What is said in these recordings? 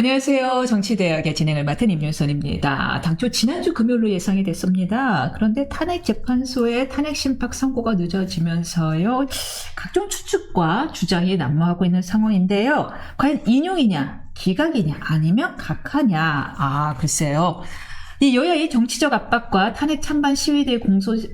안녕하세요. 정치대학의 진행을 맡은 임윤선입니다. 당초 지난주 금요일로 예상이 됐습니다. 그런데 탄핵재판소의 탄핵심판 선고가 늦어지면서요, 각종 추측과 주장이 난무하고 있는 상황인데요. 과연 인용이냐, 기각이냐, 아니면 각하냐. 글쎄요. 이 여야의 정치적 압박과 탄핵 찬반 시위대의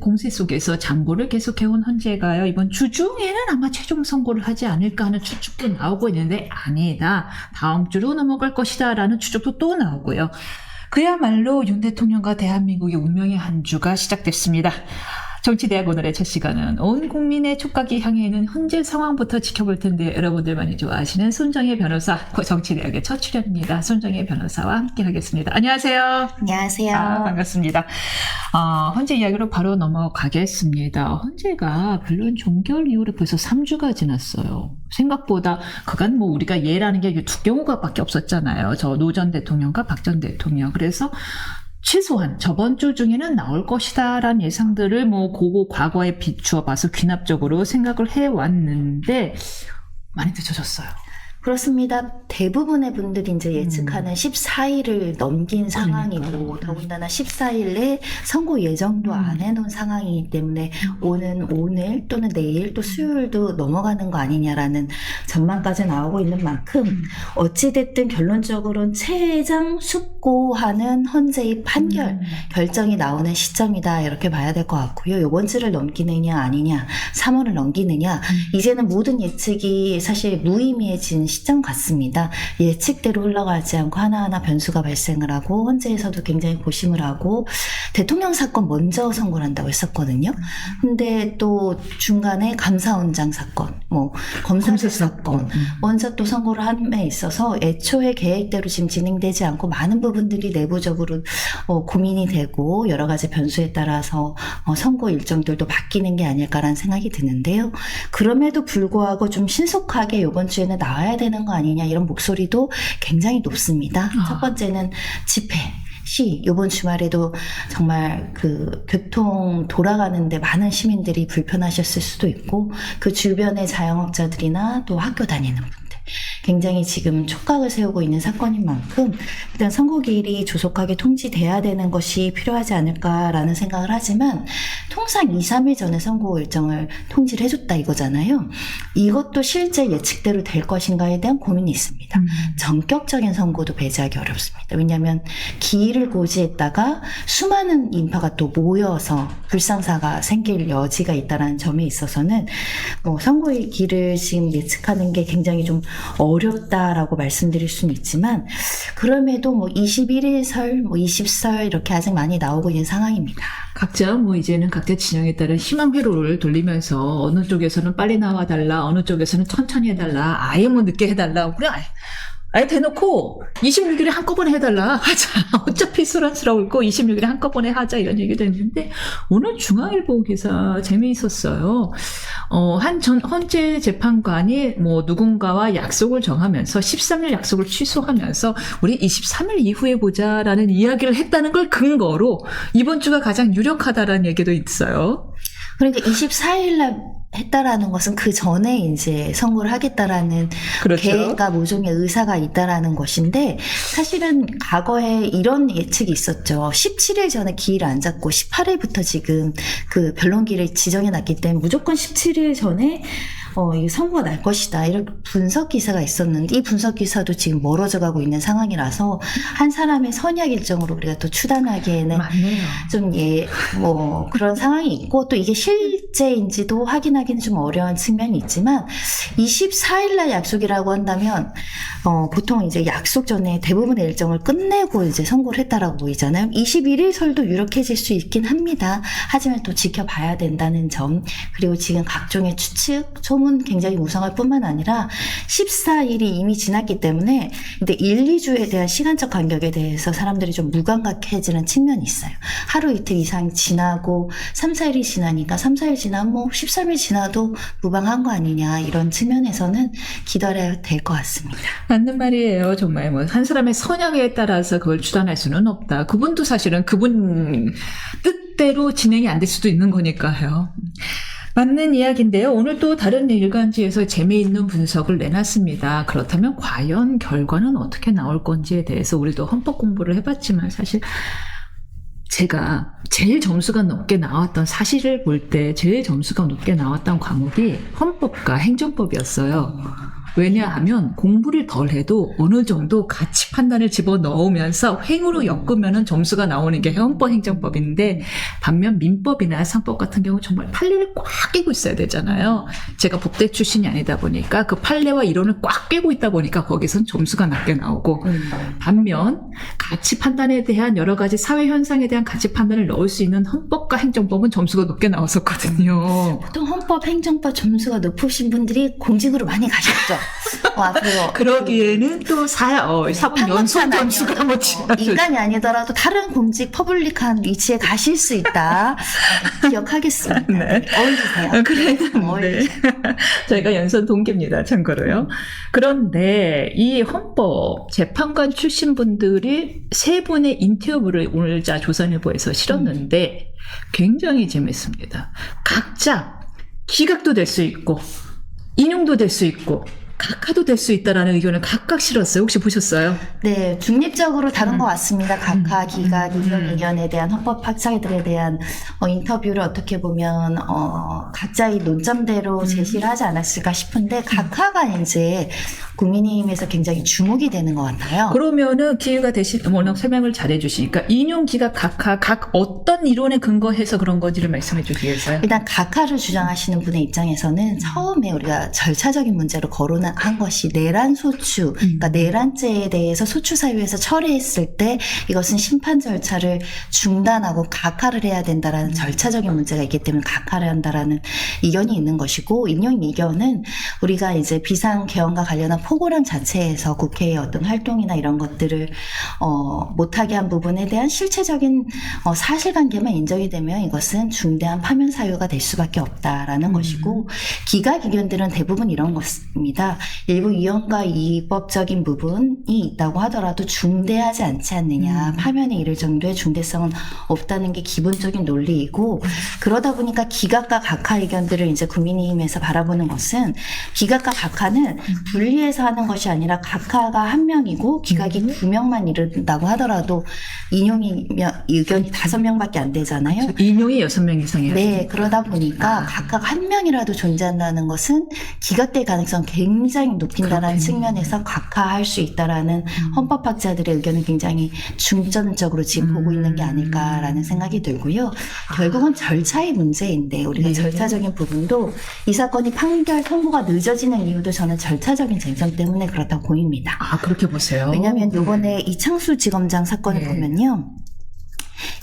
공세 속에서 장고를 계속해온 헌재가요, 이번 주 중에는 아마 최종 선고를 하지 않을까 하는 추측도 나오고 있는데, 아니다, 다음 주로 넘어갈 것이다 라는 추측도 또 나오고요. 그야말로 윤 대통령과 대한민국의 운명의 한 주가 시작됐습니다. 정치대학 오늘의 첫 시간은 온 국민의 촉각이 향해 있는 현재 상황부터 지켜볼 텐데, 여러분들 많이 좋아하시는 손정혜 변호사, 정치대학의 첫 출연입니다. 손정혜 변호사와 함께 하겠습니다. 안녕하세요. 안녕하세요. 반갑습니다. 헌재 이야기로 바로 넘어가겠습니다. 헌재가 변론 종결 이후로 벌써 3주가 지났어요. 생각보다 그간 우리가 예라는 게 두 경우가 밖에 없었잖아요. 저 노 전 대통령과 박 전 대통령. 그래서 최소한 저번 주 중에는 나올 것이다 라는 예상들을 고고 과거에 비추어 봐서 귀납적으로 생각을 해왔는데 많이 늦어졌어요. 그렇습니다. 대부분의 분들이 이제 예측하는 14일을 넘긴 상황이고, 더군다나 14일에 선고 예정도 안 해놓은 상황이기 때문에 오늘 또는 내일 또 수요일도 넘어가는 거 아니냐라는 전망까지 나오고 있는 만큼, 어찌됐든 결론적으로는 최장 숙고하는 헌재의 판결, 결정이 나오는 시점이다, 이렇게 봐야 될 것 같고요. 이번 주를 넘기느냐 아니냐, 3월을 넘기느냐, 이제는 모든 예측이 사실 무의미해진 시점 같습니다. 예측대로 흘러가지 않고 하나하나 변수가 발생을 하고, 헌재에서도 굉장히 고심을 하고, 대통령 사건 먼저 선고를 한다고 했었거든요. 근데 또 중간에 감사원장 사건, 검사 사건 먼저 또 선고를 함에 있어서 애초에 계획대로 지금 진행되지 않고 많은 부분들이 내부적으로 고민이 되고, 여러 가지 변수에 따라서 선고 일정들도 바뀌는 게 아닐까라는 생각이 드는데요. 그럼에도 불구하고 좀 신속하게 이번 주에는 나와야 되는 거 아니냐, 이런 목소리도 굉장히 높습니다. 첫 번째는 집회. 이번 주말에도 정말 교통 돌아가는데 많은 시민들이 불편하셨을 수도 있고, 그 주변의 자영업자들이나 또 학교 다니는 분들 굉장히 지금 촉각을 세우고 있는 사건인 만큼, 일단 선고기일이 조속하게 통지돼야 되는 것이 필요하지 않을까라는 생각을 하지만, 통상 2, 3일 전에 선고 일정을 통지를 해줬다 이거잖아요. 이것도 실제 예측대로 될 것인가에 대한 고민이 있습니다. 전격적인 선고도 배제하기 어렵습니다. 왜냐하면 기일을 고지했다가 수많은 인파가 또 모여서 불상사가 생길 여지가 있다는 점에 있어서는 선고의 길을 지금 예측하는 게 굉장히 좀 어렵다라고 말씀드릴 수는 있지만, 그럼에도 21일 설, 20설 이렇게 아직 많이 나오고 있는 상황입니다. 각자 이제는 각자 진영에 따른 희망 회로를 돌리면서, 어느 쪽에서는 빨리 나와달라, 어느 쪽에서는 천천히 해달라, 아예 늦게 해달라, 그래 아예 대놓고 26일에 한꺼번에 해달라, 하자. 어차피 소란스러울 거 26일에 한꺼번에 하자, 이런 얘기도 했는데, 오늘 중앙일보 기사 재미있었어요. 한 헌재 재판관이 누군가와 약속을 정하면서 13일 약속을 취소하면서 우리 23일 이후에 보자라는 이야기를 했다는 걸 근거로 이번 주가 가장 유력하다라는 얘기도 있어요. 그러니까 24일날 했다라는 것은 그 전에 이제 선고를 하겠다라는, 그렇죠, 계획과 모종의 의사가 있다라는 것인데, 사실은 과거에 이런 예측이 있었죠. 17일 전에 기일을 안 잡고 18일부터 지금 변론기일을 지정해 놨기 때문에 무조건 17일 전에 이 선고가 날 것이다, 이런 분석 기사가 있었는데, 이 분석 기사도 지금 멀어져 가고 있는 상황이라서 한 사람의 선약 일정으로 우리가 또 추단하기에는 맞네요. 좀 그런 상황이 있고, 또 이게 실제인지도 확인하기는 좀 어려운 측면이 있지만, 24일날 약속이라고 한다면 보통 이제 약속 전에 대부분의 일정을 끝내고 이제 선고를 했다라고 보이잖아요. 21일 설도 유력해질 수 있긴 합니다. 하지만 또 지켜봐야 된다는 점, 그리고 지금 각종의 추측, 소문 굉장히 무성할 뿐만 아니라 14일이 이미 지났기 때문에 근데 1, 2주에 대한 시간적 간격에 대해서 사람들이 좀 무감각해지는 측면이 있어요. 하루 이틀 이상 지나고 3, 4일이 지나니까 3, 4일 지나면 13일 지나도 무방한 거 아니냐, 이런 측면에서는 기다려야 될 것 같습니다. 맞는 말이에요. 정말 한 사람의 선약에 따라서 그걸 추단할 수는 없다. 그분도 사실은 그분 뜻대로 진행이 안 될 수도 있는 거니까요. 맞는 이야기인데요. 오늘 또 다른 일간지에서 재미있는 분석을 내놨습니다. 그렇다면 과연 결과는 어떻게 나올 건지에 대해서 우리도 헌법 공부를 해봤지만 사실 제가 제일 점수가 높게 나왔던 사실을 볼 때 제일 점수가 높게 나왔던 과목이 헌법과 행정법이었어요. 왜냐하면 공부를 덜 해도 어느 정도 가치 판단을 집어넣으면서 횡으로 엮으면 점수가 나오는 게 헌법 행정법인데 반면 민법이나 상법 같은 경우 정말 판례를 꽉 끼고 있어야 되잖아요. 제가 법대 출신이 아니다 보니까 그 판례와 이론을 꽉 끼고 있다 보니까 거기선 점수가 낮게 나오고 반면 가치 판단에 대한 여러 가지 사회 현상에 대한 가치 판단을 넣을 수 있는 헌법과 행정법은 점수가 높게 나왔었거든요. 보통 헌법, 행정법 점수가 높으신 분들이 공직으로 많이 가셨죠. 앞으로 그러기에는 또 사법 연수원 점수가 뭐 인간이 아니더라도 다른 공직 퍼블릭한 위치에 가실 수 있다. 기억하겠습니다. 네. 어울리세요. 그래, 네. 저희가 연수원 동기입니다. 참고로요. 그런데 이 헌법 재판관 출신 분들이 세 분의 인터뷰를 오늘 조선일보에서 실었는데 굉장히 재밌습니다. 각자 기각도 될 수 있고 인용도 될 수 있고 각하도 될 수 있다라는 의견을 각각 실었어요. 혹시 보셨어요? 네, 중립적으로 다른 것 같습니다. 각하, 기각, 이런 의견에 대한 헌법학자들에 대한 인터뷰를 어떻게 보면 각자의 논점대로 제시를 하지 않았을까 싶은데 각하가 이제 국민의힘에서 굉장히 주목이 되는 것 같아요. 그러면은 기회가 되신 워낙 설명을 잘해 주시니까 인용, 기각, 각하 각 어떤 이론에 근거해서 그런 건지를 말씀해 주시겠어요? 일단 각하를 주장하시는 분의 입장에서는 처음에 우리가 절차적인 문제로 거론한 것이 내란 소추, 그러니까 내란죄에 대해서 소추사유에서 철회했을 때 이것은 심판 절차를 중단하고 각하를 해야 된다라는 절차적인 문제가 있기 때문에 각하를 한다라는 의견이 있는 것이고 인용 의견은 우리가 이제 비상개헌과 관련한 포고령 자체에서 국회의 어떤 활동이나 이런 것들을 못하게 한 부분에 대한 실체적인 사실관계만 인정이 되면 이것은 중대한 파면 사유가 될 수밖에 없다라는 것이고 기각 의견들은 대부분 이런 것입니다. 일부 위헌과 위법적인 부분이 있다고 하더라도 중대하지 않지 않느냐. 파면에 이를 정도의 중대성은 없다는 게 기본적인 논리이고 그러다 보니까 기각과 각하 의견들을 이제 국민의힘에서 바라보는 것은 기각과 각하는 분리해서 하는 것이 아니라 각하가 한 명이고 기각이 2명만 이른다고 하더라도 인용이 의견이 5명밖에 안 되잖아요. 인용이 6명 이상이에요. 네, 그러다 보니까 각각 한 명이라도 존재한다는 것은 기각될 가능성 굉장히 높인다는 측면에서 각하할 수 있다라는 헌법학자들의 의견은 굉장히 중점적으로 지금 보고 있는 게 아닐까라는 생각이 들고요. 결국은 절차의 문제인데 우리가 절차적인 부분도 이 사건이 판결 선고가 늦어지는 이유도 저는 절차적인 쟁점 때문에 그렇다고 보입니다. 아, 그렇게 보세요. 왜냐하면 이번에 이창수 지검장 사건을 보면요.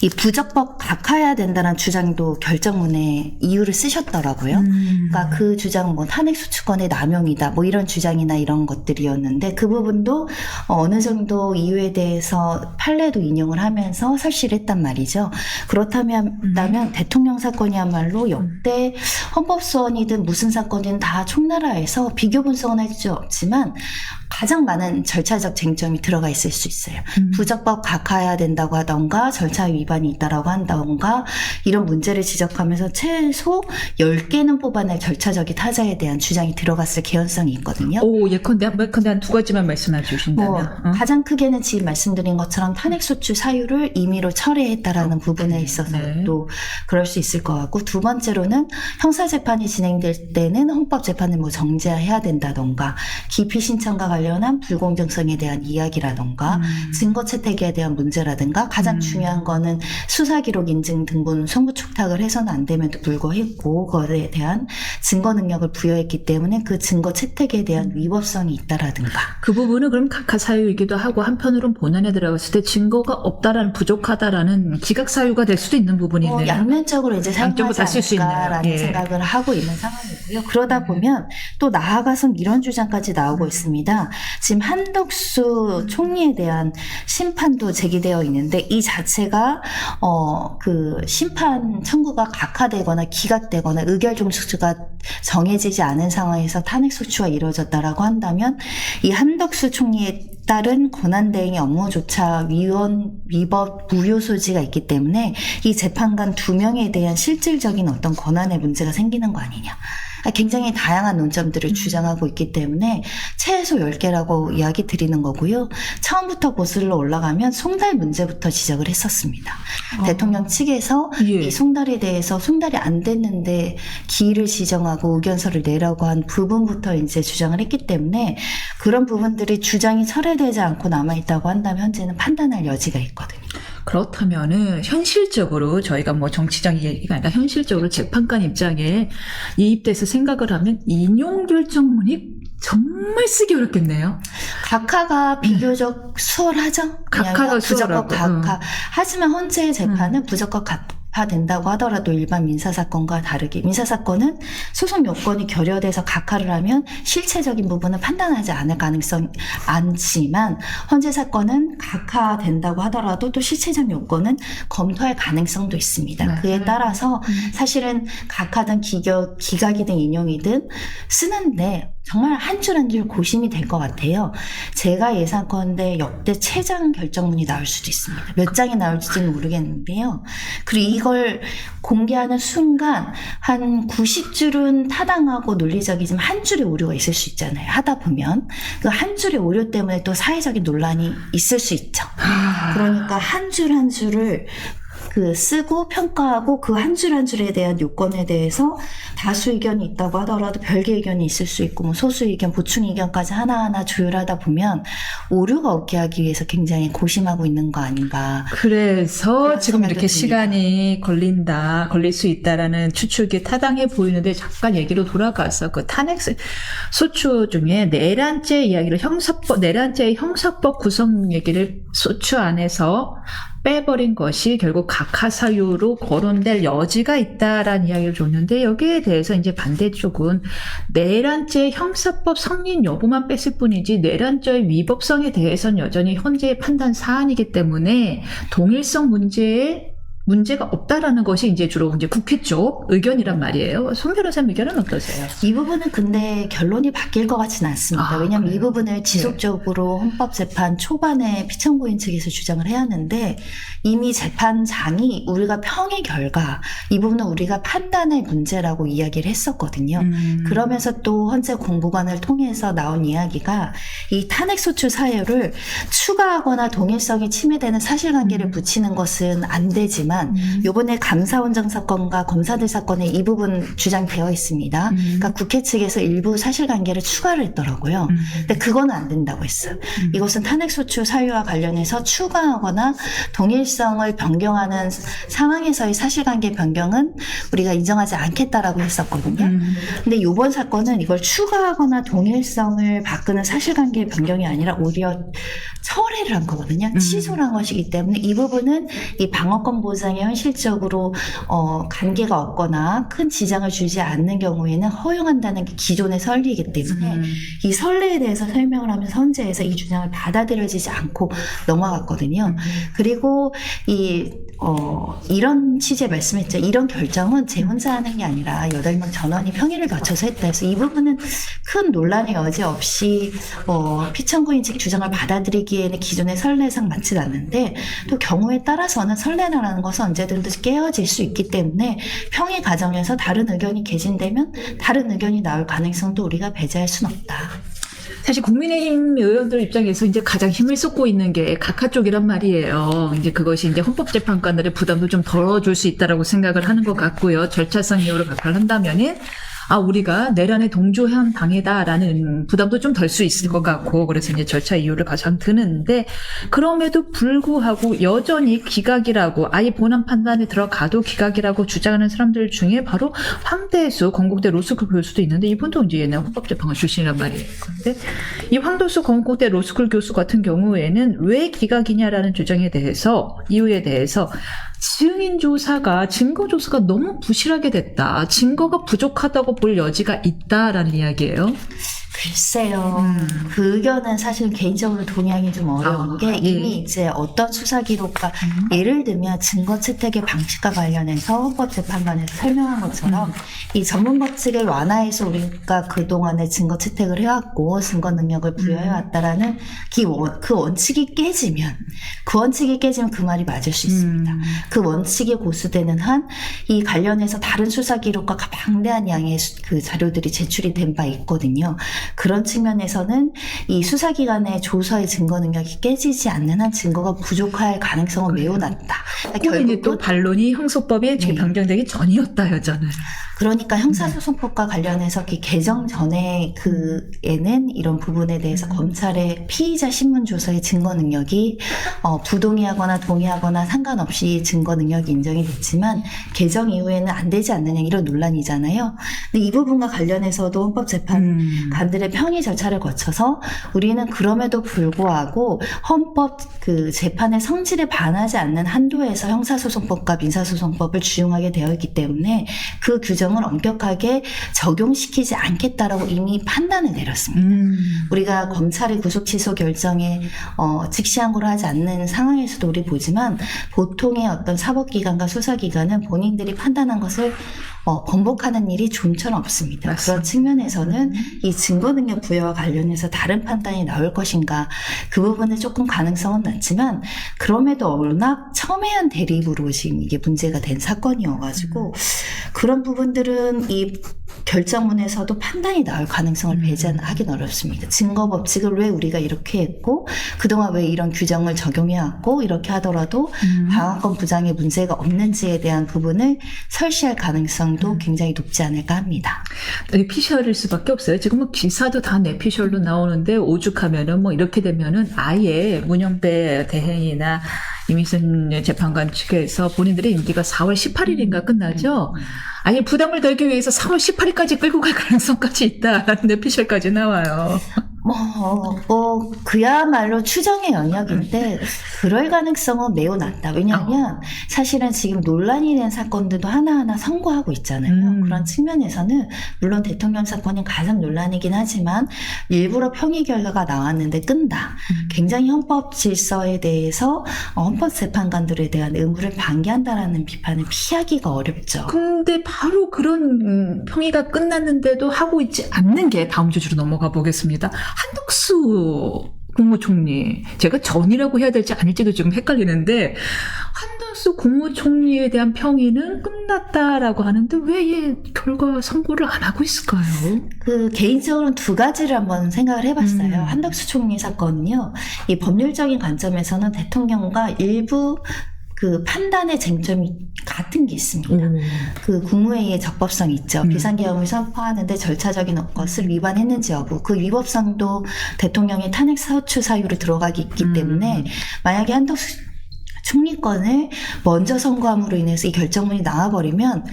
이 부적법 각하해야 된다는 주장도 결정문에 이유를 쓰셨더라고요. 그러니까 그 주장은 뭐 탄핵소추권의 남용이다 뭐 이런 주장이나 이런 것들이었는데 그 부분도 어느 정도 이유에 대해서 판례도 인용을 하면서 설치를 했단 말이죠. 그렇다면 대통령 사건이야말로 역대 헌법소원이든 무슨 사건이든 다 총나라에서 비교 분석은 할 수 없지만 가장 많은 절차적 쟁점이 들어가 있을 수 있어요. 부적법 각하해야 된다고 하던가 절차 위반이 있다라고 한다던가 이런 문제를 지적하면서 최소 10개는 뽑아낼 절차적인 타자에 대한 주장이 들어갔을 개연성이 있거든요. 오, 예컨대 한 두 가지만 말씀해 주신다면. 가장 크게는 지금 말씀드린 것처럼 탄핵소추 사유를 임의로 철회했다라는 부분에 있어서도 그럴 수 있을 것 같고 두 번째로는 형사재판이 진행될 때는 헌법재판을 뭐 정지해야 된다던가 기피 신청과 관련한 불공정성에 대한 이야기라던가 증거 채택에 대한 문제라든가 가장 중요한 거는 수사기록 인증 등본 송부 촉탁을 해서는 안 됨에도 불구하고 그것에 대한 증거 능력을 부여했기 때문에 그 증거 채택에 대한 위법성이 있다라든가 그 부분은 그럼 각하 사유이기도 하고 한편으로는 본안에 들어갔을 때 증거가 없다라는 부족하다라는 기각 사유가 될 수도 있는 부분이 있네요. 양면적으로 이제 사용하지 않을까라는 예. 생각을 하고 있는 상황이고요. 그러다 보면 또 나아가서 이런 주장까지 나오고 있습니다. 지금 한덕수 총리에 대한 심판도 제기되어 있는데 이 자체가 그 심판 청구가 각하되거나 기각되거나 의결종수가 정해지지 않은 상황에서 탄핵소추가 이루어졌다라고 한다면 이 한덕수 총리의 잇따른 권한대행의 업무조차 위법 무효 소지가 있기 때문에 이 재판관 2명에 대한 실질적인 어떤 권한의 문제가 생기는 거 아니냐. 굉장히 다양한 논점들을 주장하고 있기 때문에 최소 10개라고 이야기 드리는 거고요. 처음부터 고스로 올라가면 송달 문제부터 지적을 했었습니다. 대통령 측에서 예. 이 송달에 대해서 송달이 안 됐는데 기일을 지정하고 의견서를 내라고 한 부분부터 이제 주장을 했기 때문에 그런 부분들이 주장이 철회되지 않고 남아있다고 한다면 현재는 판단할 여지가 있거든요. 그렇다면은 현실적으로 저희가 뭐 정치적 얘기가 아니라 현실적으로 재판관 입장에 이입돼서 생각을 하면 인용 결정문이 정말 쓰기 어렵겠네요. 각하가 비교적 수월하죠. 각하가 왜냐하면 수월하고. 부적격 각하. 하지만 헌재의 재판은 부적격 각하된다고 하더라도 일반 민사사건과 다르게 민사사건은 소송 요건이 결여돼서 각하를 하면 실체적인 부분은 판단하지 않을 가능성이 많지만 헌재 사건은 각하된다고 하더라도 또 실체적 요건은 검토할 가능성도 있습니다. 그에 따라서 사실은 각하든 기각이든 인용이든 쓰는데 정말 한 줄 한 줄 고심이 될 것 같아요. 제가 예상컨대 역대 최장 결정문이 나올 수도 있습니다. 몇 장이 나올지는 모르겠는데요. 그리고 이걸 공개하는 순간 한 90줄은 타당하고 논리적이지만 한 줄의 오류가 있을 수 있잖아요. 하다 보면 그 한 줄의 오류 때문에 또 사회적인 논란이 있을 수 있죠. 그러니까 한 줄 한 줄을 쓰고 평가하고 그 한 줄 한 줄에 대한 요건에 대해서 다수 의견이 있다고 하더라도 별개 의견이 있을 수 있고 뭐 소수 의견, 보충 의견까지 하나하나 조율하다 보면 오류가 없게 하기 위해서 굉장히 고심하고 있는 거 아닌가. 그래서 지금 생각도 이렇게 듭니다. 시간이 걸릴 수 있다라는 추측이 타당해 보이는데 잠깐 얘기로 돌아가서 그 탄핵 소추 중에 내란죄 이야기를 내란죄의 형사법 구성 얘기를 소추 안에서 빼버린 것이 결국 각하 사유로 거론될 여지가 있다라는 이야기를 줬는데 여기에 대해서 이제 반대쪽은 내란죄 형사법 성립 여부만 뺐을 뿐이지 내란죄의 위법성에 대해서는 여전히 현재의 판단 사안이기 때문에 동일성 문제가 없다라는 것이 이제 주로 이제 국회 쪽 의견이란 말이에요. 손 변호사님 의견은 어떠세요? 이 부분은 근데 결론이 바뀔 것 같지는 않습니다. 왜냐하면 그래요? 이 부분을 지속적으로 헌법재판 초반에 피청구인 측에서 주장을 해왔는데 이미 재판장이 우리가 평의 결과 이 부분은 우리가 판단의 문제라고 이야기를 했었거든요. 그러면서 또 헌재 공부관을 통해서 나온 이야기가 이 탄핵소추 사유를 추가하거나 동일성이 침해되는 사실관계를 붙이는 것은 안 되지만 이번에 감사원장 사건과 검사들 사건에 이 부분 주장되어 있습니다. 그러니까 국회 측에서 일부 사실관계를 추가를 했더라고요. 근데 그건 안 된다고 했어요. 이것은 탄핵소추 사유와 관련해서 추가하거나 동일성을 변경하는 상황에서의 사실관계 변경은 우리가 인정하지 않겠다라고 했었거든요. 근데 이번 사건은 이걸 추가하거나 동일성을 바꾸는 사실관계 변경이 아니라 오히려 철회를 한 거거든요. 취소를 한 것이기 때문에 이 부분은 이 방어권 보장에 현실적으로 관계가 없거나 큰 지장을 주지 않는 경우에는 허용한다는 게 기존의 선리이기 때문에 이 선례에 대해서 설명을 하면서 헌재에서 이 주장을 받아들여지지 않고 넘어갔거든요. 그리고 이런 취지의 말씀했죠. 이런 결정은 제 혼자 하는 게 아니라 8명 전원이 평의를 거쳐서 했다 해서 이 부분은 큰 논란의 여지 없이 피청구인 측 주장을 받아들이기에는 기존의 선례상 맞지 않는데 또 경우에 따라서는 선례라는 것은 언제든지 깨어질 수 있기 때문에 평의 과정에서 다른 의견이 개진되면 다른 의견이 나올 가능성도 우리가 배제할 수는 없다. 사실 국민의힘 의원들 입장에서 이제 가장 힘을 쏟고 있는 게 각하 쪽이란 말이에요. 이제 그것이 이제 헌법재판관들의 부담도 좀 덜어줄 수 있다라고 생각을 하는 것 같고요. 절차상 이유로 각하를 한다면은 우리가 내란에 동조한 당이다라는 부담도 좀 덜 수 있을 것 같고, 그래서 이제 절차 이유를 가장 드는데, 그럼에도 불구하고 여전히 기각이라고, 아예 본안 판단에 들어가도 기각이라고 주장하는 사람들 중에 바로 황대수 건국대 로스쿨 교수도 있는데, 이분도 이제 옛날 헌법재판관 출신이란 말이에요. 그런데 이 황대수 건국대 로스쿨 교수 같은 경우에는 왜 기각이냐라는 주장에 대해서, 이유에 대해서, 증거조사가 너무 부실하게 됐다. 증거가 부족하다고 볼 여지가 있다라는 이야기예요. 글쎄요. 그 의견은 사실 개인적으로 동의하기 좀 어려운 게 이미 이제 어떤 수사 기록과 예를 들면 증거 채택의 방식과 관련해서 헌법재판관에서 설명한 것처럼 이 전문법 측의 완화에서 우리가 그동안에 증거 채택을 해왔고 증거 능력을 부여해왔다라는 그 원칙이 깨지면 그 말이 맞을 수 있습니다. 그 원칙이 고수되는 한 이 관련해서 다른 수사 기록과 방대한 양의 그 자료들이 제출이 된 바 있거든요. 그런 측면에서는 이 수사기관의 조서의 증거 능력이 깨지지 않는 한 증거가 부족할 가능성은 매우 낮다. 결국은 또 반론이 형소법에 네. 변경되기 전이었다였잖아요. 그러니까 형사소송법과 관련해서 개정 전에 그에는 이런 부분에 대해서 검찰의 피의자 신문조서의 증거 능력이 부동의하거나 동의하거나 상관없이 증거 능력이 인정이 됐지만 개정 이후에는 안 되지 않느냐 이런 논란이잖아요. 근데 이 부분과 관련해서도 헌법재판관들의 평의 절차를 거쳐서 우리는 그럼에도 불구하고 헌법 그 재판의 성질에 반하지 않는 한도에서 형사소송법과 민사소송법을 준용하게 되어 있기 때문에 그 규정을 엄격하게 적용시키지 않겠다라고 이미 판단을 내렸습니다. 우리가 검찰의 구속 취소 결정에 즉시항고를 하지 않는 상황에서도 우리 보지만 보통의 어떤 사법기관과 수사기관은 본인들이 판단한 것을 번복하는 일이 좀처럼 없습니다. 맞습니다. 그런 측면에서는 이 증거능력 부여와 관련해서 다른 판단이 나올 것인가 그 부분은 조금 가능성은 낮지만 그럼에도 워낙 첨예한 대립으로 지금 이게 문제가 된 사건이어가지고 그런 부분들은 이 결정문에서도 판단이 나올 가능성을 배제하기는 어렵습니다. 증거 법칙을 왜 우리가 이렇게 했고 그동안 왜 이런 규정을 적용해왔고 이렇게 하더라도 방어권 부장에 문제가 없는지에 대한 부분을 설시할 가능성도 굉장히 높지 않을까 합니다. 뇌피셜일 수밖에 없어요. 지금 뭐 기사도 다 뇌피셜로 나오는데 오죽하면은 뭐 이렇게 되면은 아예 문영배 대행이나 이미순 재판관 측에서 본인들의 임기가 4월 18일인가 끝나죠. 아니 부담을 덜기 위해서 4월 18일까지 끌고 갈 가능성까지 있다라는 뇌피셜까지 나와요. 그야말로 추정의 영역인데 그럴 가능성은 매우 낮다. 왜냐하면 사실은 지금 논란이 된 사건들도 하나하나 선고하고 있잖아요. 그런 측면에서는 물론 대통령 사건이 가장 논란이긴 하지만 일부러 평의 결과가 나왔는데 끈다. 굉장히 헌법 질서에 대해서 헌법재판관들에 대한 의무를 방기한다라는 비판을 피하기가 어렵죠. 근데 바로 그런 평의가 끝났는데도 하고 있지 않는 게 다음 주로 넘어가 보겠습니다. 한덕수 국무총리, 제가 전이라고 해야 될지 아닐지도 지금 헷갈리는데 한덕수 국무총리에 대한 평의는 끝났다라고 하는데 왜 이 결과 선고를 안 하고 있을까요? 개인적으로는 두 가지를 한번 생각을 해봤어요. 한덕수 총리 사건은요, 이 법률적인 관점에서는 대통령과 일부 그 판단의 쟁점이 같은 게 있습니다. 그 국무회의의 적법성 있죠. 비상계엄을 선포하는데 절차적인 것을 위반했는지 여부. 그 위법성도 대통령의 탄핵 사추 사유로 들어가기 있기 때문에 만약에 한덕수 총리권을 먼저 선고함으로 인해서 이 결정문이 나와버리면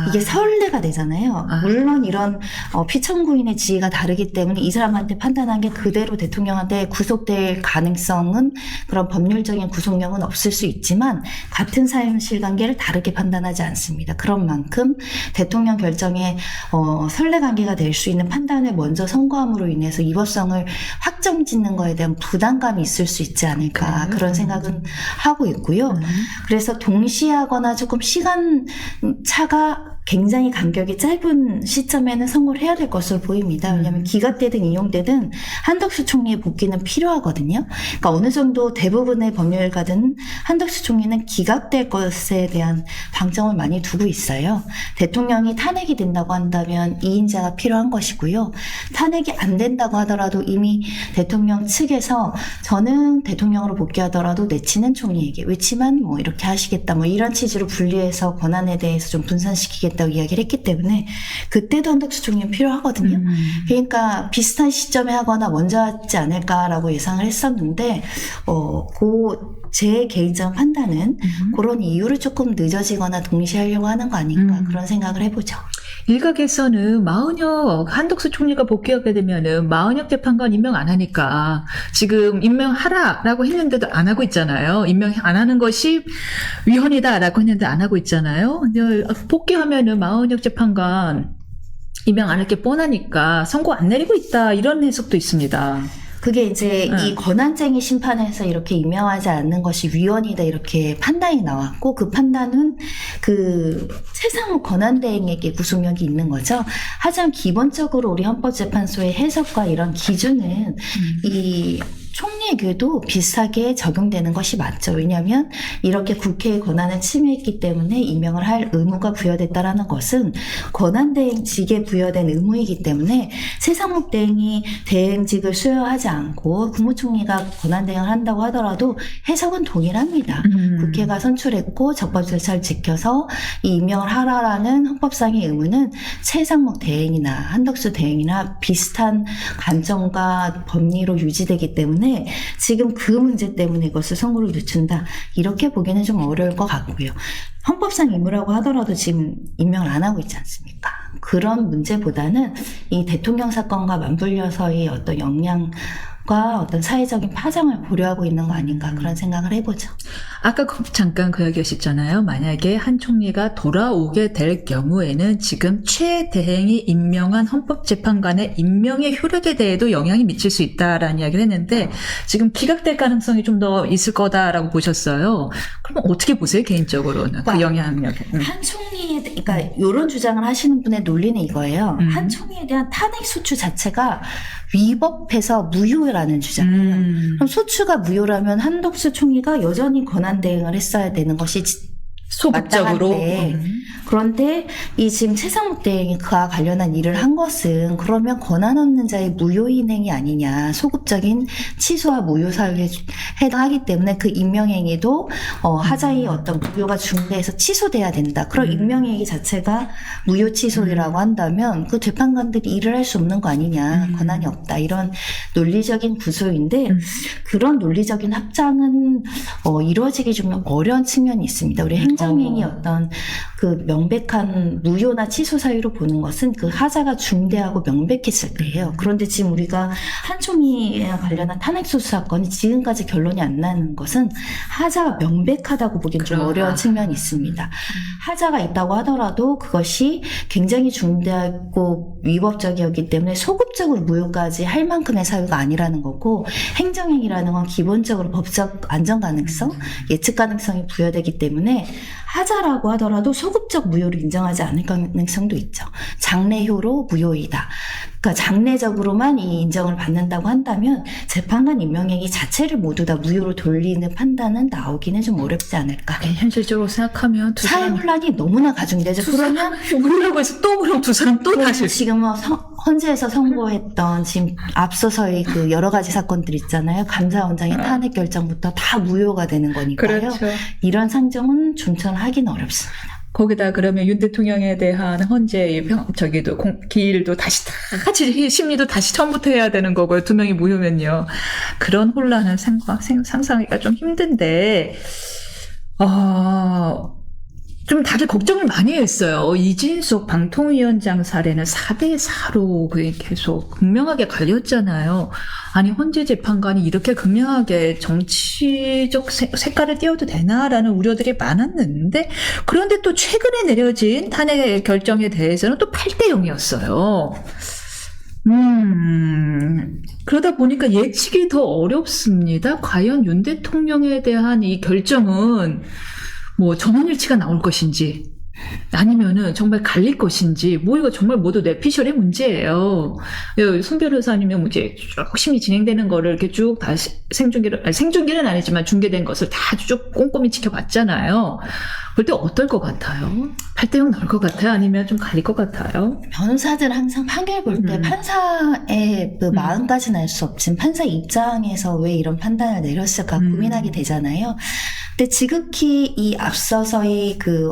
이게 선례가 되잖아요. 물론 이런 피청구인의 지위가 다르기 때문에 이 사람한테 판단한 게 그대로 대통령한테 구속될 가능성은 그런 법률적인 구속력은 없을 수 있지만 같은 사실관계를 다르게 판단하지 않습니다. 그런 만큼 대통령 결정에 선례관계가 될 수 있는 판단을 먼저 선고함으로 인해서 위법성을 확정짓는 거에 대한 부담감이 있을 수 있지 않을까 그런 생각은 하고 있고요. 그래서 동시에 하거나 조금 시간 차가 굉장히 간격이 짧은 시점에는 선고를 해야 될 것으로 보입니다. 왜냐하면 기각되든 인용되든 한덕수 총리의 복귀는 필요하거든요. 그러니까 어느 정도 대부분의 법률가들은 한덕수 총리는 기각될 것에 대한 방점을 많이 두고 있어요. 대통령이 탄핵이 된다고 한다면 2인자가 필요한 것이고요. 탄핵이 안 된다고 하더라도 이미 대통령 측에서 저는 대통령으로 복귀하더라도 내치는 총리에게 외치만 뭐 이렇게 하시겠다 뭐 이런 취지로 분리해서 권한에 대해서 좀 분산시키겠다고 이야기를 했기 때문에 그때도 한덕수 총리는 필요하거든요. 그러니까 비슷한 시점에 하거나 먼저 하지 않을까라고 예상을 했었는데 제 개인적 판단은 그런 이유를 조금 늦어지거나 동시에 하려고 하는 거 아닌가 그런 생각을 해보죠. 일각에서는 한덕수 총리가 복귀하게 되면은 마은혁 재판관 임명 안 하니까 지금 임명하라라고 했는데도 안 하고 있잖아요. 임명 안 하는 것이 위헌이다라고 했는데 안 하고 있잖아요. 근데 복귀하면은 마은혁 재판관 임명 안 할 게 뻔하니까 선고 안 내리고 있다 이런 해석도 있습니다. 그게 이제 이 권한쟁의 심판에서 이렇게 임명하지 않는 것이 위헌이다 이렇게 판단이 나왔고 그 판단은 그 최상무 권한대행에게 구속력이 있는 거죠. 하지만 기본적으로 우리 헌법재판소의 해석과 이런 기준은 이 총리에게도 비슷하게 적용되는 것이 맞죠. 왜냐하면 이렇게 국회의 권한을 침해했기 때문에 임명을 할 의무가 부여됐다라는 것은 권한대행직에 부여된 의무이기 때문에 최상목 대행이 대행직을 수여하지 않고 국무총리가 권한대행을 한다고 하더라도 해석은 동일합니다. 국회가 선출했고 적법 절차를 지켜서 이 임명을 하라라는 헌법상의 의무는 최상목 대행이나 한덕수 대행이나 비슷한 관점과 법리로 유지되기 때문에 지금 그 문제 때문에 이것을 선고를 늦춘다. 이렇게 보기는 좀 어려울 것 같고요. 헌법상 의무라고 하더라도 지금 임명을 안 하고 있지 않습니까? 그런 문제보다는 이 대통령 사건과 맞물려서의 어떤 영향과 어떤 사회적인 파장을 고려하고 있는 거 아닌가 그런 생각을 해보죠. 아까 잠깐 그 얘기하셨잖아요. 만약에 한 총리가 돌아오게 될 경우에는 지금 최 대행이 임명한 헌법재판관의 임명의 효력에 대해도 영향이 미칠 수 있다라는 이야기를 했는데 지금 기각될 가능성이 좀 더 있을 거다라고 보셨어요. 그럼 어떻게 보세요, 개인적으로는? 그 영향력. 한 총리에, 그러니까 이런 주장을 하시는 분의 논리는 이거예요. 한 총리에 대한 탄핵 소추 자체가 위법해서 무효라는 주장이에요. 그럼 소추가 무효라면 한덕수 총리가 여전히 권한대행을 했어야 되는 것이 소극적으로. 마땅한데 그런데 이 지금 최상목 대행이 그와 관련한 일을 한 것은 그러면 권한 없는 자의 무효인행이 아니냐, 소급적인 취소와 무효 사유에 해당하기 때문에 그 임명행위도 하자의 어떤 무효가 중대해서 취소돼야 된다. 그럼 임명행위 자체가 무효 취소라고 한다면 그 재판관들이 일을 할 수 없는 거 아니냐, 권한이 없다, 이런 논리적인 구조인데 그런 논리적인 합장은 이루어지기 좀 어려운 측면이 있습니다. 우리 행정행위 어떤 그 명백한 무효나 취소 사유로 보는 것은 그 하자가 중대하고 명백했을 때예요. 그런데 지금 우리가 한 총리에 관련한 탄핵소수 사건이 지금까지 결론이 안 나는 것은 하자가 명백하다고 보기엔 좀 어려운 측면이 있습니다. 하자가 있다고 하더라도 그것이 굉장히 중대하고 위법적이었기 때문에 소급적으로 무효까지 할 만큼의 사유가 아니라는 거고, 행정행위라는 건 기본적으로 법적 안전 가능성, 예측 가능성이 부여되기 때문에 하자라고 하더라도 소급적 무효를 인정하지 않을 가능성도 있죠. 장래효로 무효이다. 그러니까 장래적으로만 이 인정을 받는다고 한다면 재판관 임명행위 자체를 모두 다 무효로 돌리는 판단은 나오기는 좀 어렵지 않을까. 현실적으로 생각하면 두 사회 사람 혼란이 너무나 가중되죠. 그러면 그러려고 해서 또 그럼 두 사람 또 다시 지금 헌재에서 선고했던 지금 앞서서의 그 여러 가지 사건들 있잖아요. 감사원장의 탄핵 결정부터 다 무효가 되는 거니까요. 그렇죠. 이런 상정은 존천하기는 어렵습니다. 거기다 그러면 윤 대통령에 대한 헌재의 기일도 다시 다 같이 심리도 다시 처음부터 해야 되는 거고요. 두 명이 무효면요. 그런 혼란을 상상하기가 좀 힘든데, 좀 다들 걱정을 많이 했어요. 이진숙 방통위원장 사례는 4대4로 계속 극명하게 갈렸잖아요. 아니, 헌재 재판관이 이렇게 극명하게 정치적 색깔을 띄워도 되나라는 우려들이 많았는데, 그런데 또 최근에 내려진 탄핵 결정에 대해서는 또 8대0이었어요. 그러다 보니까 예측이 더 어렵습니다. 과연 윤 대통령에 대한 이 결정은 뭐 전원일치가 나올 것인지 아니면은 정말 갈릴 것인지, 뭐 이거 정말 모두 뇌피셜의 문제예요. 손 변호사님이 뭐 이제 열심히 진행되는 거를 이렇게 쭉 다시 생중계는 아니지만 중계된 것을 다 쭉 꼼꼼히 지켜봤잖아요. 그럴 때 어떨 것 같아요? 8대0 나올 것 같아요? 아니면 좀 갈릴 것 같아요? 변호사들 항상 판결 볼 때 판사의 그 마음까지는 알 수 없지만 판사 입장에서 왜 이런 판단을 내렸을까 고민하게 되잖아요. 근데 지극히 이 앞서서의 그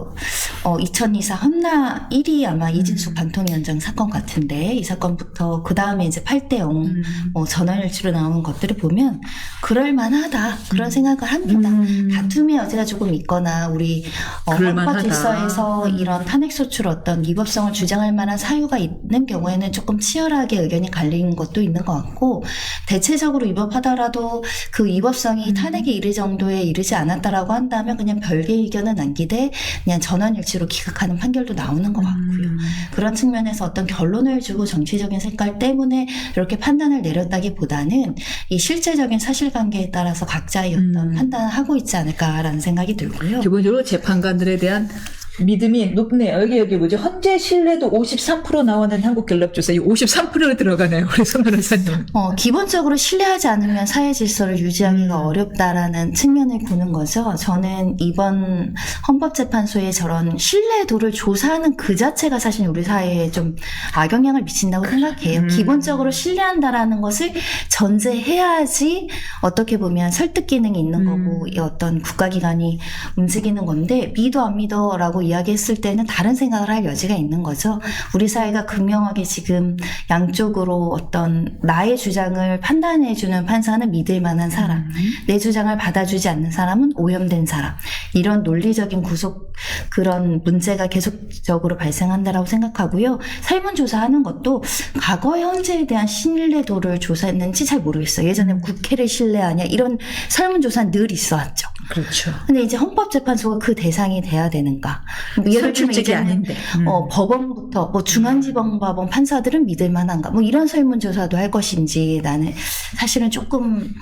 2024 헌나 1위 아마 이진숙 방통위원장 사건 같은데, 이 사건부터 그 다음에 이제 8대0 전원일치로 나오는 것들을 보면 그럴만하다 그런 생각을 합니다. 다툼의 여지가 조금 있거나 우리 그럴만하다. 헌법 질서에서 이런 탄핵 소출 어떤 위법성을 주장할 만한 사유가 있는 경우에는 조금 치열하게 의견이 갈리는 것도 있는 것 같고, 대체적으로 위법하더라도 그 위법성이 탄핵에 이를 정도에 이르지 않았다라고 한다면 그냥 별개의 의견은 남기되 그냥 전원일치로 기각하는 판결도 나오는 것 같고요. 그런 측면에서 어떤 결론을 주고 정치적인 색깔 때문에 이렇게 판단을 내렸다기보다는 이 실제적인 사실관계에 따라서 각자의 어떤 판단을 하고 있지 않을까라는 생각이 들고요. 기본적으로 재판관들에 대한 믿음이 높네요. 여기 뭐죠? 헌재 신뢰도 53% 나오는 한국갤럽조사, 이 53%로 들어가네요. 우리 손 변호사님. 기본적으로 신뢰하지 않으면 사회 질서를 유지하기가 어렵다라는 측면을 보는 거죠. 저는 이번 헌법재판소의 저런 신뢰도를 조사하는 그 자체가 사실 우리 사회에 좀 악영향을 미친다고 생각해요. 기본적으로 신뢰한다라는 것을 전제해야지 어떻게 보면 설득 기능이 있는 거고 이 어떤 국가기관이 움직이는 건데, 믿어 안 믿어라고 이야기했을 때는 다른 생각을 할 여지가 있는 거죠. 우리 사회가 극명하게 지금 양쪽으로 어떤 나의 주장을 판단해주는 판사는 믿을 만한 사람, 내 주장을 받아주지 않는 사람은 오염된 사람, 이런 논리적인 구속 그런 문제가 계속적으로 발생한다라고 생각하고요. 설문조사하는 것도 과거의 헌재에 대한 신뢰도를 조사했는지 잘 모르겠어요. 예전에 국회를 신뢰하냐 이런 설문조사는 늘 있어왔죠. 그렇죠. 근데 이제 헌법재판소가 그 대상이 돼야 되는가? 예를 들면 선출직이 이제는 아닌데. 법원부터 뭐 중앙지방법원 판사들은 믿을 만한가? 뭐 이런 설문조사도 할 것인지, 나는 사실은 조금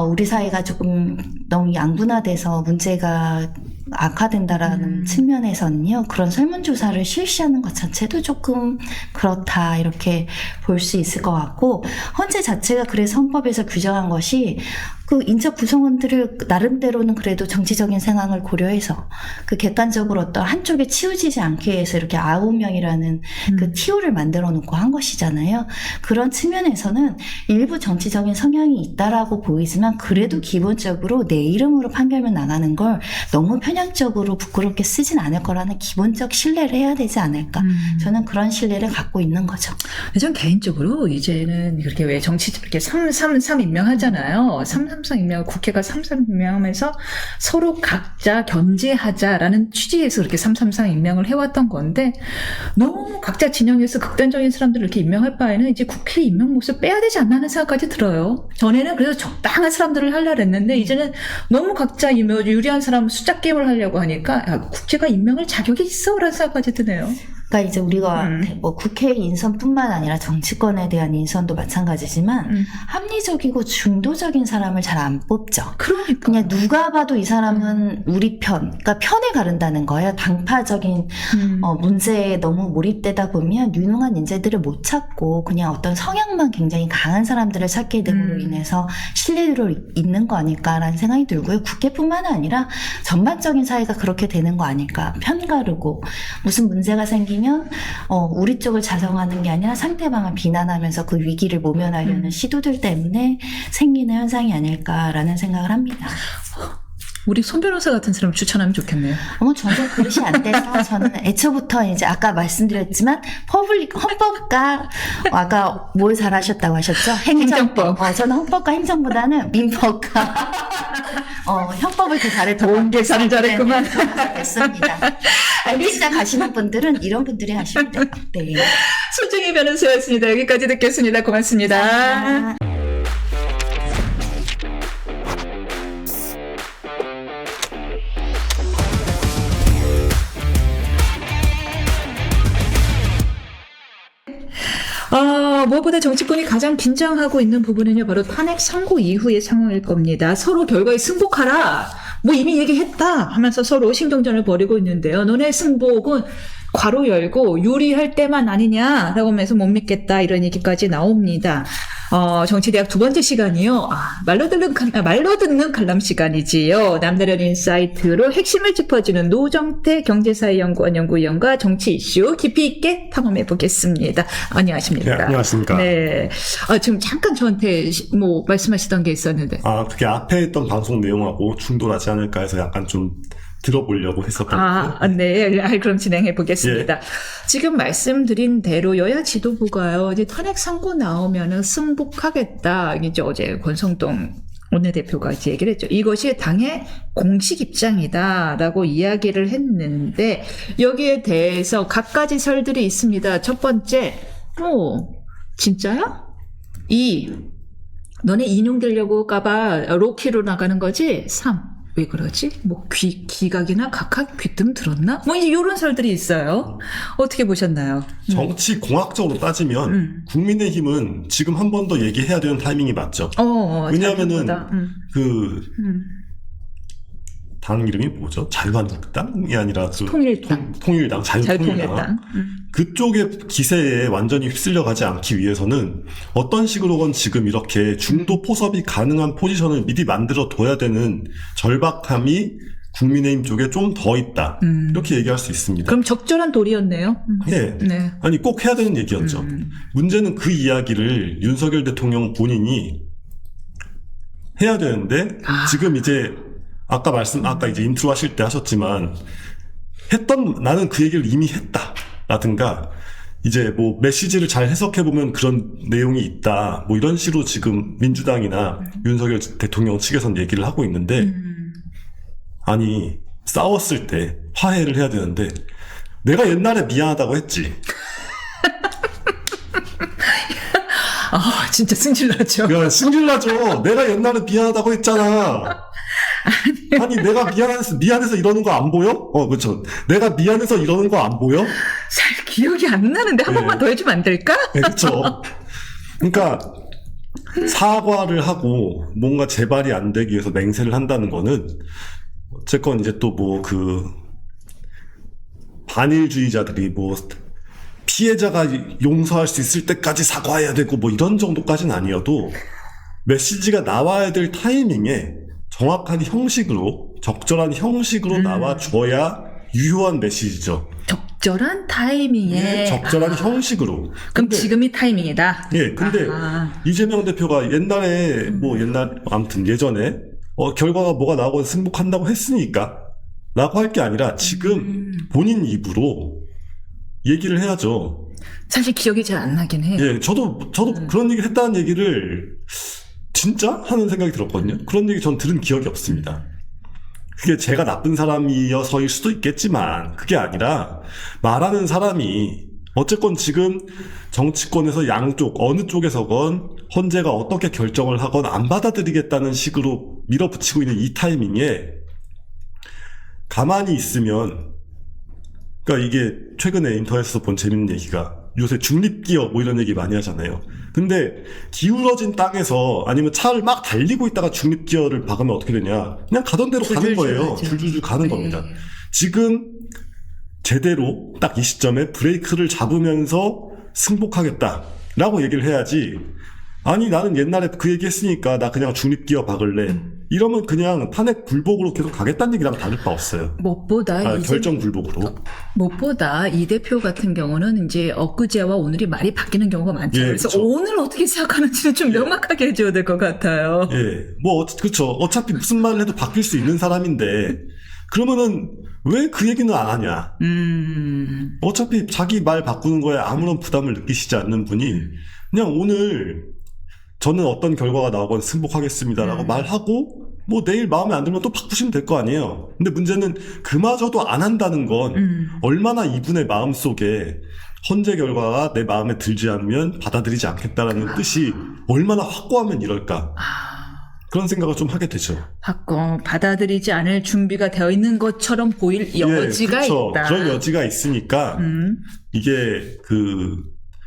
우리 사회가 조금 너무 양분화돼서 문제가 악화된다라는 측면에서는요, 그런 설문조사를 실시하는 것 자체도 조금 그렇다 이렇게 볼 수 있을 것 같고, 헌재 자체가 그래서 헌법에서 규정한 것이 그 인적 구성원들을 나름대로는 그래도 정치적인 상황을 고려해서 그 객관적으로 어떤 한쪽에 치우치지 않게 위해서 이렇게 9명이라는 그 TO를 만들어 놓고 한 것이잖아요. 그런 측면에서는 일부 정치적인 성향이 있다라고 보이지만 그래도 기본적으로 내 이름으로 판결문 나가는 걸 너무 편향적으로 부끄럽게 쓰진 않을 거라는 기본적 신뢰를 해야 되지 않을까. 저는 그런 신뢰를 갖고 있는 거죠. 전 개인적으로 이제는 그렇게 왜 정치 이렇게 333 임명하잖아요. 333 임명, 국회가 333 임명하면서 서로 각자 견제하자라는 취지에서 그렇게 333 임명을 해왔던 건데, 너무 각자 진영에서 극단적인 사람들을 이렇게 임명할 바에는 이제 국회 임명 몫을 빼야 되지 않나 하는 생각까지 들어요. 전에는 그래서 적당한 사람들을 하려고 했는데, 이제는 너무 각자 유리한 사람 숫자 게임을 하려고 하니까 국회가 임명할 자격이 있어라는 생각까지 드네요. 그러니까 이제 우리가 뭐 국회 인선뿐만 아니라 정치권에 대한 인선도 마찬가지지만 합리적이고 중도적인 사람을 잘 안 뽑죠. 그러니까. 그냥 누가 봐도 이 사람은 우리 편, 그러니까 편에 가른다는 거예요. 당파적인 문제에 너무 몰입되다 보면 유능한 인재들을 못 찾고 그냥 어떤 성향만 굉장히 강한 사람들을 찾게 됨으로 인해서 신뢰로 있는 거 아닐까라는 생각이 들고요. 국회뿐만 아니라 전반적인 사회가 그렇게 되는 거 아닐까. 편 가르고 무슨 문제가 생기면 우리 쪽을 자성하는 게 아니라 상대방을 비난하면서 그 위기를 모면하려는 시도들 때문에 생기는 현상이 아닐까라는 생각을 합니다. 우리 손 변호사 같은 사람 추천하면 좋겠네요. 저는 그릇이 안 돼서 저는 애초부터 이제 아까 말씀드렸지만 헌법과 아까 뭘 잘하셨다고 하셨죠? 행정법. 저는 헌법과 행정보다는 민법과 형법을 더 잘했던 돈 계산을 잘했구만. 됐습니다. 알겠습니다. 가시는 분들은 이런 분들이 하시면 돼요. 네. 손정희 변호사였습니다. 여기까지 듣겠습니다. 고맙습니다. 감사합니다. 무엇보다 정치권이 가장 긴장하고 있는 부분은요, 바로 탄핵 선고 이후의 상황일 겁니다. 서로 결과에 승복하라, 뭐 이미 얘기했다 하면서 서로 신경전을 벌이고 있는데요. 너네 승복은 괄호 열고 유리할 때만 아니냐라고 하면서 못 믿겠다, 이런 얘기까지 나옵니다. 정치대학 두 번째 시간이요. 말로 듣는 칼럼 시간이지요. 남다른 인사이트로 핵심을 짚어주는 노정태 경제사회연구원 연구위원과 정치 이슈 깊이 있게 탐험해 보겠습니다. 안녕하십니까? 네, 안녕하십니까? 네. 지금 잠깐 저한테 뭐 말씀하시던 게 있었는데. 그게 앞에 했던 방송 내용하고 충돌하지 않을까 해서 약간 좀 들어보려고 했었거든요. 네. 그럼 진행해 보겠습니다. 예. 지금 말씀드린 대로 여야 지도부가요, 이제 탄핵 선고 나오면은 승복하겠다. 이제 어제 권성동 원내대표가 이제 얘기를 했죠. 이것이 당의 공식 입장이다라고 이야기를 했는데 여기에 대해서 갖가지 설들이 있습니다. 첫 번째, 진짜야? 너네 인용되려고 까봐 로키로 나가는 거지? 3. 왜 그러지? 뭐 기각이나 각각 귀뜸 들었나? 뭐 이제 이런 설들이 있어요. 어떻게 보셨나요? 정치 공학적으로 따지면 국민의힘은 지금 한 번 더 얘기해야 되는 타이밍이 맞죠. 왜냐하면은 당 이름이 뭐죠? 자유한국당이 아니라 통일당, 자유통일당. 그쪽의 기세에 완전히 휩쓸려가지 않기 위해서는 어떤 식으로건 지금 이렇게 중도 포섭이 가능한 포지션을 미리 만들어 둬야 되는 절박함이 국민의힘 쪽에 좀 더 있다. 이렇게 얘기할 수 있습니다. 그럼 적절한 도리였네요. 예. 네. 아니 꼭 해야 되는 얘기였죠. 문제는 그 이야기를 윤석열 대통령 본인이 해야 되는데 지금 이제 아까 이제 인트로 하실 때 하셨지만 나는 그 얘기를 이미 했다. 라든가 이제 뭐 메시지를 잘 해석해보면 그런 내용이 있다. 뭐 이런 식으로 지금 민주당이나 윤석열 대통령 측에선 얘기를 하고 있는데 아니 싸웠을 때 화해를 해야 되는데 내가 옛날에 미안하다고 했지. 진짜 승질나죠. 야, 승질나죠. 내가 옛날에 미안하다고 했잖아. 아니 내가 미안해서 이러는 거 안 보여? 그렇죠. 내가 미안해서 이러는 거 안 보여? 잘 기억이 안 나는데 한 번만 더 해주면 안 될까? 네, 그렇죠. 그러니까 사과를 하고 뭔가 재발이 안 되기 위해서 맹세를 한다는 거는 어쨌건 이제 또 뭐 반일주의자들이 뭐 피해자가 용서할 수 있을 때까지 사과해야 되고 뭐 이런 정도까지는 아니어도 메시지가 나와야 될 타이밍에 정확한 형식으로 적절한 형식으로 나와줘야 유효한 메시지죠. 적절한 타이밍에 적절한 형식으로. 그럼 근데, 지금이 타이밍이다. 예, 근데 이재명 대표가 예전에 결과가 뭐가 나오고 승복한다고 했으니까 라고 할 게 아니라 지금 본인 입으로 얘기를 해야죠. 사실 기억이 잘 안 나긴 해요. 예, 저도 그런 얘기를 했다는 얘기를 진짜? 하는 생각이 들었거든요. 그런 얘기 전 들은 기억이 없습니다. 그게 제가 나쁜 사람이어서일 수도 있겠지만 그게 아니라 말하는 사람이 어쨌건 지금 정치권에서 양쪽 어느 쪽에서건 헌재가 어떻게 결정을 하건 안 받아들이겠다는 식으로 밀어붙이고 있는 이 타이밍에 가만히 있으면 그러니까 이게 최근에 인터넷에서 본 재밌는 얘기가 요새 중립기업 뭐 이런 얘기 많이 하잖아요. 근데 기울어진 땅에서 아니면 차를 막 달리고 있다가 중립기어를 박으면 어떻게 되냐. 그냥 가던 대로 가는 거예요. 줄줄줄 가는 겁니다. 지금 제대로 딱 이 시점에 브레이크를 잡으면서 승복하겠다라고 얘기를 해야지. 아니 나는 옛날에 그 얘기 했으니까 나 그냥 중립기어 박을래. 이러면 그냥 탄핵 불복으로 계속 가겠다는 얘기랑 다를 바 없어요. 결정 불복으로. 무엇보다 이 대표 같은 경우는 이제 엊그제와 오늘이 말이 바뀌는 경우가 많죠. 그래서 그쵸. 오늘 어떻게 생각하는지는 좀 명확하게 해줘야 될 것 같아요. 그쵸. 어차피 무슨 말을 해도 바뀔 수 있는 사람인데 그러면은 왜 그 얘기는 안 하냐. 어차피 자기 말 바꾸는 거에 아무런 부담을 느끼시지 않는 분이 그냥 오늘 저는 어떤 결과가 나오건 승복하겠습니다라고 말하고 뭐 내일 마음에 안 들면 또 바꾸시면 될 거 아니에요. 근데 문제는 그마저도 안 한다는 건 얼마나 이분의 마음속에 헌재 결과가 내 마음에 들지 않으면 받아들이지 않겠다라는 뜻이 얼마나 확고하면 이럴까. 그런 생각을 좀 하게 되죠. 받아들이지 않을 준비가 되어 있는 것처럼 보일 여지가 있다. 그런 여지가 있으니까 이게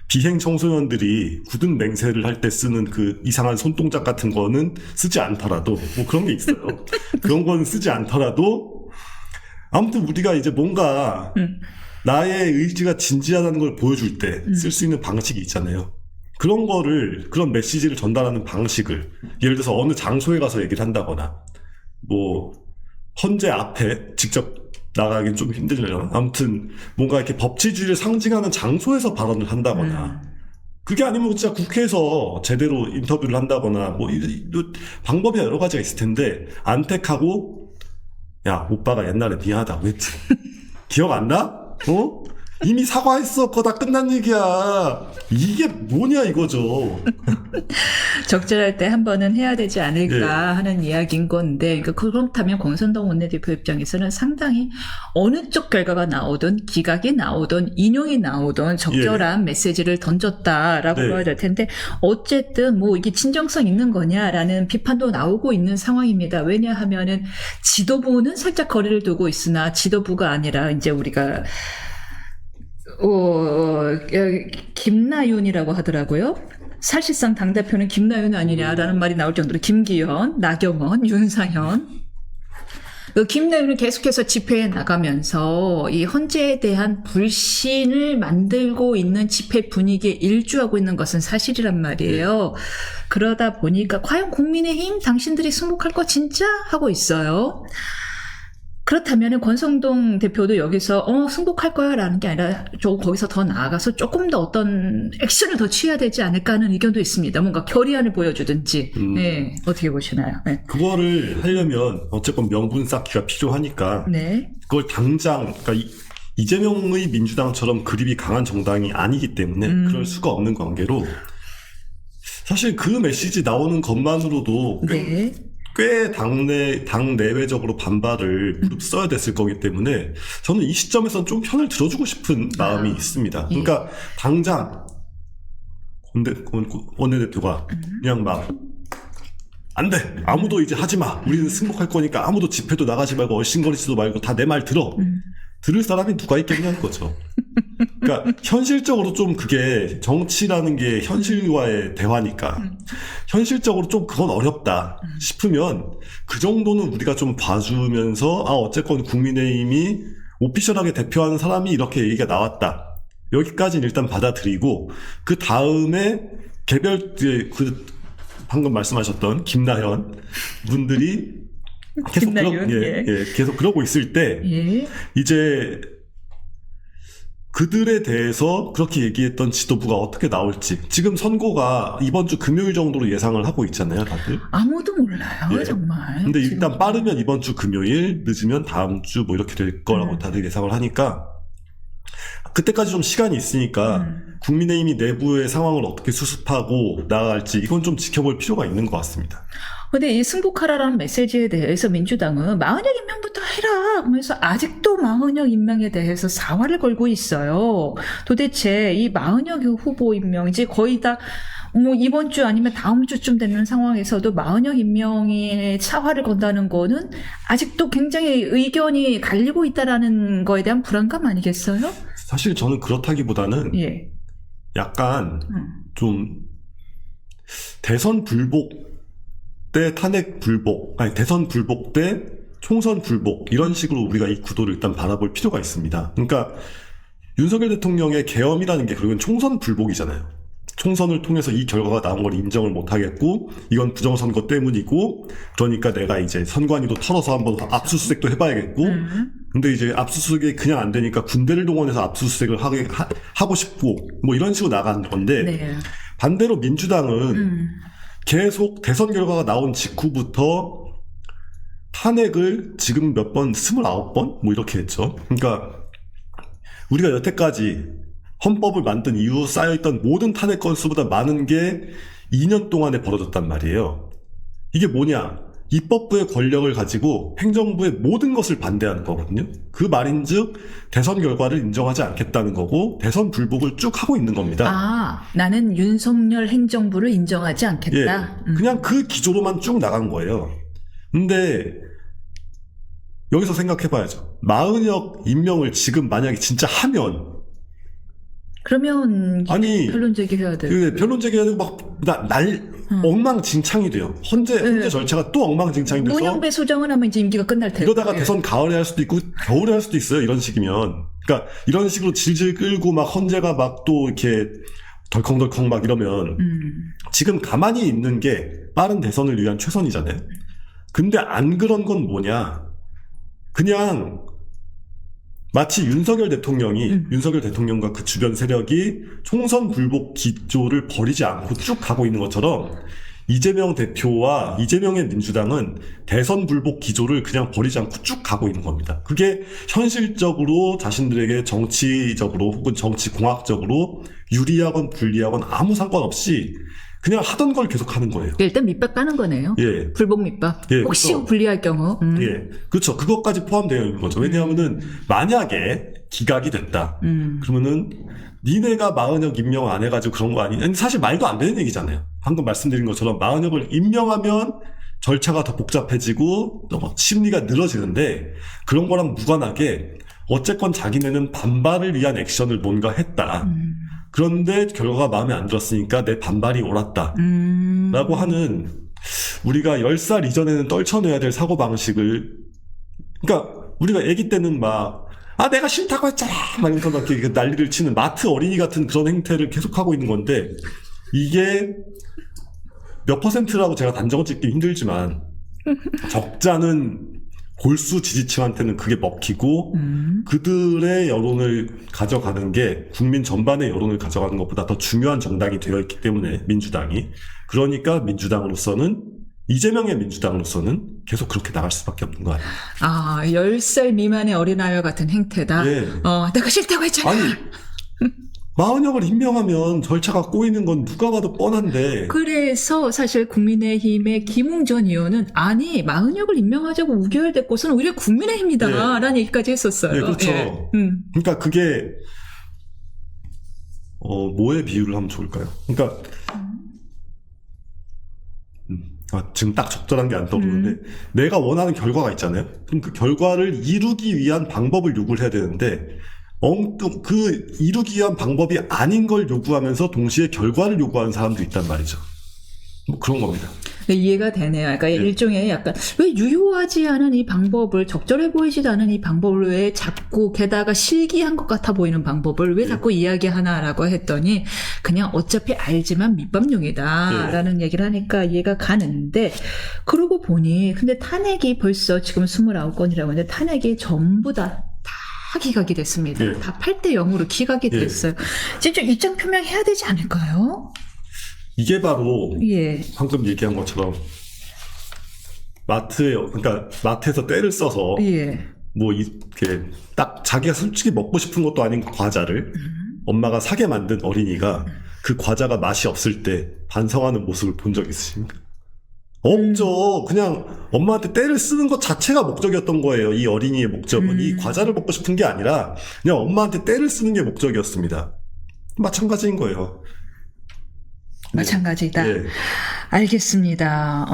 비행 청소년들이 굳은 맹세를 할 때 쓰는 그 이상한 손동작 같은 거는 쓰지 않더라도 뭐 그런 게 있어요. 그런 거는 쓰지 않더라도 아무튼 우리가 이제 뭔가 나의 의지가 진지하다는 걸 보여줄 때 쓸 수 있는 방식이 있잖아요. 그런 메시지를 전달하는 방식을 예를 들어서 어느 장소에 가서 얘기를 한다거나 뭐 헌재 앞에 직접 나가긴 좀 힘들려나? 아무튼 뭔가 이렇게 법치주의를 상징하는 장소에서 발언을 한다거나 그게 아니면 진짜 국회에서 제대로 인터뷰를 한다거나 뭐 방법이 여러 가지가 있을 텐데 안택하고 야 오빠가 옛날에 미안하다고 했지 기억 안 나? 이미 사과했어. 그거 다 끝난 얘기야. 이게 뭐냐 이거죠. 적절할 때 한 번은 해야 되지 않을까 예. 하는 이야기인 건데, 그러니까 그렇다면 권선동 원내대표 입장에서는 상당히 어느 쪽 결과가 나오든 기각이 나오든 인용이 나오든 적절한 메시지를 던졌다라고 네. 봐야 될 텐데, 어쨌든 뭐 이게 진정성 있는 거냐라는 비판도 나오고 있는 상황입니다. 왜냐하면은 지도부는 살짝 거리를 두고 있으나 지도부가 아니라 이제 우리가 김나윤이라고 하더라고요. 사실상 당대표는 김나윤 아니냐라는 말이 나올 정도로 김기현, 나경원, 윤상현. 그 김나윤은 계속해서 집회에 나가면서 이 헌재에 대한 불신을 만들고 있는 집회 분위기에 일주하고 있는 것은 사실이란 말이에요. 그러다 보니까 과연 국민의힘 당신들이 승복할 거 진짜 하고 있어요. 그렇다면 권성동 대표도 여기서 승복할 거야 라는 게 아니라 거기서 더 나아가서 조금 더 어떤 액션을 더 취해야 되지 않을까 하는 의견도 있습니다. 뭔가 결의안을 보여주든지. 네, 어떻게 보시나요? 네. 그거를 하려면 어쨌건 명분 쌓기가 필요하니까 네. 그걸 당장 그러니까 이재명의 민주당처럼 그립이 강한 정당이 아니기 때문에 그럴 수가 없는 관계로 사실 그 메시지 나오는 것만으로도 네. 꽤 당내외적으로 반발을 무릅써야 됐을 거기 때문에 저는 이 시점에서는 좀 편을 들어주고 싶은 마음이 있습니다. 그러니까 당장 원내대표가 그냥 막 안 돼! 아무도 이제 하지 마! 우리는 승복할 거니까 아무도 집회도 나가지 말고 얼씬거리지도 말고 다 내 말 들어! 들을 사람이 누가 있겠냐는 거죠. 그러니까 현실적으로 좀 그게 정치라는 게 현실과의 대화니까 현실적으로 좀 그건 어렵다 싶으면 그 정도는 우리가 좀 봐주면서 어쨌건 국민의힘이 오피셜하게 대표하는 사람이 이렇게 얘기가 나왔다. 여기까지는 일단 받아들이고 그 다음에 개별 방금 말씀하셨던 김나현 분들이 계속 계속 그러고 있을 때 이제 그들에 대해서 그렇게 얘기했던 지도부가 어떻게 나올지 지금 선고가 이번 주 금요일 정도로 예상을 하고 있잖아요, 다들. 아무도 몰라요, 정말. 근데 일단 빠르면 이번 주 금요일, 늦으면 다음 주 뭐 이렇게 될 거라고 다들 예상을 하니까 그때까지 좀 시간이 있으니까 국민의힘이 내부의 상황을 어떻게 수습하고 나아갈지 이건 좀 지켜볼 필요가 있는 것 같습니다. 근데 이 승복하라라는 메시지에 대해서 민주당은 마흔역 임명부터 해라 하면서 아직도 마흔역 임명에 대해서 사활을 걸고 있어요. 도대체 이 마흔역 후보 임명이지 거의 다 뭐 이번 주 아니면 다음 주쯤 되는 상황에서도 마흔역 임명에 사활을 건다는 거는 아직도 굉장히 의견이 갈리고 있다라는 거에 대한 불안감 아니겠어요? 사실 저는 그렇다기보다는 약간 좀 대선 불복 때 탄핵 불복, 대선 불복 때 총선 불복 이런 식으로 우리가 이 구도를 일단 바라볼 필요가 있습니다. 그러니까 윤석열 대통령의 계엄이라는 게 결국은 총선 불복이잖아요. 총선을 통해서 이 결과가 나온 걸 인정을 못하겠고 이건 부정선거 때문이고 그러니까 내가 이제 선관위도 털어서 한번 압수수색도 해봐야겠고 근데 이제 압수수색이 그냥 안 되니까 군대를 동원해서 압수수색을 하고 싶고 뭐 이런 식으로 나간 건데 반대로 민주당은 계속 대선 결과가 나온 직후부터 탄핵을 지금 몇 번 29번 뭐 이렇게 했죠. 그러니까 우리가 여태까지 헌법을 만든 이후 쌓여있던 모든 탄핵 건수보다 많은 게 2년 동안에 벌어졌단 말이에요. 이게 뭐냐? 입법부의 권력을 가지고 행정부의 모든 것을 반대하는 거거든요. 그 말인즉 대선 결과를 인정하지 않겠다는 거고 대선 불복을 쭉 하고 있는 겁니다. 나는 윤석열 행정부를 인정하지 않겠다. 그냥 그 기조로만 쭉 나간 거예요. 근데 여기서 생각해봐야죠. 마흔역 임명을 지금 만약에 진짜 하면 그러면 변론 제기해야 돼요. 변론 제기해야 되고 막 엉망진창이 돼요. 헌재 절차가 또 엉망진창이 돼서 문영배 소장을 하면 이제 임기가 끝날 테고 이러다가 대선 가을에 할 수도 있고 겨울에 할 수도 있어요. 이런 식이면. 그러니까 이런 식으로 질질 끌고 막 헌재가 막 또 이렇게 덜컹덜컹 막 이러면 지금 가만히 있는 게 빠른 대선을 위한 최선이잖아요. 근데 안 그런 건 뭐냐? 그냥 마치 윤석열 대통령과 그 주변 세력이 총선 불복 기조를 버리지 않고 쭉 가고 있는 것처럼 이재명 대표와 이재명의 민주당은 대선 불복 기조를 그냥 버리지 않고 쭉 가고 있는 겁니다. 그게 현실적으로 자신들에게 정치적으로 혹은 정치공학적으로 유리하건 불리하건 아무 상관없이 그냥 하던 걸 계속 하는 거예요. 일단 밑밥 까는 거네요. 예. 불복 밑밥. 예, 혹시 그렇죠. 불리할 경우. 예. 그렇죠. 그것까지 포함되어 있는 거죠. 왜냐하면은 만약에 기각이 됐다. 그러면은 니네가 마은혁 임명 안 해가지고 그런 거 아니? 아니, 사실 말도 안 되는 얘기잖아요. 방금 말씀드린 것처럼 마은혁을 임명하면 절차가 더 복잡해지고 심리가 늘어지는데 그런 거랑 무관하게 어쨌건 자기네는 반발을 위한 액션을 뭔가 했다. 그런데 결과가 마음에 안 들었으니까 내 반발이 옳았다. 라고 하는 우리가 10살 이전에는 떨쳐내야 될 사고방식을 그러니까 우리가 아기 때는 막 내가 싫다고 했잖아 막 이러면서 막 이렇게 난리를 치는 마트 어린이 같은 그런 행태를 계속하고 있는 건데 이게 몇 퍼센트라고 제가 단정을 짓기 힘들지만 적잖은 골수 지지층한테는 그게 먹히고 그들의 여론을 가져가는 게 국민 전반의 여론을 가져가는 것보다 더 중요한 정당이 되어 있기 때문에 민주당이 그러니까 민주당으로서는 이재명의 민주당으로서는 계속 그렇게 나갈 수밖에 없는 거 아니에요. 10살 미만의 어린아이와 같은 행태다. 예. 내가 싫다고 했잖아. 아니 마은혁을 임명하면 절차가 꼬이는 건 누가 봐도 뻔한데 그래서 사실 국민의힘의 김웅전 의원은 아니 마은혁을 임명하자고 우결됐고서는 오히려 국민의힘이다 예. 라는 얘기까지 했었어요. 예, 그렇죠. 예. 그러니까 그게 뭐에 비유를 하면 좋을까요? 그러니까 지금 딱 적절한 게 안 떠오르는데 내가 원하는 결과가 있잖아요. 그럼 그 결과를 이루기 위한 방법을 요구를 해야 되는데 그 이루기 위한 방법이 아닌 걸 요구하면서 동시에 결과를 요구하는 사람도 있단 말이죠. 뭐 그런 겁니다. 네, 이해가 되네요. 그러니까 일종의 약간 왜 유효하지 않은 이 방법을 적절해 보이지도 않은 이 방법을 왜 자꾸 게다가 실기한 것 같아 보이는 방법을 왜 자꾸 이야기하나라고 했더니 그냥 어차피 알지만 밑밥용이다라는 얘기를 하니까 이해가 가는데 그러고 보니 근데 탄핵이 벌써 지금 29건이라고 하는데 탄핵이 전부 다 기각이 됐습니다. 예. 다 8대 0으로 기각이 됐어요. 진짜 입장 표명해야 되지 않을까요? 이게 바로 예. 방금 얘기한 것처럼 그러니까 마트에서 때를 써서 예. 뭐 이렇게 딱 자기가 솔직히 먹고 싶은 것도 아닌 과자를 엄마가 사게 만든 어린이가 그 과자가 맛이 없을 때 반성하는 모습을 본 적 있으십니까? 없죠. 그냥 엄마한테 때를 쓰는 것 자체가 목적이었던 거예요. 이 어린이의 목적은 이 과자를 먹고 싶은 게 아니라 그냥 엄마한테 때를 쓰는 게 목적이었습니다. 마찬가지인 거예요. 마찬가지다. 예. 알겠습니다.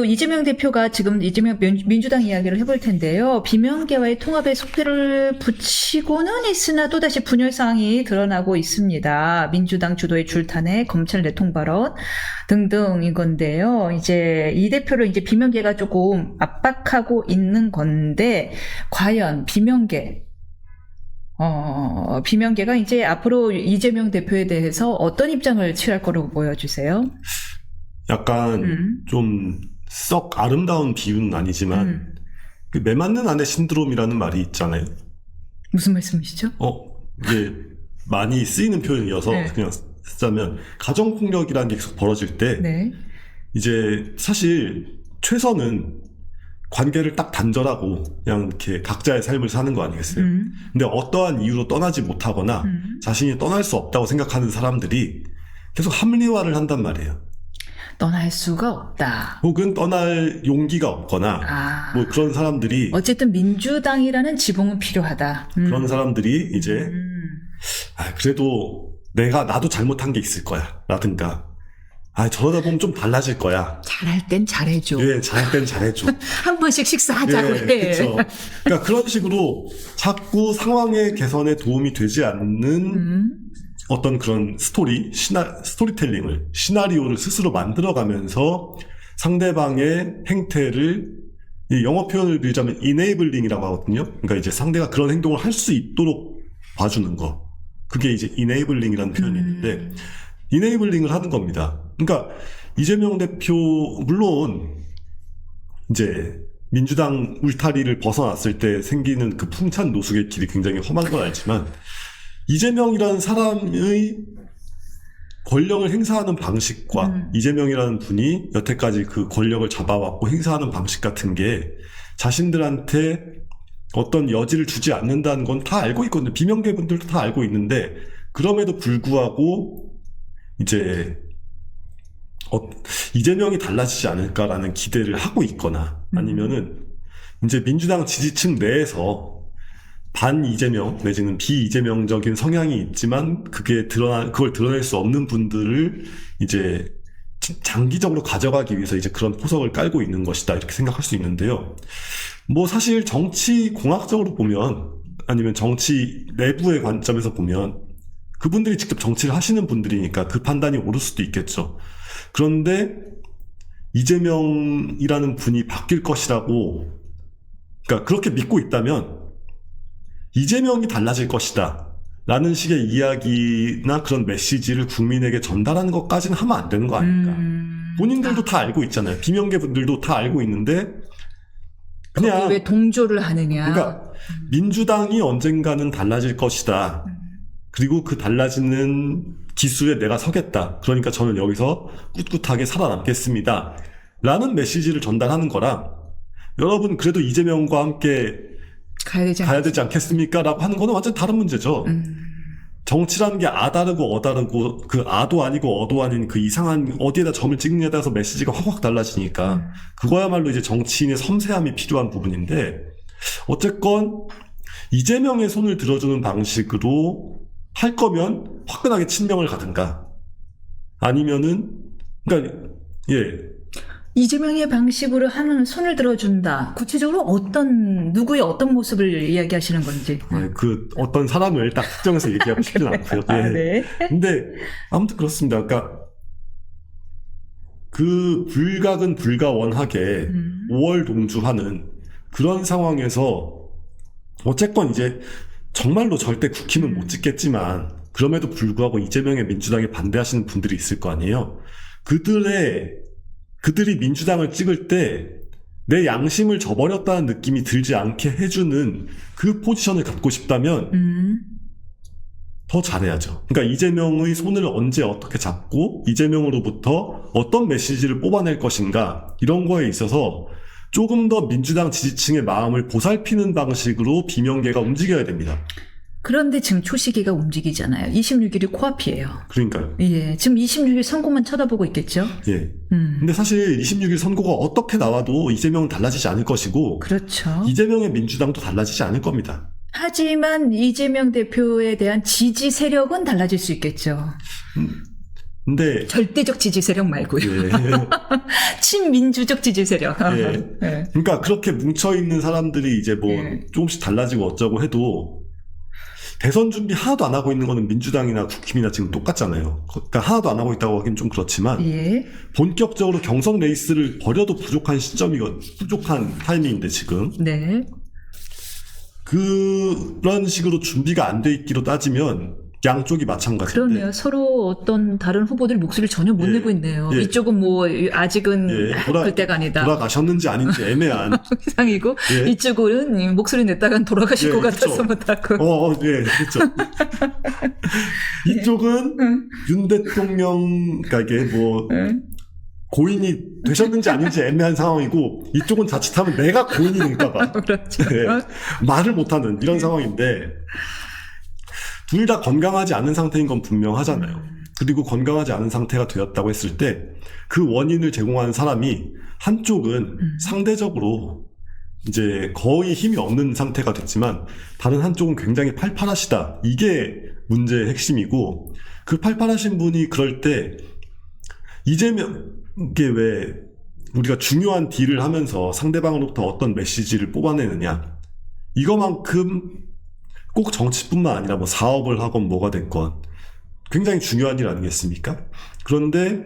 이재명 대표가 지금 이재명 민주당 이야기를 해볼 텐데요. 비명계와의 통합에 속도를 붙이고는 있으나 또다시 분열 사항이 드러나고 있습니다. 민주당 주도의 줄탄핵, 검찰 내통 발언 등등인 건데요. 이제 이 대표를 이제 비명계가 조금 압박하고 있는 건데, 과연 비명계가 이제 앞으로 이재명 대표에 대해서 어떤 입장을 취할 거라고 보여주세요? 약간 좀 썩 아름다운 비유는 아니지만 그 매맞는 아내 신드롬이라는 말이 있잖아요. 무슨 말씀이시죠? 이게 많이 쓰이는 표현이어서 네. 그냥 쓰자면 가정폭력이라는 게 계속 벌어질 때 네. 이제 사실 최선은 관계를 딱 단절하고 그냥 이렇게 각자의 삶을 사는 거 아니겠어요? 근데 어떠한 이유로 떠나지 못하거나 자신이 떠날 수 없다고 생각하는 사람들이 계속 합리화를 한단 말이에요. 떠날 수가 없다. 혹은 떠날 용기가 없거나 뭐 그런 사람들이 어쨌든 민주당이라는 지붕은 필요하다. 그런 사람들이 이제 그래도 나도 잘못한 게 있을 거야 라든가 저러다 보면 좀 달라질 거야. 잘할 땐 잘해줘. 예, 잘할 땐 잘해줘. 한 번씩 식사하자고 해. 그렇죠. 그러니까 그런 식으로 자꾸 상황의 개선에 도움이 되지 않는 어떤 그런 스토리텔링을, 시나리오를 스스로 만들어가면서 상대방의 행태를 영어 표현을 빌자면 enabling이라고 하거든요. 그러니까 이제 상대가 그런 행동을 할 수 있도록 봐주는 거. 그게 이제 enabling이라는 표현이 있는데 enabling을 하는 겁니다. 그러니까 이재명 대표 물론 이제 민주당 울타리를 벗어났을 때 생기는 그 풍찬 노숙의 길이 굉장히 험한 건 알지만 이재명이라는 사람의 권력을 행사하는 방식과 이재명이라는 분이 여태까지 그 권력을 잡아왔고 행사하는 방식 같은 게 자신들한테 어떤 여지를 주지 않는다는 건 다 알고 있거든요. 비명계 분들도 다 알고 있는데 그럼에도 불구하고 이제 이재명이 달라지지 않을까라는 기대를 하고 있거나 아니면은 이제 민주당 지지층 내에서 반 이재명 내지는 비이재명적인 성향이 있지만 그걸 드러낼 수 없는 분들을 이제 장기적으로 가져가기 위해서 이제 그런 포석을 깔고 있는 것이다 이렇게 생각할 수 있는데요. 뭐 사실 정치 공학적으로 보면 아니면 정치 내부의 관점에서 보면 그분들이 직접 정치를 하시는 분들이니까 그 판단이 옳을 수도 있겠죠. 그런데 이재명이라는 분이 바뀔 것이라고 그러니까 그렇게 믿고 있다면 이재명이 달라질 것이다 라는 식의 이야기나 그런 메시지를 국민에게 전달하는 것까지는 하면 안 되는 거 아닙니까? 본인들도 다 알고 있잖아요. 비명계 분들도 다 알고 있는데 그냥 왜 동조를 하느냐. 그러니까 민주당이 언젠가는 달라질 것이다. 그리고 그 달라지는 기수에 내가 서겠다. 그러니까 저는 여기서 꿋꿋하게 살아남겠습니다. 라는 메시지를 전달하는 거랑 여러분 그래도 이재명과 함께 가야 되지 않겠습니까? 라고 하는 거는 완전 다른 문제죠. 정치라는 게 아다르고 어다르고 그 아도 아니고 어도 아닌 그 이상한 어디에다 점을 찍느냐에 따라서 메시지가 확확 달라지니까 그거야말로 이제 정치인의 섬세함이 필요한 부분인데 어쨌건 이재명의 손을 들어주는 방식으로 할 거면 화끈하게 친명을 가든가 아니면은 그러니까 이재명의 방식으로 하는 손을 들어준다. 구체적으로 누구의 어떤 모습을 이야기하시는 건지. 그 어떤 사람을 딱 특정해서 얘기하고 싶진 않고요. 네. 근데 아무튼 그렇습니다. 그러니까 그 불각은 불가원하게 5월 동주하는 그런 상황에서 어쨌건 이제 정말로 절대 국힘은 못 찍겠지만 그럼에도 불구하고 이재명의 민주당에 반대하시는 분들이 있을 거 아니에요. 그들이 민주당을 찍을 때 내 양심을 저버렸다는 느낌이 들지 않게 해주는 그 포지션을 갖고 싶다면 더 잘해야죠. 그러니까 이재명의 손을 언제 어떻게 잡고 이재명으로부터 어떤 메시지를 뽑아낼 것인가 이런 거에 있어서 조금 더 민주당 지지층의 마음을 보살피는 방식으로 비명계가 움직여야 됩니다. 그런데 지금 초시계가 움직이잖아요. 26일이 코앞이에요. 그러니까요. 예, 지금 26일 선고만 쳐다보고 있겠죠? 예. 근데 사실 26일 선고가 어떻게 나와도 이재명은 달라지지 않을 것이고, 그렇죠. 이재명의 민주당도 달라지지 않을 겁니다. 하지만 이재명 대표에 대한 지지 세력은 달라질 수 있겠죠. 근데 절대적 지지 세력 말고요. 예. 친민주적 지지 세력. 예. 예. 그러니까 그렇게 뭉쳐 있는 사람들이 이제 뭐 예. 조금씩 달라지고 어쩌고 해도 대선 준비 하나도 안 하고 있는 거는 민주당이나 국힘이나 지금 똑같잖아요. 그러니까 하나도 안 하고 있다고 하긴 좀 그렇지만 예. 본격적으로 경선 레이스를 벌여도 부족한 부족한 타이밍인데 지금 네. 그런 식으로 준비가 안 돼 있기로 따지면 양쪽이 마찬가지인데. 그러네요. 서로 어떤 다른 후보들 목소리를 전혀 못 예. 내고 있네요. 예. 이쪽은 뭐 아직은 예. 그럴 때가 아니다. 돌아가셨는지 아닌지 애매한. 상이고 예. 이쪽은 목소리 냈다간 돌아가실 예, 것 같아서 그쵸. 못하고. 예, 그렇죠. 이쪽은 윤 대통령, 그러니까 이게 뭐 고인이 되셨는지 아닌지 애매한 상황이고 이쪽은 자칫하면 내가 고인이 될까봐 그렇죠. 말을 못하는 이런 상황인데 둘 다 건강하지 않은 상태인 건 분명하잖아요. 그리고 건강하지 않은 상태가 되었다고 했을 때 그 원인을 제공하는 사람이 한쪽은 상대적으로 이제 거의 힘이 없는 상태가 됐지만 다른 한쪽은 굉장히 팔팔하시다. 이게 문제의 핵심이고 그 팔팔하신 분이 그럴 때 이재명 이게 왜 우리가 중요한 딜을 하면서 상대방으로부터 어떤 메시지를 뽑아내느냐 이거만큼 꼭 정치뿐만 아니라 뭐 사업을 하건 뭐가 됐건 굉장히 중요한 일 아니겠습니까? 그런데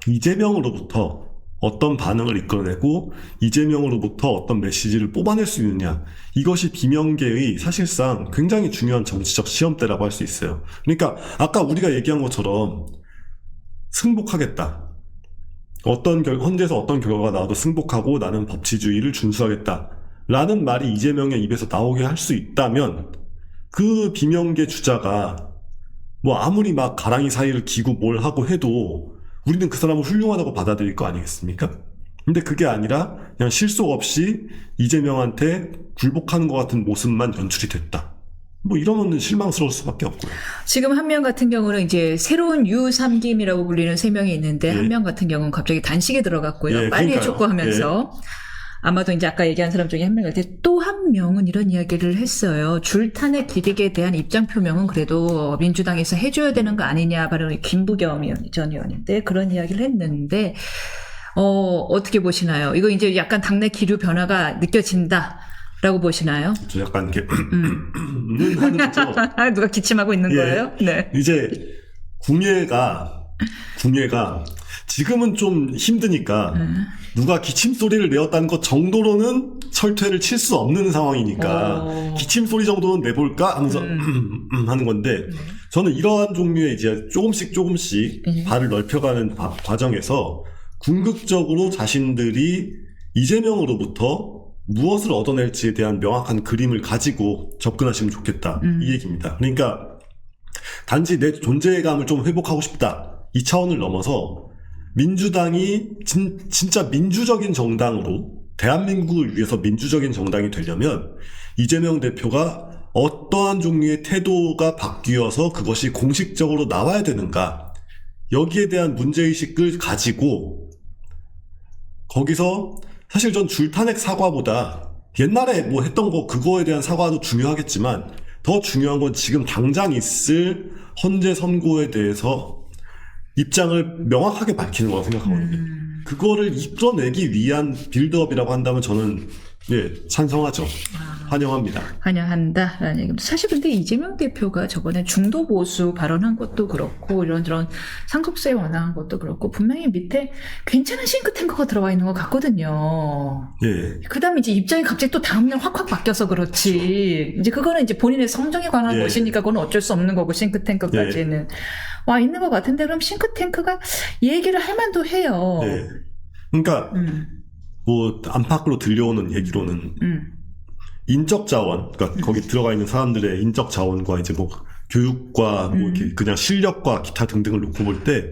이재명으로부터 어떤 반응을 이끌어내고 이재명으로부터 어떤 메시지를 뽑아낼 수 있느냐 이것이 비명계의 사실상 굉장히 중요한 정치적 시험대라고 할 수 있어요. 그러니까 아까 우리가 얘기한 것처럼 승복하겠다. 헌재에서 어떤 결과가 나와도 승복하고 나는 법치주의를 준수하겠다. 라는 말이 이재명의 입에서 나오게 할 수 있다면 그 비명계 주자가 뭐 아무리 막 가랑이 사이를 기고 뭘 하고 해도 우리는 그 사람을 훌륭하다고 받아들일 거 아니겠습니까? 근데 그게 아니라 그냥 실속 없이 이재명한테 굴복하는 것 같은 모습만 연출이 됐다. 뭐 이러면 실망스러울 수밖에 없고요. 지금 한 명 같은 경우는 이제 새로운 유삼김이라고 불리는 3명이 있는데 예. 한 명 같은 경우는 갑자기 단식에 들어갔고요. 예, 빨리 그러니까요. 촉구하면서 아마도 이제 아까 얘기한 사람 중에 한 명일 때 또 한 명은 이런 이야기를 했어요. 줄탄핵 기획에 대한 입장 표명은 그래도 민주당에서 해줘야 되는 거 아니냐. 바로 김부겸 전 의원인데 그런 이야기를 했는데 어떻게 보시나요? 이거 이제 약간 당내 기류 변화가 느껴진다라고 보시나요? 저 약간 이렇게 하는 거죠. 누가 기침하고 있는 예. 거예요? 네. 이제 궁예가 지금은 좀 힘드니까 누가 기침 소리를 내었다는 것 정도로는 철퇴를 칠 수 없는 상황이니까 기침 소리 정도는 내볼까 하면서 하는 건데 저는 이러한 종류의 이제 조금씩 발을 넓혀가는 과정에서 궁극적으로 자신들이 이재명으로부터 무엇을 얻어낼지에 대한 명확한 그림을 가지고 접근하시면 좋겠다 이 얘기입니다. 그러니까 단지 내 존재감을 좀 회복하고 싶다 이 차원을 넘어서 민주당이 진짜 민주적인 정당으로 대한민국을 위해서 민주적인 정당이 되려면 이재명 대표가 어떠한 종류의 태도가 바뀌어서 그것이 공식적으로 나와야 되는가 여기에 대한 문제의식을 가지고 거기서 사실 전 줄탄핵 사과보다 옛날에 뭐 했던 거 그거에 대한 사과도 중요하겠지만 더 중요한 건 지금 당장 있을 헌재 선고에 대해서 입장을 명확하게 밝히는 거라고 생각하거든요. 그거를 이끌어내기 위한 빌드업이라고 한다면 저는 찬성하죠. 환영합니다. 환영한다라는 얘기입니다. 사실 근데 이재명 대표가 저번에 중도 보수 발언한 것도 그렇고 이런저런 상속세 완화한 것도 그렇고 분명히 밑에 괜찮은 싱크탱크가 들어와 있는 것 같거든요. 예. 그 다음에 이제 입장이 갑자기 또 다음날 확확 바뀌어서 그렇지. 이제 그거는 이제 본인의 성정에 관한 예. 것이니까 그건 어쩔 수 없는 거고 싱크탱크까지는 와 있는 것 같은데 그럼 싱크탱크가 얘기를 할 만도 해요. 예. 그러니까 뭐 안팎으로 들려오는 얘기로는 인적 자원, 그러니까 거기 들어가 있는 사람들의 인적 자원과 이제 뭐 교육과 뭐 이렇게 그냥 실력과 기타 등등을 놓고 볼 때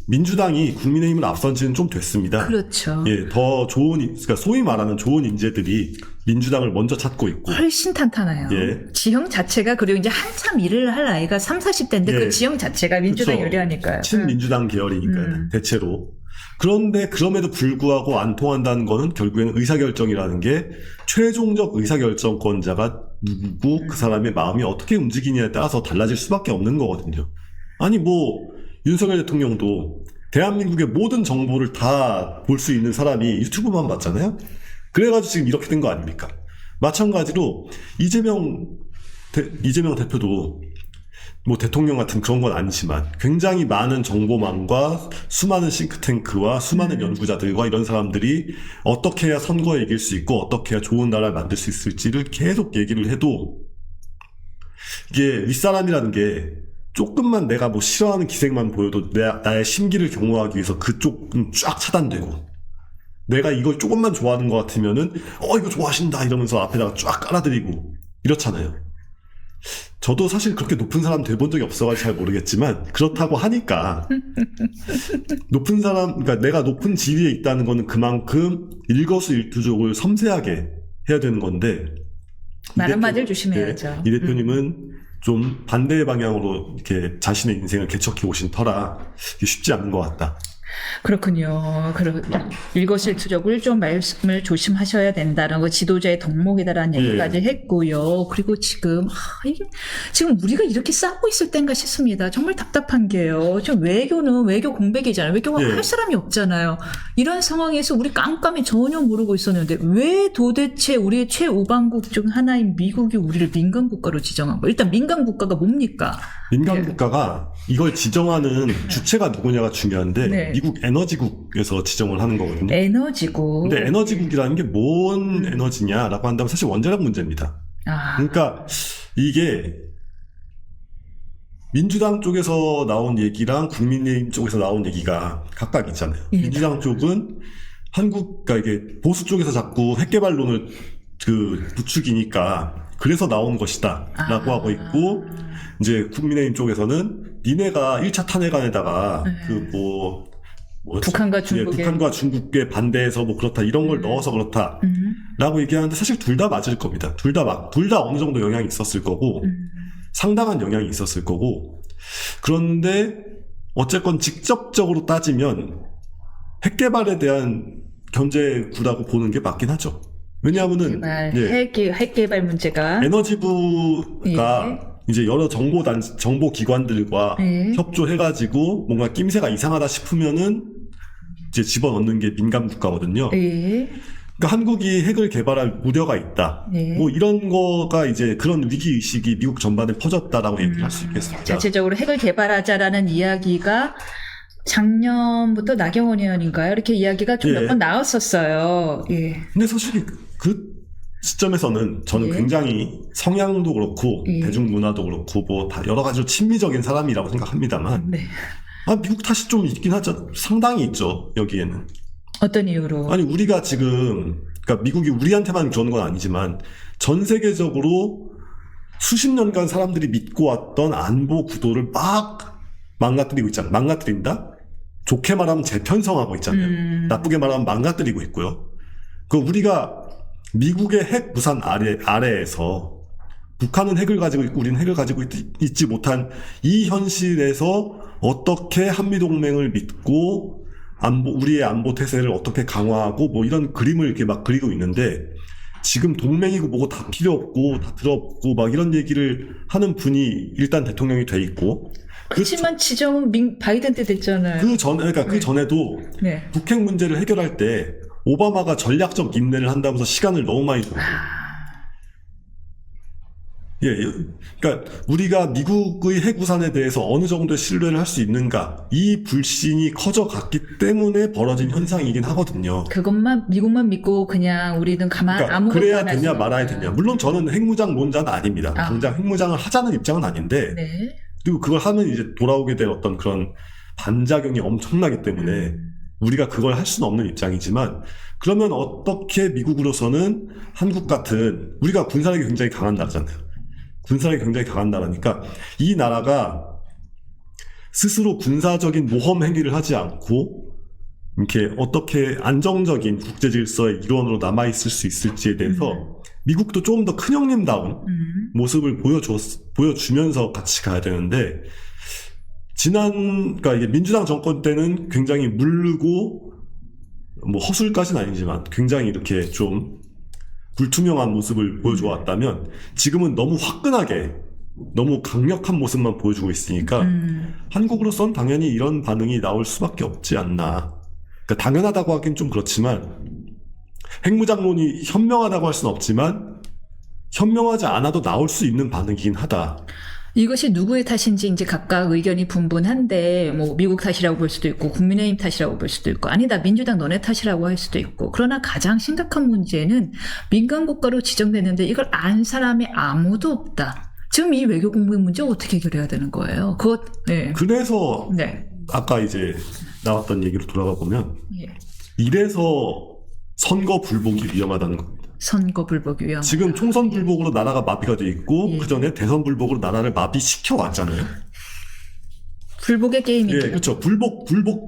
민주당이 국민의힘을 앞선 지는 좀 됐습니다. 그렇죠. 예, 더 좋은, 그러니까 소위 말하는 좋은 인재들이 민주당을 먼저 찾고 있고. 훨씬 탄탄해요. 예. 지형 자체가 그리고 이제 한참 일을 할 나이가 30, 40대인데 예. 그 지형 자체가 민주당 그쵸. 유리하니까요. 친민주당 계열이니까요. 대체로. 그런데 그럼에도 불구하고 안 통한다는 거는 결국에는 의사결정이라는 게 최종적 의사결정권자가 누구고 그 사람의 마음이 어떻게 움직이냐에 따라서 달라질 수밖에 없는 거거든요. 아니 뭐 윤석열 대통령도 대한민국의 모든 정보를 다 볼 수 있는 사람이 유튜브만 봤잖아요. 그래가지고 지금 이렇게 된 거 아닙니까? 마찬가지로 이재명 대표도 뭐 대통령 같은 그런 건 아니지만 굉장히 많은 정보망과 수많은 싱크탱크와 수많은 연구자들과 이런 사람들이 어떻게 해야 선거에 이길 수 있고 어떻게 해야 좋은 나라를 만들 수 있을지를 계속 얘기를 해도 이게 윗사람이라는 게 조금만 내가 뭐 싫어하는 기색만 보여도 나의 심기를 경호하기 위해서 그쪽은 쫙 차단되고 내가 이걸 조금만 좋아하는 것 같으면은 이거 좋아하신다 이러면서 앞에다가 쫙 깔아드리고 이렇잖아요. 저도 사실 그렇게 높은 사람 돼본 적이 없어가지고 잘 모르겠지만 그렇다고 하니까 높은 사람, 그러니까 내가 높은 지위에 있다는 거는 그만큼 일거수일투족을 섬세하게 해야 되는 건데 말 한마디를 조심해야죠. 이 대표님은 좀 반대의 방향으로 이렇게 자신의 인생을 개척해 오신 터라 이게 쉽지 않은 것 같다. 그렇군요. 일거수일투족을 좀 말씀을 조심하셔야 된다는 거 지도자의 덕목이다라는 얘기까지 했고요. 그리고 지금 이게 지금 우리가 이렇게 싸우고 있을 땐가 싶습니다. 정말 답답한 게요. 지금 외교는 외교 공백이잖아요. 외교가 할 사람이 없잖아요. 이런 상황에서 우리 깜깜이 전혀 모르고 있었는데 왜 도대체 우리의 최우방국 중 하나인 미국이 우리를 민간 국가로 지정한 거예요? 일단 민간 국가가 뭡니까? 민간 국가가 이걸 지정하는 주체가 누구냐가 중요한데 미국 에너지국에서 지정을 하는 거거든요. 에너지국. 근데 에너지국이라는 게 뭔 에너지냐라고 한다면 사실 원자력 문제입니다. 그러니까 이게 민주당 쪽에서 나온 얘기랑 국민의힘 쪽에서 나온 얘기가 각각 있잖아요. 민주당 쪽은 그러니까 이게 보수 쪽에서 자꾸 핵개발론을 부추기니까 그래서 나온 것이다라고 하고 있고 이제 국민의힘 쪽에서는 니네가 1차 탄핵안에다가 네. 뭐였지? 북한과 중국의 북한과 중국에 반대해서 뭐 그렇다 이런 걸 넣어서 그렇다 라고 얘기하는데 사실 둘 다 맞을 겁니다. 둘 다 어느 정도 영향이 있었을 거고 상당한 영향이 있었을 거고 그런데 어쨌건 직접적으로 따지면 핵 개발에 대한 견제구라고 보는 게 맞긴 하죠. 왜냐하면은 핵 개발 문제가 에너지부가 이제 여러 정보 기관들과 협조해가지고 뭔가 낌새가 이상하다 싶으면은 이제 집어넣는 게 민감 국가거든요. 그러니까 한국이 핵을 개발할 우려가 있다. 뭐 이런 거가 이제 그런 위기 의식이 미국 전반에 퍼졌다라고 얘기를 할 수 있겠습니다. 자체적으로 핵을 개발하자라는 이야기가 작년부터 나경원 의원인가요? 이렇게 이야기가 좀 몇 번 나왔었어요. 근데 솔직히 그 시점에서는 저는 굉장히 성향도 그렇고 대중문화도 그렇고 뭐 다 여러 가지로 친미적인 사람이라고 생각합니다만 미국 탓이 좀 있긴 하죠. 상당히 있죠. 여기에는. 어떤 이유로? 아니 우리가 지금 그러니까 미국이 우리한테만 그러는 건 아니지만 전 세계적으로 수십 년간 사람들이 믿고 왔던 안보 구도를 막 망가뜨리고 있잖아요. 망가뜨린다? 좋게 말하면 재편성하고 있잖아요. 나쁘게 말하면 망가뜨리고 있고요. 그 우리가 미국의 핵 무산 아래에서 북한은 핵을 가지고 있고 우리는 핵을 가지고 있지 못한 이 현실에서 어떻게 한미동맹을 믿고 우리의 안보 태세를 어떻게 강화하고 뭐 이런 그림을 이렇게 막 그리고 있는데 지금 동맹이고 뭐고 다 필요 없고 다 들어 없고 막 이런 얘기를 하는 분이 일단 대통령이 돼 있고 그렇지만 지정은 바이든 때 됐잖아요. 그 전에도 북핵 문제를 해결할 때 오바마가 전략적 인내를 한다면서 시간을 너무 많이 줬어요. 그러니까 우리가 미국의 핵 우산에 대해서 어느 정도의 신뢰를 할 수 있는가 이 불신이 커져갔기 때문에 벌어진 현상이긴 하거든요. 그것만 미국만 믿고 그냥 우리는 그러니까 아무것도 그래야 안 되냐 말아야 되냐. 물론 저는 핵무장론자는 아닙니다. 당장 핵무장을 하자는 입장은 아닌데 그리고 그걸 하면 이제 돌아오게 될 어떤 그런 반작용이 엄청나기 때문에 우리가 그걸 할 수는 없는 입장이지만 그러면 어떻게 미국으로서는 한국 같은 우리가 군사력이 굉장히 강한 나라잖아요. 군사력이 굉장히 강한 나라니까 이 나라가 스스로 군사적인 모험 행위를 하지 않고 이렇게 어떻게 안정적인 국제 질서의 일원으로 남아있을 수 있을지에 대해서 미국도 조금 더 큰형님다운 모습을 보여주면서 같이 가야 되는데 그러니까 이게 민주당 정권 때는 굉장히 물르고 뭐 허술까지는 아니지만 굉장히 이렇게 좀 불투명한 모습을 보여줘 왔다면 지금은 너무 화끈하게 너무 강력한 모습만 보여주고 있으니까 한국으로선 당연히 이런 반응이 나올 수밖에 없지 않나. 그러니까 당연하다고 하긴 좀 그렇지만 핵무장론이 현명하다고 할 수는 없지만 현명하지 않아도 나올 수 있는 반응이긴 하다. 이것이 누구의 탓인지 이제 각각 의견이 분분한데 뭐 미국 탓이라고 볼 수도 있고 국민의힘 탓이라고 볼 수도 있고 아니다 민주당 너네 탓이라고 할 수도 있고 그러나 가장 심각한 문제는 민간 국가로 지정되는데 이걸 안 사람이 아무도 없다. 지금 이 외교 공백 문제 어떻게 해결해야 되는 거예요? 그래서 아까 이제 나왔던 얘기로 돌아가 보면 이래서 선거 불복이 위험하다는 겁니다. 선거 불복이 위험하다. 지금 총선 불복으로 나라가 마비가 돼 있고 그 전에 대선 불복으로 나라를 마비시켜 왔잖아요. 불복의 게임이죠. 그렇죠.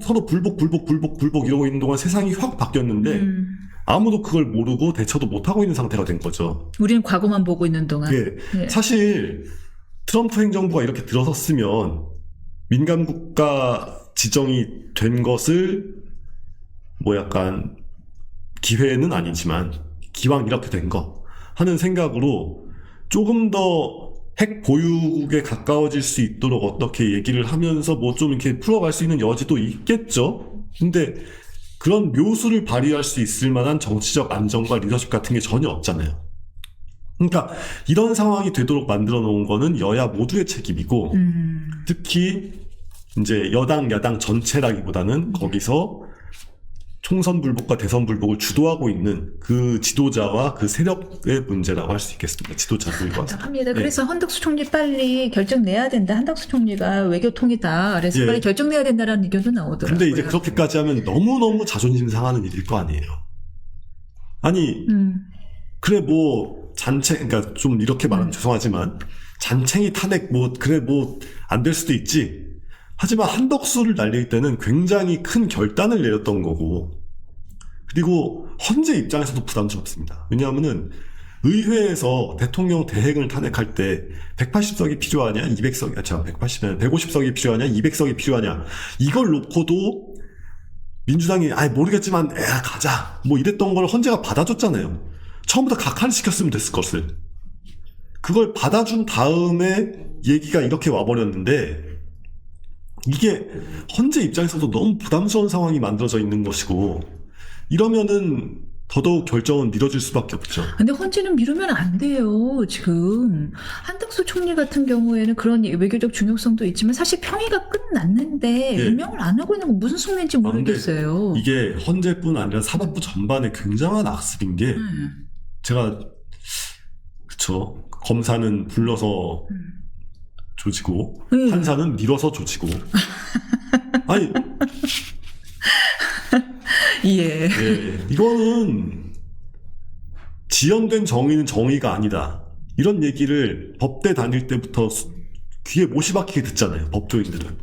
서로 불복 이러고 있는 동안 세상이 확 바뀌었는데 아무도 그걸 모르고 대처도 못하고 있는 상태가 된 거죠. 우리는 과거만 보고 있는 동안. 사실 트럼프 행정부가 이렇게 들어섰으면 민간 국가 지정이 된 것을 뭐 약간 기회는 아니지만 기왕 이렇게 된 거 하는 생각으로 조금 더 핵 보유국에 가까워질 수 있도록 어떻게 얘기를 하면서 뭐 좀 이렇게 풀어갈 수 있는 여지도 있겠죠. 근데 그런 묘수를 발휘할 수 있을 만한 정치적 안정과 리더십 같은 게 전혀 없잖아요. 그러니까 이런 상황이 되도록 만들어 놓은 거는 여야 모두의 책임이고 특히 이제 여당 야당 전체라기보다는 거기서 총선 불복과 대선 불복을 주도하고 있는 그 지도자와 그 세력의 문제라고 할 수 있겠습니다. 지도자들과. 합니다. 그래서 한덕수 총리 빨리 결정 내야 된다. 한덕수 총리가 외교통이다. 그래서 빨리 결정 내야 된다라는 의견도 나오더라고요. 근데 이제 그렇게까지 하면 너무너무 자존심 상하는 일일 거 아니에요. 아니, 그래 뭐 그러니까 좀 이렇게 말하면 죄송하지만 잔챙이 탄핵 그래 안 될 수도 있지. 하지만 한덕수를 날릴 때는 굉장히 큰 결단을 내렸던 거고, 그리고 헌재 입장에서도 부담스럽습니다. 왜냐하면은 의회에서 대통령 대행을 탄핵할 때 180석이 필요하냐, 150석이 필요하냐, 200석이 필요하냐, 이걸 놓고도 민주당이 모르겠지만 가자 이랬던 걸 헌재가 받아줬잖아요. 처음부터 각하시켰으면 됐을 것을. 그걸 받아준 다음에 얘기가 이렇게 와버렸는데, 이게 헌재 입장에서도 너무 부담스러운 상황이 만들어져 있는 것이고, 이러면은 더더욱 결정은 미뤄질 수밖에 없죠. 근데 헌재는 미루면 안 돼요. 지금 한덕수 총리 같은 경우에는 그런 외교적 중요성도 있지만 사실 평의가 끝났는데 예. 임명을 안 하고 있는 건 무슨 속내인지 모르겠어요. 이게 헌재뿐 아니라 사법부 전반에 굉장한 악습인 게, 제가 검사는 불러서 조지고 판사는 밀어서 조지고 아니 예. 이거는 지연된 정의는 정의가 아니다, 이런 얘기를 법대 다닐 때부터 귀에 못이 박히게 듣잖아요, 법조인들은.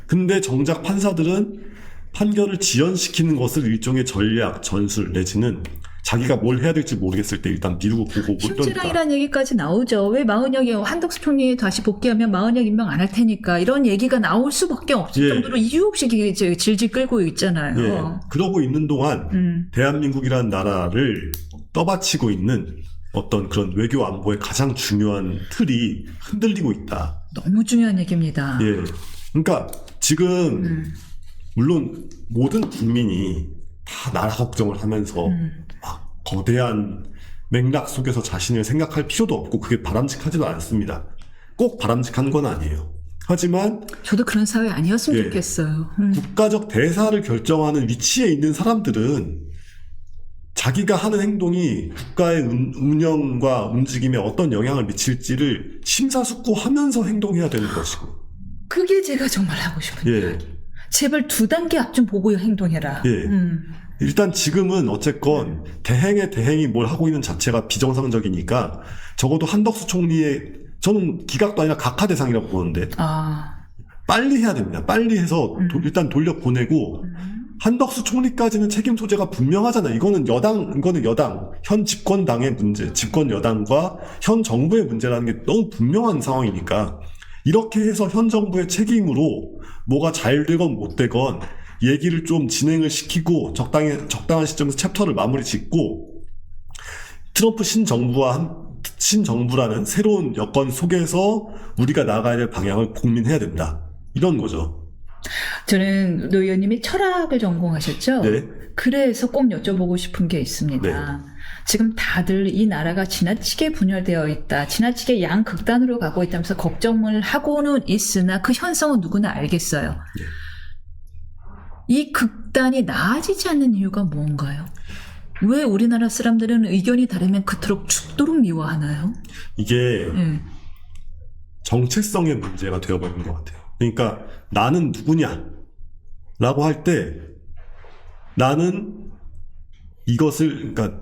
근데 정작 판사들은 판결을 지연시키는 것을 일종의 전략, 전술 내지는 자기가 뭘 해야 될지 모르겠을 때 일단 미루고 보고 심지랑이라는 얘기까지 나오죠. 왜 마은혁이 한덕수 총리 다시 복귀하면 마은혁 임명 안 할 테니까 이런 얘기가 나올 수밖에 없을 정도로 이유 없이 질질 끌고 있잖아요. 그러고 있는 동안 대한민국이라는 나라를 떠받치고 있는 어떤 그런 외교 안보의 가장 중요한 틀이 흔들리고 있다. 너무 중요한 얘기입니다. 그러니까 지금 물론 모든 국민이 다 나라 걱정을 하면서 막 거대한 맥락 속에서 자신을 생각할 필요도 없고 그게 바람직하지도 않습니다. 꼭 바람직한 건 아니에요. 하지만 저도 그런 사회 아니었으면 좋겠어요. 국가적 대사를 결정하는 위치에 있는 사람들은 자기가 하는 행동이 국가의 운영과 움직임에 어떤 영향을 미칠지를 심사숙고하면서 행동해야 되는 것이고, 그게 제가 정말 하고 싶은 이야기. 제발 2단계 앞 좀 보고 행동해라. 일단 지금은 어쨌건 대행이 뭘 하고 있는 자체가 비정상적이니까 적어도 한덕수 총리의, 저는 기각도 아니라 각하 대상이라고 보는데 빨리 해야 됩니다. 빨리 해서 일단 돌려보내고, 한덕수 총리까지는 책임 소재가 분명하잖아요. 이거는 여당, 현 집권당의 문제, 집권 여당과 현 정부의 문제라는 게 너무 분명한 상황이니까 이렇게 해서 현 정부의 책임으로 뭐가 잘 되건 못 되건 얘기를 좀 진행을 시키고 적당한 시점에서 챕터를 마무리 짓고, 트럼프 신정부라는 새로운 여건 속에서 우리가 나가야 될 방향을 고민해야 된다, 이런 거죠. 저는 노 의원님이 철학을 전공하셨죠? 그래서 꼭 여쭤보고 싶은 게 있습니다. 지금 다들 이 나라가 지나치게 분열되어 있다, 지나치게 양극단으로 가고 있다면서 걱정을 하고는 있으나 그 현상은 누구나 알겠어요. 이 극단이 나아지지 않는 이유가 뭔가요? 왜 우리나라 사람들은 의견이 다르면 그토록 죽도록 미워하나요? 이게 정체성의 문제가 되어버린 것 같아요. 그러니까 나는 누구냐 라고 할 때 나는 그러니까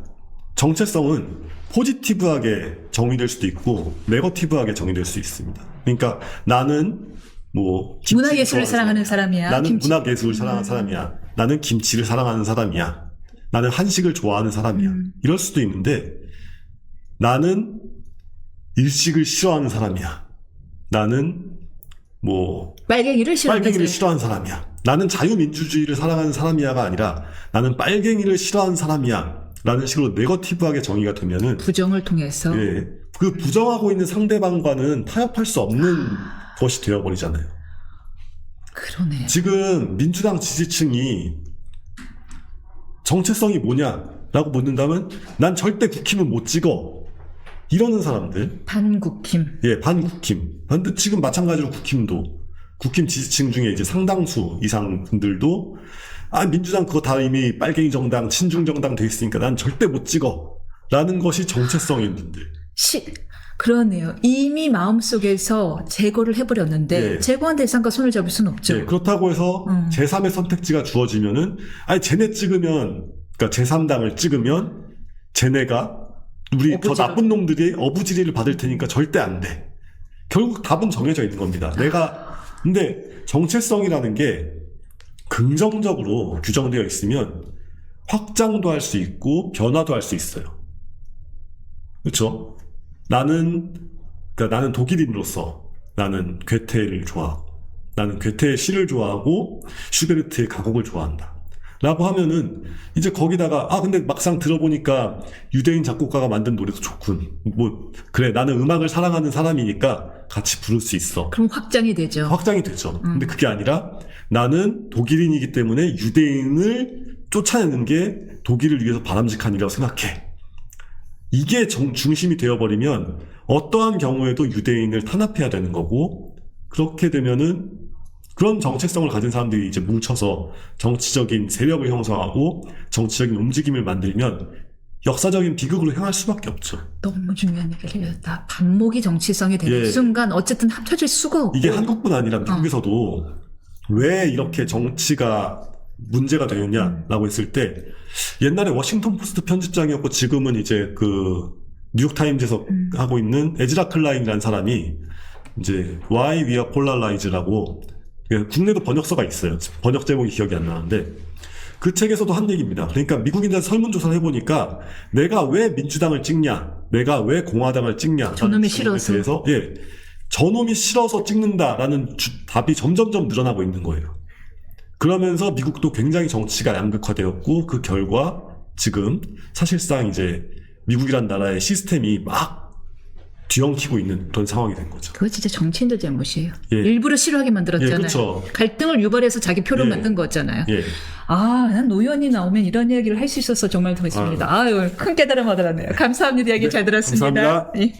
정체성은 포지티브하게 정의될 수도 있고 네거티브하게 정의될 수 있습니다. 그러니까 나는 문화예술을 사랑하는 사람이야. 나는 문화예술을 사랑하는 사람이야. 나는 김치를 사랑하는 사람이야. 나는 한식을 좋아하는 사람이야. 이럴 수도 있는데, 나는 일식을 싫어하는 사람이야. 나는 빨갱이를 싫어하는 사람이야. 나는 자유민주주의를 사랑하는 사람이야가 아니라 나는 빨갱이를 싫어하는 사람이야 라는 식으로 네거티브하게 정의가 되면은 부정을 통해서 그 부정하고 있는 상대방과는 타협할 수 없는 것이 되어버리잖아요. 그러네요. 지금 민주당 지지층이 정체성이 뭐냐라고 묻는다면 난 절대 국힘은 못 찍어 이러는 사람들, 반국힘. 반국힘. 근데 지금 마찬가지로 국힘 지지층 중에 이제 상당수 이상 분들도 민주당 그거 다 이미 빨갱이 정당, 친중 정당 돼 있으니까 난 절대 못 찍어 라는 것이 정체성인 분들. 그러네요. 이미 마음속에서 제거를 해버렸는데 제거한 대상과 손을 잡을 수는 없죠. 그렇다고 해서 제3의 선택지가 주어지면은 쟤네 찍으면, 그러니까 제3당을 찍으면 쟤네가 우리 저 어부지로. 나쁜 놈들이 어부지리를 받을 테니까 절대 안 돼. 결국 답은 정해져 있는 겁니다. 근데 정체성이라는 게 긍정적으로 규정되어 있으면 확장도 할 수 있고 변화도 할 수 있어요. 그렇죠? 나는 독일인으로서 나는 괴테를 좋아하고, 나는 괴테의 시를 좋아하고 슈베르트의 가곡을 좋아한다 라고 하면은 이제 거기다가 근데 막상 들어보니까 유대인 작곡가가 만든 노래도 좋군, 그래 나는 음악을 사랑하는 사람이니까 같이 부를 수 있어. 그럼 확장이 되죠. 확장이 되죠. 근데 그게 아니라 나는 독일인이기 때문에 유대인을 쫓아내는 게 독일을 위해서 바람직한 일이라고 생각해. 이게 중심이 되어버리면 어떠한 경우에도 유대인을 탄압해야 되는 거고, 그렇게 되면은 그런 정체성을 가진 사람들이 이제 뭉쳐서 정치적인 세력을 형성하고 정치적인 움직임을 만들면 역사적인 비극으로 향할 수밖에 없죠. 너무 중요한 얘기를 했다. 반목이 정치성이 되는 예. 순간 어쨌든 합쳐질 수가 없고. 이게 한국뿐 아니라 미국에서도 왜 이렇게 정치가 문제가 되느냐라고 했을 때, 옛날에 워싱턴 포스트 편집장이었고 지금은 이제 그 뉴욕타임즈에서 하고 있는 에즈라 클라인이라는 사람이 이제 Why We Are Polarized라고, 국내도 번역서가 있어요. 번역 제목이 기억이 안 나는데 그 책에서도 한 얘기입니다. 그러니까 미국인들 설문조사를 해보니까 내가 왜 민주당을 찍냐, 내가 왜 공화당을 찍냐, 저놈이 싫어서. 대해서 저놈이 싫어서 찍는다라는 답이 점점점 늘어나고 있는 거예요. 그러면서 미국도 굉장히 정치가 양극화되었고, 그 결과 지금 사실상 이제 미국이란 나라의 시스템이 막 뒤엉키고 있는 그런 상황이 된 거죠. 그거 진짜 정치인들 잘못이에요. 예. 일부러 싫어하게 만들었잖아요. 예, 그쵸. 갈등을 유발해서 자기 표를 예. 만든 거잖아요. 예. 난 노현이 나오면 이런 이야기를 할 수 있어서 정말 좋습니다. 아유, 큰 깨달음 얻어갔네요. 감사합니다. 이야기 잘 들었습니다. 감사합니다. 예.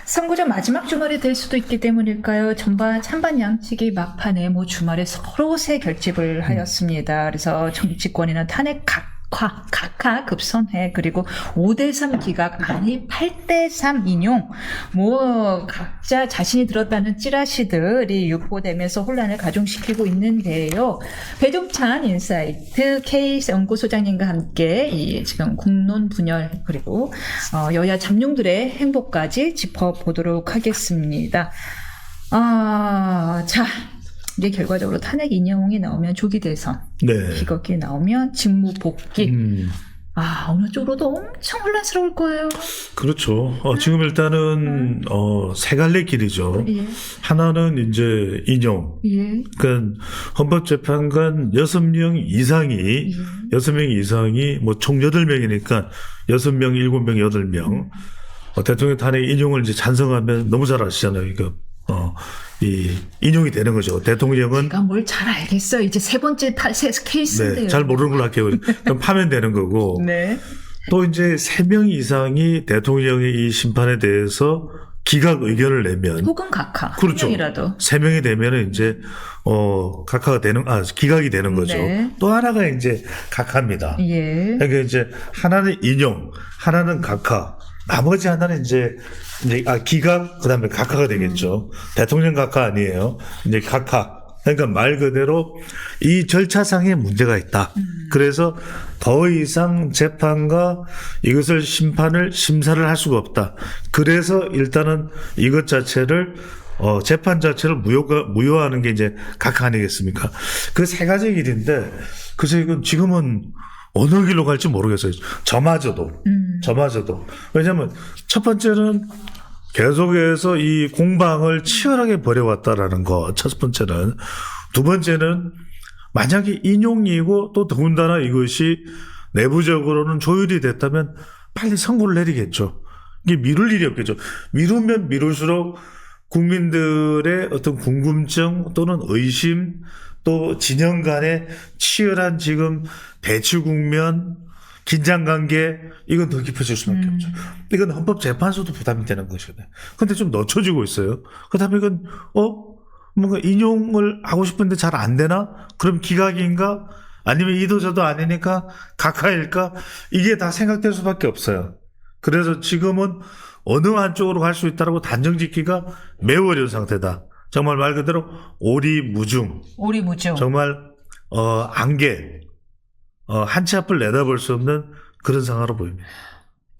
선거전 마지막 주말이 될 수도 있기 때문일까요? 찬반 양측이 막판에 주말에 서로 새 결집을 하였습니다. 그래서 정치권에는 탄핵 각하 급선회, 그리고 5대3 기각, 아니 8대3 인용, 각자 자신이 들었다는 찌라시들이 유포되면서 혼란을 가중시키고 있는데요. 배종찬 인사이트 K 연구소장님과 함께 이 지금 공론 분열, 그리고 여야 잠룡들의 행보까지 짚어보도록 하겠습니다. 자, 이제 결과적으로 탄핵 인용이 나오면 조기 대선, 기각이 나오면 직무 복귀. 어느 쪽으로도 엄청 혼란스러울 거예요. 그렇죠. 지금 일단은 세 갈래 길이죠. 예. 하나는 이제 인용. 예. 그러니까 헌법재판관 6명 이상이 총 8명이니까 6명, 7명, 8명. 대통령 탄핵 인용을 이제 찬성하면 너무 잘 아시잖아요. 이거 이 인용이 되는 거죠. 대통령은 제가 뭘 잘 알겠어요. 이제 세 번째 케이스인데요. 잘 모르는 걸로 할게요. 그럼 파면되는 거고. 네. 또 이제 3명 이상이 대통령의 이 심판에 대해서 기각 의견을 내면, 혹은 각하. 그렇죠. 한 명이라도. 3명이 되면 이제 각하가 기각이 되는 거죠. 네. 또 하나가 이제 각하입니다. 예. 그러니까 이제 하나는 인용, 하나는 각하, 나머지 하나는 이제 기각, 그다음에 각하가 되겠죠. 대통령 각하 아니에요. 이제 각하. 그러니까 말 그대로 이 절차상에 문제가 있다. 그래서 더 이상 재판과 이것을 심사를 할 수가 없다. 그래서 일단은 이것 자체를 재판 자체를 무효화하는 게 이제 각하 아니겠습니까? 그 세 가지 길인데, 그래서 이건 지금은 어느 길로 갈지 모르겠어요. 저마저도. 왜냐하면 첫 번째는 계속해서 이 공방을 치열하게 벌여왔다라는 거, 첫 번째는. 두 번째는 만약에 인용이고 또 더군다나 이것이 내부적으로는 조율이 됐다면 빨리 선고를 내리겠죠. 이게 미룰 일이 없겠죠. 미루면 미룰수록 국민들의 어떤 궁금증 또는 의심, 또 진영 간의 치열한 지금 대치 국면, 긴장관계, 이건 더 깊어질 수밖에 없죠. 이건 헌법재판소도 부담이 되는 것이거든요. 근데 좀 늦춰지고 있어요. 그 다음에 이건 뭔가 인용을 하고 싶은데 잘 안 되나? 그럼 기각인가? 아니면 이도저도 아니니까 각하일까? 이게 다 생각될 수밖에 없어요. 그래서 지금은 어느 한쪽으로 갈 수 있다라고 단정 짓기가 매우 어려운 상태다. 정말 말 그대로 오리무중. 오리무중. 정말 안개 한 치 앞을 내다볼 수 없는 그런 상황으로 보입니다.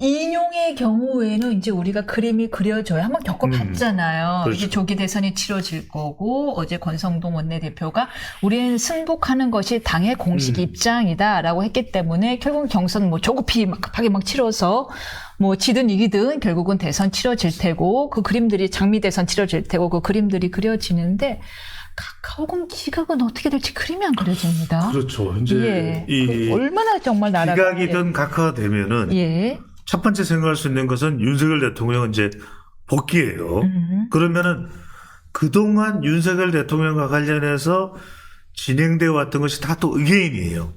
인용의 경우에는 이제 우리가 그림이 그려져야 한번 겪어봤잖아요. 그렇죠. 이제 조기 대선이 치러질 거고 어제 권성동 원내대표가 우리는 승복하는 것이 당의 공식 입장이다라고 했기 때문에 결국 경선 뭐 조급히 막 급하게 막 치러서 뭐 지든 이기든 결국은 대선 치러질 테고 그 그림들이 장미 대선 치러질 테고 그 그림들이 그려지는데 카카오공 기각은 어떻게 될지 그림이 안 그려집니다. 그렇죠. 이제 예. 이 얼마나 정말 나라가 기각이든 각하가 되면은 예. 첫 번째 생각할 수 있는 것은 윤석열 대통령은 이제 복귀예요. 그러면은 그동안 윤석열 대통령과 관련해서 진행되어 왔던 것이 다 또 의개인이에요.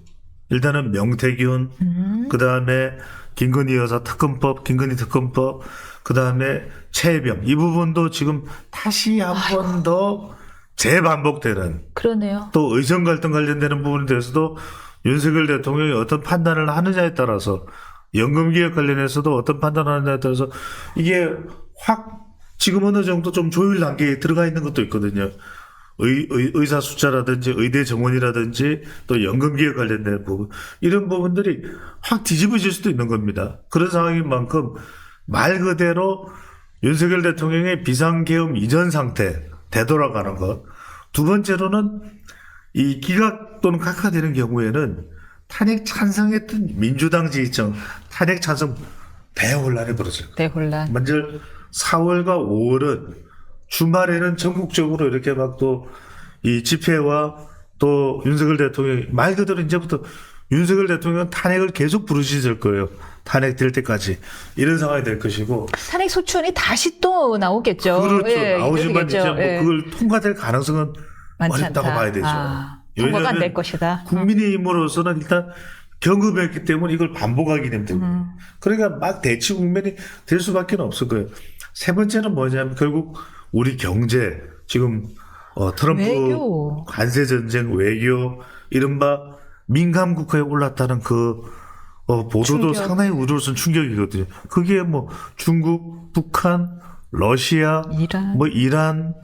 일단은 명태균, 그 다음에 김건희 여사 특검법, 김건희 특검법, 그 다음에 최혜병 이 부분도 지금 다시 한 번 더 재반복되는 그러네요. 또 의정 갈등 관련되는 부분에 대해서도 윤석열 대통령이 어떤 판단을 하느냐에 따라서 연금개혁 관련해서도 어떤 판단을 하느냐에 따라서 이게 확 지금 어느 정도 좀 조율 단계에 들어가 있는 것도 있거든요. 의사 숫자라든지 의대 정원이라든지 또 연금개혁 관련된 부분 이런 부분들이 확 뒤집어질 수도 있는 겁니다. 그런 상황인 만큼 말 그대로 윤석열 대통령의 비상계엄 이전 상태 되돌아가는 것. 두 번째로는 이 기각 또는 각하되는 경우에는 탄핵 찬성했던 민주당 지지층 탄핵 찬성 대혼란이 벌어질 거예요. 대혼란. 먼저 4월과 5월은 주말에는 전국적으로 이렇게 막 또 이 집회와 또 윤석열 대통령이 말 그대로 이제부터 윤석열 대통령은 탄핵을 계속 부르짖을 거예요. 탄핵될 때까지 이런 상황이 될 것이고 탄핵 소추안이 다시 또 나오겠죠. 그렇죠. 예, 나오지만 이제 되겠죠. 뭐 예. 그걸 통과될 가능성은 많지 어렵다고 않다. 봐야 되죠. 통과가 안 될 왜냐하면 것이다. 국민의힘으로서는 일단 경험했기 때문에 이걸 반복하기 때문에 그러니까 막 대치 국면이 될 수밖에 없을 거예요. 세 번째는 뭐냐면 결국 우리 경제 지금 트럼프 외교. 관세 전쟁 외교 이른바 민감 국가에 올랐다는 그 보도도 충격. 상당히 우려스러운 충격이거든요. 그게 뭐 중국, 북한, 러시아, 이란. 뭐 이란,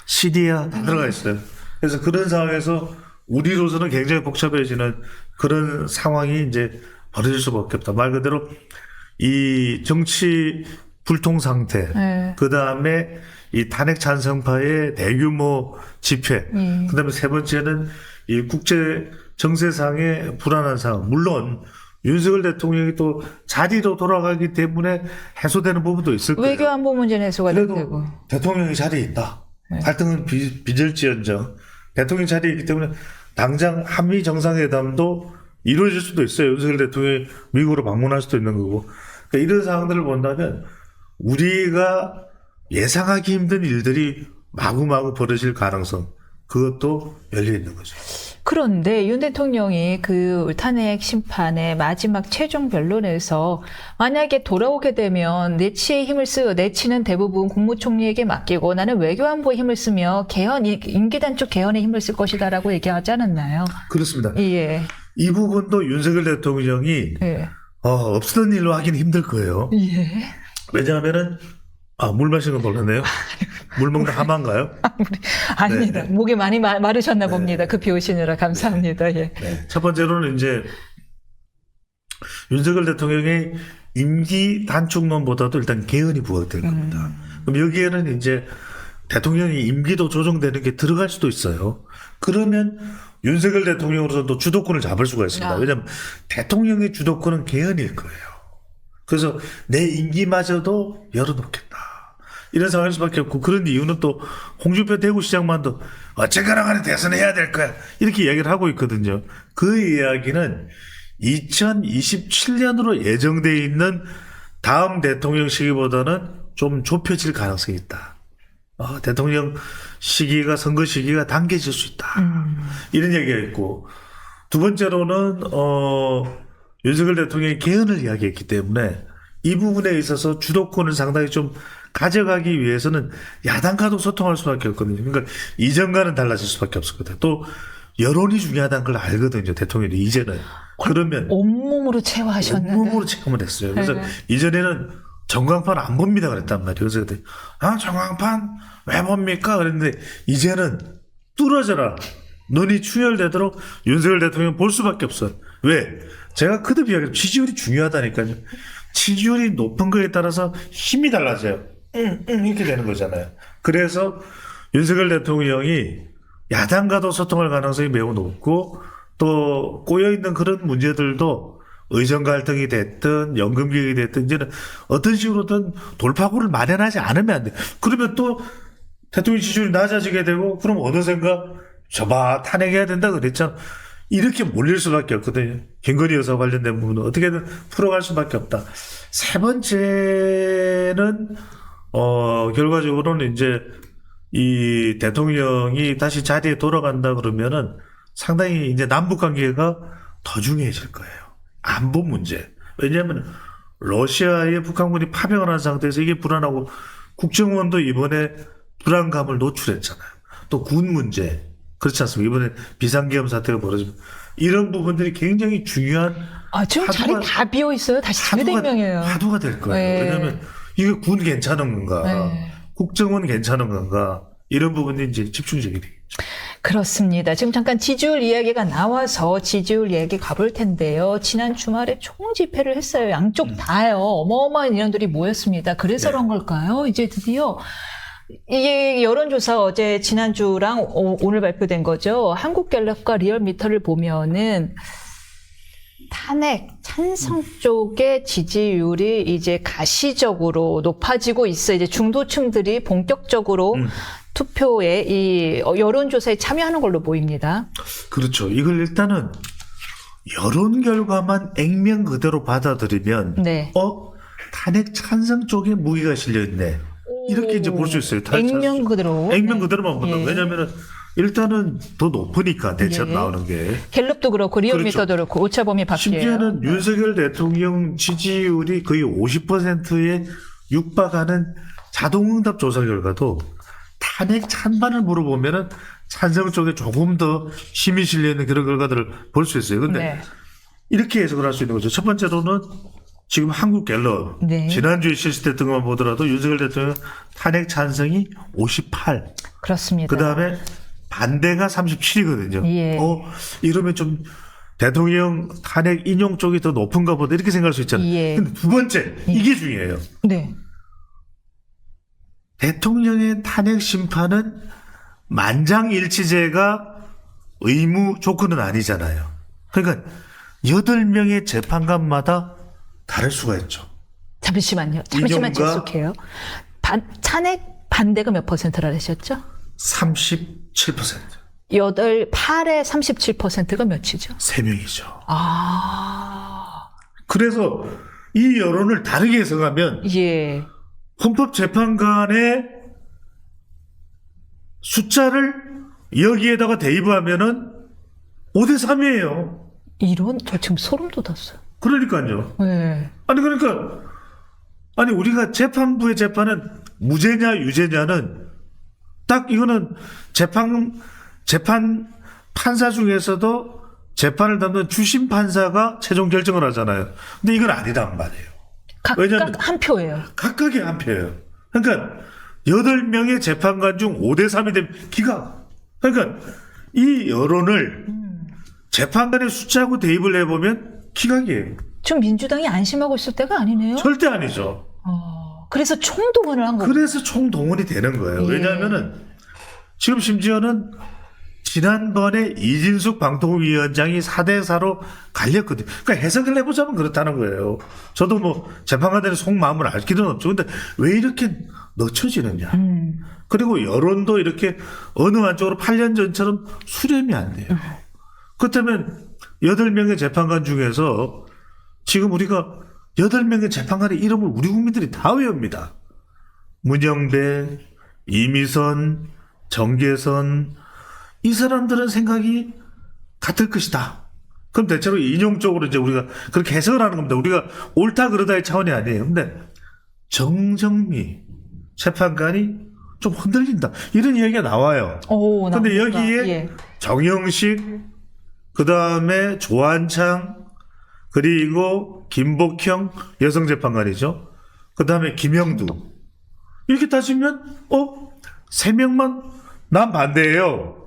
시리아 다 들어가 있어요. 그래서 그런 상황에서 우리로서는 굉장히 복잡해지는 그런 상황이 이제 벌어질 수밖에 없다. 말 그대로 이 정치 불통 상태, 네. 그 다음에 이 탄핵 찬성파의 대규모 집회, 그 다음에 세 번째는 이 국제 정세상의 불안한 상황. 물론 윤석열 대통령이 또 자리로 돌아가기 때문에 해소되는 부분도 있을 거예요. 외교안보 문제는 해소가 그래도 되고. 대통령이 자리에 있다. 네. 갈등은 빚을지언정 대통령 자리에 있기 때문에 당장 한미 정상회담도 이루어질 수도 있어요. 윤석열 대통령이 미국으로 방문할 수도 있는 거고. 그러니까 이런 상황들을 본다면 우리가 예상하기 힘든 일들이 마구마구 벌어질 가능성 그것도 열려 있는 거죠. 그런데 윤 대통령이 그 탄핵 심판의 마지막 최종 변론에서 만약에 돌아오게 되면 내치에 힘을 내치는 대부분 국무총리에게 맡기고 나는 외교안보에 힘을 쓰며 개헌, 임기 단축 개헌에 힘을 쓸 것이다라고 얘기하지 않았나요? 그렇습니다. 예. 이 부분도 윤석열 대통령이 예. 없었던 일로 하기는 힘들 거예요. 예. 왜냐하면은 물 마시는 거 몰랐네요. 물 먹는 하마인가요? 아닙니다. 네. 목이 많이 마르셨나 봅니다. 그 비오시느라 감사합니다. 예. 네. 첫 번째로는 이제 윤석열 대통령의 임기 단축론보다도 일단 개헌이 부각될 겁니다. 그럼 여기에는 이제 대통령이 임기도 조정되는 게 들어갈 수도 있어요. 그러면 윤석열 대통령으로서도 주도권을 잡을 수가 있습니다. 왜냐하면 대통령의 주도권은 개헌일 거예요. 그래서 내 임기마저도 열어놓겠다. 이런 상황일 수밖에 없고 그런 이유는 또 홍준표 대구시장만도 어쨌거나 간에 대선해야 될 거야. 이렇게 이야기를 하고 있거든요. 그 이야기는 2027년으로 예정되어 있는 다음 대통령 시기보다는 좀 좁혀질 가능성이 있다. 대통령 시기가 선거 시기가 당겨질 수 있다. 이런 얘기가 있고 두 번째로는 윤석열 대통령이 개헌을 이야기했기 때문에 이 부분에 있어서 주도권을 상당히 좀 가져가기 위해서는 야당과도 소통할 수밖에 없거든요. 그러니까 이전과는 달라질 수밖에 없을 거다. 또 여론이 중요하다는 걸 알거든요. 대통령이 이제는. 그러면 온몸으로 체화하셨는데. 온몸으로 체험을 했어요. 그래서 이전에는 전광판 안 봅니다 그랬단 말이에요. 그래서 그때 전광판 왜 봅니까? 그랬는데 이제는 뚫어져라. 눈이 충혈되도록 윤석열 대통령 볼 수밖에 없어. 왜? 제가 그듭 이야기했죠. 지지율이 중요하다니까요. 지지율이 높은 거에 따라서 힘이 달라져요. 이렇게 되는 거잖아요. 그래서 윤석열 대통령이 야당과도 소통할 가능성이 매우 높고 또 꼬여있는 그런 문제들도 의정 갈등이 됐든 연금 개혁이 됐든 이제는 어떤 식으로든 돌파구를 마련하지 않으면 안 돼. 그러면 또 대통령 지지율이 낮아지게 되고 그럼 어느샌가 저봐 탄핵해야 된다 그랬잖아. 이렇게 몰릴 수밖에 없거든요. 김건희 여사 관련된 부분은 어떻게든 풀어갈 수밖에 없다. 세 번째는 결과적으로는 이제 이 대통령이 다시 자리에 돌아간다 그러면은 상당히 이제 남북 관계가 더 중요해질 거예요. 안보 문제. 왜냐하면 러시아의 북한군이 파병을 한 상태에서 이게 불안하고 국정원도 이번에 불안감을 노출했잖아요. 또 군 문제. 그렇지 않습니까? 이번에 비상계엄 사태가 벌어지면 이런 부분들이 굉장히 중요한 지금 자리 다 비어 있어요. 다시 재대명이에요. 화두가 될 거예요. 네. 왜냐하면 이게 군 괜찮은 건가, 네. 국정원 괜찮은 건가 이런 부분이 이제 집중적이 되겠죠. 그렇습니다. 지금 잠깐 지지율 이야기가 나와서 지지율 이야기 가볼 텐데요. 지난 주말에 총집회를 했어요. 양쪽 다요. 어마어마한 인원들이 모였습니다. 그래서 그런 걸까요? 이제 드디어 이게 여론조사 어제 지난주랑 오늘 발표된 거죠. 한국갤럽과 리얼미터를 보면은 탄핵 찬성 쪽의 지지율이 이제 가시적으로 높아지고 있어. 이제 중도층들이 본격적으로 투표에 이 여론조사에 참여하는 걸로 보입니다. 그렇죠. 이걸 일단은 여론 결과만 액면 그대로 받아들이면 네. 탄핵 찬성 쪽에 무기가 실려 있네. 이렇게 이제 볼 수 있어요. 액면 그대로. 액면 그대로만 본다. 예. 왜냐하면은 일단은 더 높으니까 대체로 예. 나오는 게. 갤럽도 그렇고 리얼미터도 그렇죠. 그렇고 오차범위 밖이에요. 심지어는 윤석열 대통령 지지율이 거의 50%에 육박하는 자동응답 조사 결과도 탄핵 찬반을 물어보면은 찬성 쪽에 조금 더 힘이 실려 있는 그런 결과들을 볼 수 있어요. 근데 네. 이렇게 해석을 할 수 있는 거죠. 첫 번째로는 지금 한국갤럽 네. 지난주에 실시됐던 것만 보더라도 윤석열 대통령 탄핵 찬성이 58. 그렇습니다. 그다음에 반대가 37이거든요. 예. 이러면 좀 대통령 탄핵 인용 쪽이 더 높은가 보다 이렇게 생각할 수 있잖아요. 예. 근데 두 번째 이게 중요해요. 네. 대통령의 탄핵 심판은 만장일치제가 의무 조건은 아니잖아요. 그러니까 8명의 재판관마다 다를 수가 있죠. 잠시만 인용과 질속해요. 탄핵 반대가 몇 퍼센트라 하셨죠? 37%. 8, 8에 37%가 몇이죠? 3명이죠. 그래서 그래서 이 여론을 다르게 해석하면 예. 헌법재판관의 숫자를 여기에다가 대입하면은 5대3이에요. 이런 저 지금 소름 돋았어요. 그러니까요. 네. 아니 우리가 재판부의 재판은 무죄냐 유죄냐는 딱 이거는 재판 판사 중에서도 재판을 담는 주심 판사가 최종 결정을 하잖아요. 근데 이건 아니란 말이에요. 왜냐하면 각각 한 표예요. 각각의 한 표예요. 그러니까 8명의 재판관 중 5대3이 되면 기각. 그러니까 이 여론을 재판관의 숫자하고 대입을 해보면 기각이에요. 지금 민주당이 안심하고 있을 때가 아니네요. 절대 아니죠. 그래서 총동원을 한 거고. 그래서 총동원이 되는 거예요. 예. 왜냐하면은 지금 심지어는 지난번에 이진숙 방통위원장이 4대4로 갈렸거든요. 그러니까 해석을 해보자면 그렇다는 거예요. 저도 뭐 재판관들의 속마음을 알 길은 없죠. 근데 왜 이렇게 늦춰지느냐. 그리고 여론도 이렇게 어느 한쪽으로 8년 전처럼 수렴이 안 돼요. 그렇다면 8명의 재판관 중에서 지금 우리가 8명의 재판관의 이름을 우리 국민들이 다 외웁니다. 문영배, 이미선, 정계선, 이 사람들은 생각이 같을 것이다. 그럼 대체로 인용적으로 이제 우리가 그렇게 해석을 하는 겁니다. 우리가 옳다 그러다의 차원이 아니에요. 근데 정정미 재판관이 좀 흔들린다. 이런 이야기가 나와요. 근데 여기에 예. 정영식, 그 다음에 조한창, 그리고 김복형 여성재판관이죠. 그 다음에 김영두. 이렇게 따지면, 3명만 난 반대예요.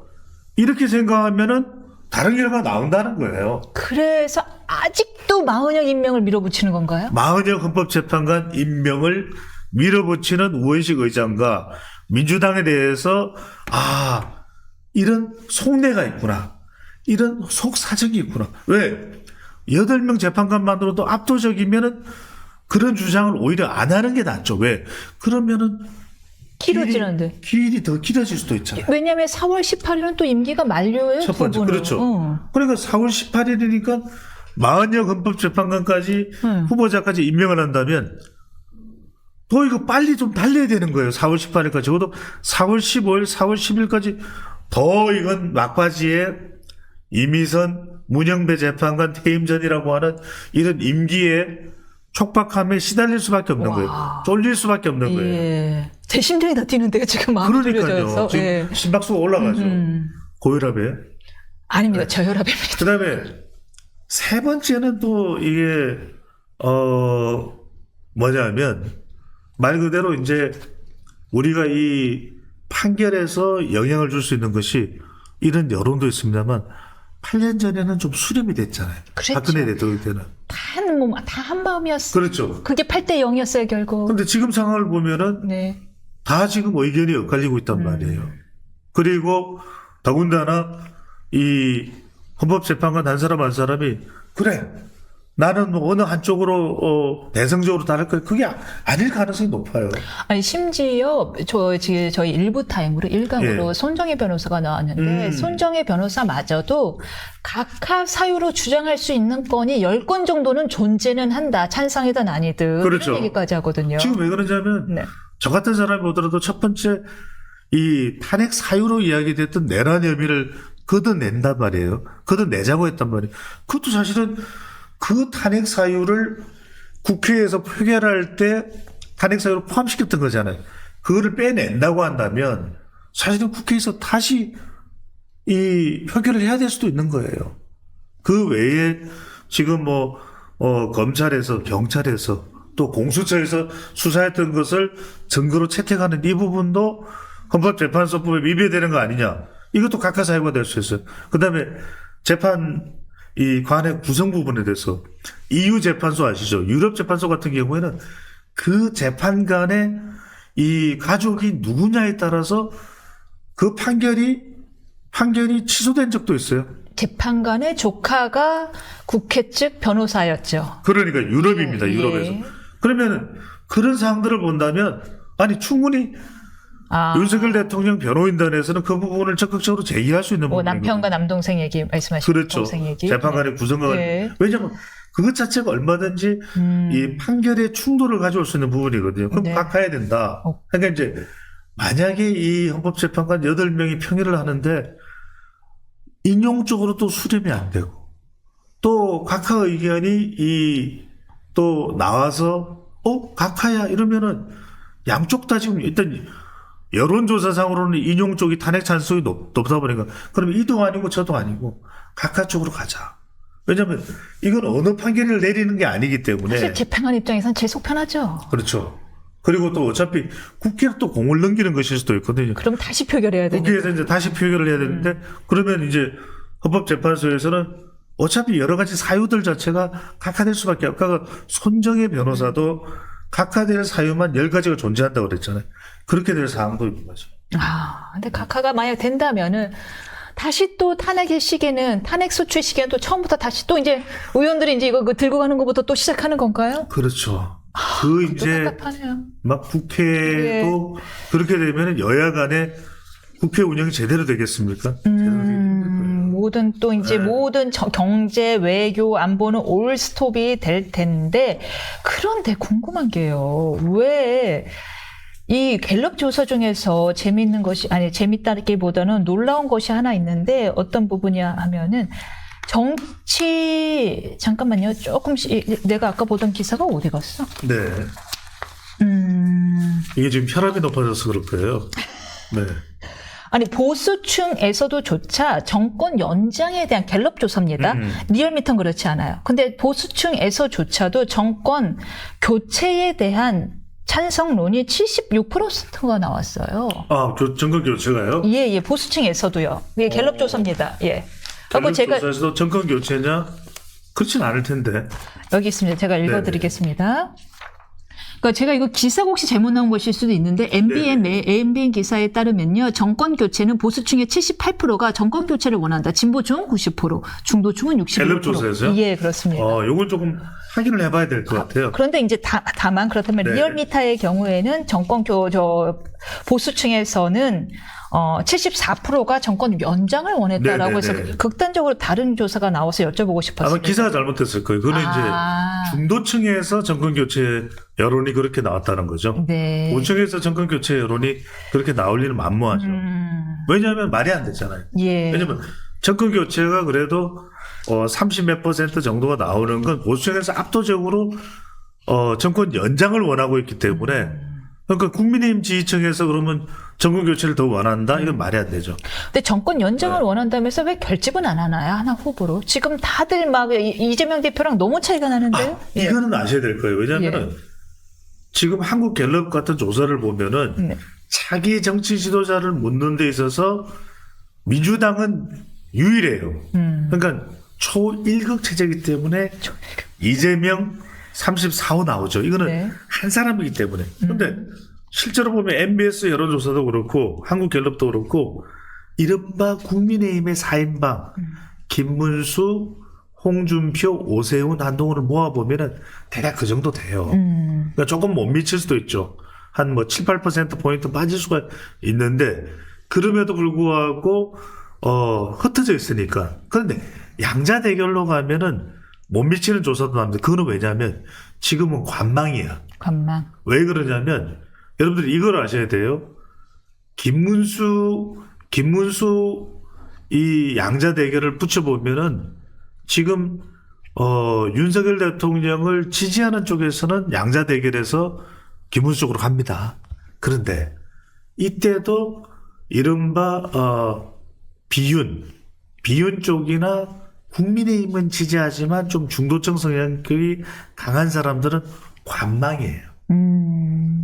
이렇게 생각하면은 다른 결과가 나온다는 거예요. 그래서 아직도 마은영 임명을 밀어붙이는 건가요? 마은영 헌법재판관 임명을 밀어붙이는 우원식 의장과 민주당에 대해서 이런 속내가 있구나. 이런 속사정이 있구나. 왜? 8명 재판관만으로도 압도적이면은 그런 주장을 오히려 안 하는 게 낫죠. 왜? 그러면은 길어지는데. 길이 더 길어질 수도 있잖아요. 왜냐하면 4월 18일은 또 임기가 만료예요. 첫 번째, 두 분은. 그렇죠. 그러니까 4월 18일이니까 마은영 헌법재판관까지 후보자까지 임명을 한다면 더 이거 빨리 좀 달려야 되는 거예요. 4월 18일까지. 적어도 4월 15일, 4월 10일까지 더 이건 막바지에 이미선, 문영배 재판관 퇴임 전이라고 하는 이런 임기에 촉박함에 시달릴 수밖에 없는 거예요. 쫄릴 수밖에 없는 거예요. 예. 제 심장이 다 뛰는데요. 지금 마음이 그러니까요. 졸려져서. 지금 예. 심박수가 올라가죠. 고혈압에. 아닙니다. 저혈압입니다. 그 다음에 세 번째는 또 이게, 뭐냐면, 말 그대로 이제 우리가 이 판결에서 영향을 줄 수 있는 것이 이런 여론도 있습니다만 8년 전에는 좀 수렴이 됐잖아요. 그랬죠. 박근혜 대통령 때는. 다 한 마음이었어요. 그렇죠. 그게 8대 0이었어요, 결국. 근데 지금 상황을 보면은 네. 다 지금 의견이 엇갈리고 있단 말이에요. 그리고 더군다나 이 헌법재판관 한 사람 한 사람이 그래 나는 뭐 어느 한쪽으로 대승적으로 다를 거야. 그게 아닐 가능성이 높아요. 아니 심지어 저희 일부 타임으로 일강으로 예. 손정혜 변호사가 나왔는데 손정혜 변호사마저도 각하 사유로 주장할 수 있는 건이 10건 정도는 존재는 한다. 찬성이든 아니든 그렇죠. 이런 얘기까지 하거든요. 지금 왜 그러냐면 네. 저 같은 사람이 보더라도 첫 번째 이 탄핵 사유로 이야기됐던 내란 혐의를 걷어낸단 말이에요. 걷어내자고 했단 말이에요. 그것도 사실은 그 탄핵 사유를 국회에서 표결할 때 탄핵 사유를 포함시켰던 거잖아요. 그거를 빼낸다고 한다면 사실은 국회에서 다시 이 표결을 해야 될 수도 있는 거예요. 그 외에 지금 검찰에서 경찰에서 또 공수처에서 수사했던 것을 증거로 채택하는 이 부분도 헌법재판소법에 위배되는 거 아니냐. 이것도 각하 사유가 될 수 있어요. 그 다음에 이 관의 구성 부분에 대해서 EU 재판소 아시죠? 유럽 재판소 같은 경우에는 그 재판관의 이 가족이 누구냐에 따라서 그 판결이 취소된 적도 있어요. 재판관의 조카가 국회 측 변호사였죠. 그러니까 유럽입니다. 예. 유럽에서. 그러면 그런 사항들을 본다면 충분히 윤석열 대통령 변호인단에서는 그 부분을 적극적으로 제기할 수 있는 부분이거든요. 남편과 남동생 얘기 말씀하시는 그렇죠. 동생 얘기. 재판관의 구성과 네. 왜냐하면 그것 자체가 얼마든지 이 판결에 충돌을 가져올 수 있는 부분이거든요. 그럼 네. 각하해야 된다. 그러니까 이제 만약에 이 헌법재판관 8명이 평의를 하는데 인용적으로 또 수렴이 안 되고 또 각하 의견이 또 나와서 각하야 이러면은 양쪽 다 지금 일단 여론조사상으로는 인용 쪽이 탄핵 찬성이 높다 보니까 그럼 이도 아니고 저도 아니고 각하 쪽으로 가자. 왜냐하면 이건 어느 판결을 내리는 게 아니기 때문에. 사실 재판관 입장에선 제일 속 편하죠. 그렇죠. 그리고 또 어차피 국회로 또 공을 넘기는 것일 수도 있거든요. 그럼 다시 표결해야 되니까. 국회에서 이제 다시 표결을 해야 되는데 그러면 이제 헌법재판소에서는 어차피 여러 가지 사유들 자체가 각하될 수밖에 없고 아까 손정혜 변호사도 각하될 사유만 10가지가 존재한다고 그랬잖아요. 그렇게 될 사항도 있는 거죠. 근데 각하가 만약 된다면은 다시 또 탄핵의 시기는 탄핵 소추의 시기는 또 처음부터 다시 또 이제 의원들이 이제 이거 들고 가는 것부터 또 시작하는 건가요? 그렇죠. 이제 답답하네요. 막 국회도 그렇게 되면 여야 간에 국회 운영이 제대로 되겠습니까? 모든 또 이제 네. 모든 경제, 외교, 안보는 올 스톱이 될 텐데 그런데 궁금한 게요. 왜 이 갤럽 조사 중에서 재미있는 것이 재밌다기보다는 놀라운 것이 하나 있는데 어떤 부분이냐 하면은 정치 잠깐만요. 조금씩 내가 아까 보던 기사가 어디 갔어? 네. 이게 지금 혈압이 높아져서 그럴 거예요. 네. 아니 보수층에서도 조차 정권 연장에 대한 갤럽 조사입니다. 리얼미터는 그렇지 않아요. 근데 보수층에서조차도 정권 교체에 대한 찬성론이 76%가 나왔어요. 정권 교체가요? 예, 보수층에서도요. 예, 갤럽 조사입니다. 예. 그리고 제가 조사에서도 정권 교체냐? 그렇진 않을 텐데. 여기 있습니다. 제가 읽어드리겠습니다. 그러니까 제가 이거 기사가 혹시 잘못 나온 것일 수도 있는데 MBN 기사에 따르면요. 정권 교체는 보수층의 78%가 정권 교체를 원한다. 진보층은 90%, 중도층은 61%. 갤럽 조사에서요? 예, 그렇습니다. 요걸 조금 확인을 해봐야 될 것 같아요. 그런데 이제 다만 그렇다면 네. 리얼미터의 경우에는 보수층에서는 74%가 정권 연장을 원했다라고 네, 해서 네, 네. 극단적으로 다른 조사가 나와서 여쭤보고 싶었어요. 아마 기사가 잘못됐을 거예요. 그거는 이제 중도층에서 정권 교체 여론이 그렇게 나왔다는 거죠. 네. 우층에서 정권 교체 여론이 그렇게 나올 일은 만무하죠. 왜냐하면 말이 안 되잖아요. 예. 왜냐하면 정권 교체가 그래도 30몇 % 정도가 나오는 건 보수층에서 압도적으로 정권 연장을 원하고 있기 때문에 그러니까 국민의힘 지지층에서 그러면 정권 교체를 더 원한다? 이건 말이 안 되죠. 근데 정권 연장을 네. 원한다면서 왜 결집은 안 하나요? 하나 후보로. 지금 다들 막 이재명 대표랑 너무 차이가 나는데요? 예. 이거는 아셔야 될 거예요. 왜냐하면 지금 한국 갤럽 같은 조사를 보면은 네. 차기 정치 지도자를 묻는 데 있어서 민주당은 유일해요. 그러니까 초1극 체제이기 때문에 이재명 34호 나오죠. 이거는 네. 한 사람이기 때문에. 그런데 실제로 보면 MBS 여론조사도 그렇고 한국갤럽도 그렇고 이른바 국민의힘의 4인방 김문수, 홍준표, 오세훈, 한동훈을 모아보면은 대략 그 정도 돼요. 그러니까 조금 못 미칠 수도 있죠. 한 7, 8%포인트 빠질 수가 있는데 그럼에도 불구하고 흩어져 있으니까. 그런데 양자 대결로 가면은 못 미치는 조사도 나옵니다. 그거는 왜냐하면 지금은 관망이야. 관망. 왜 그러냐면 여러분들이 이걸 아셔야 돼요. 김문수 이 양자 대결을 붙여보면은 지금 윤석열 대통령을 지지하는 쪽에서는 양자 대결에서 김문수 쪽으로 갑니다. 그런데 이때도 이른바 비윤 쪽이나 국민의힘은 지지하지만 좀 중도층 성향이 강한 사람들은 관망이에요.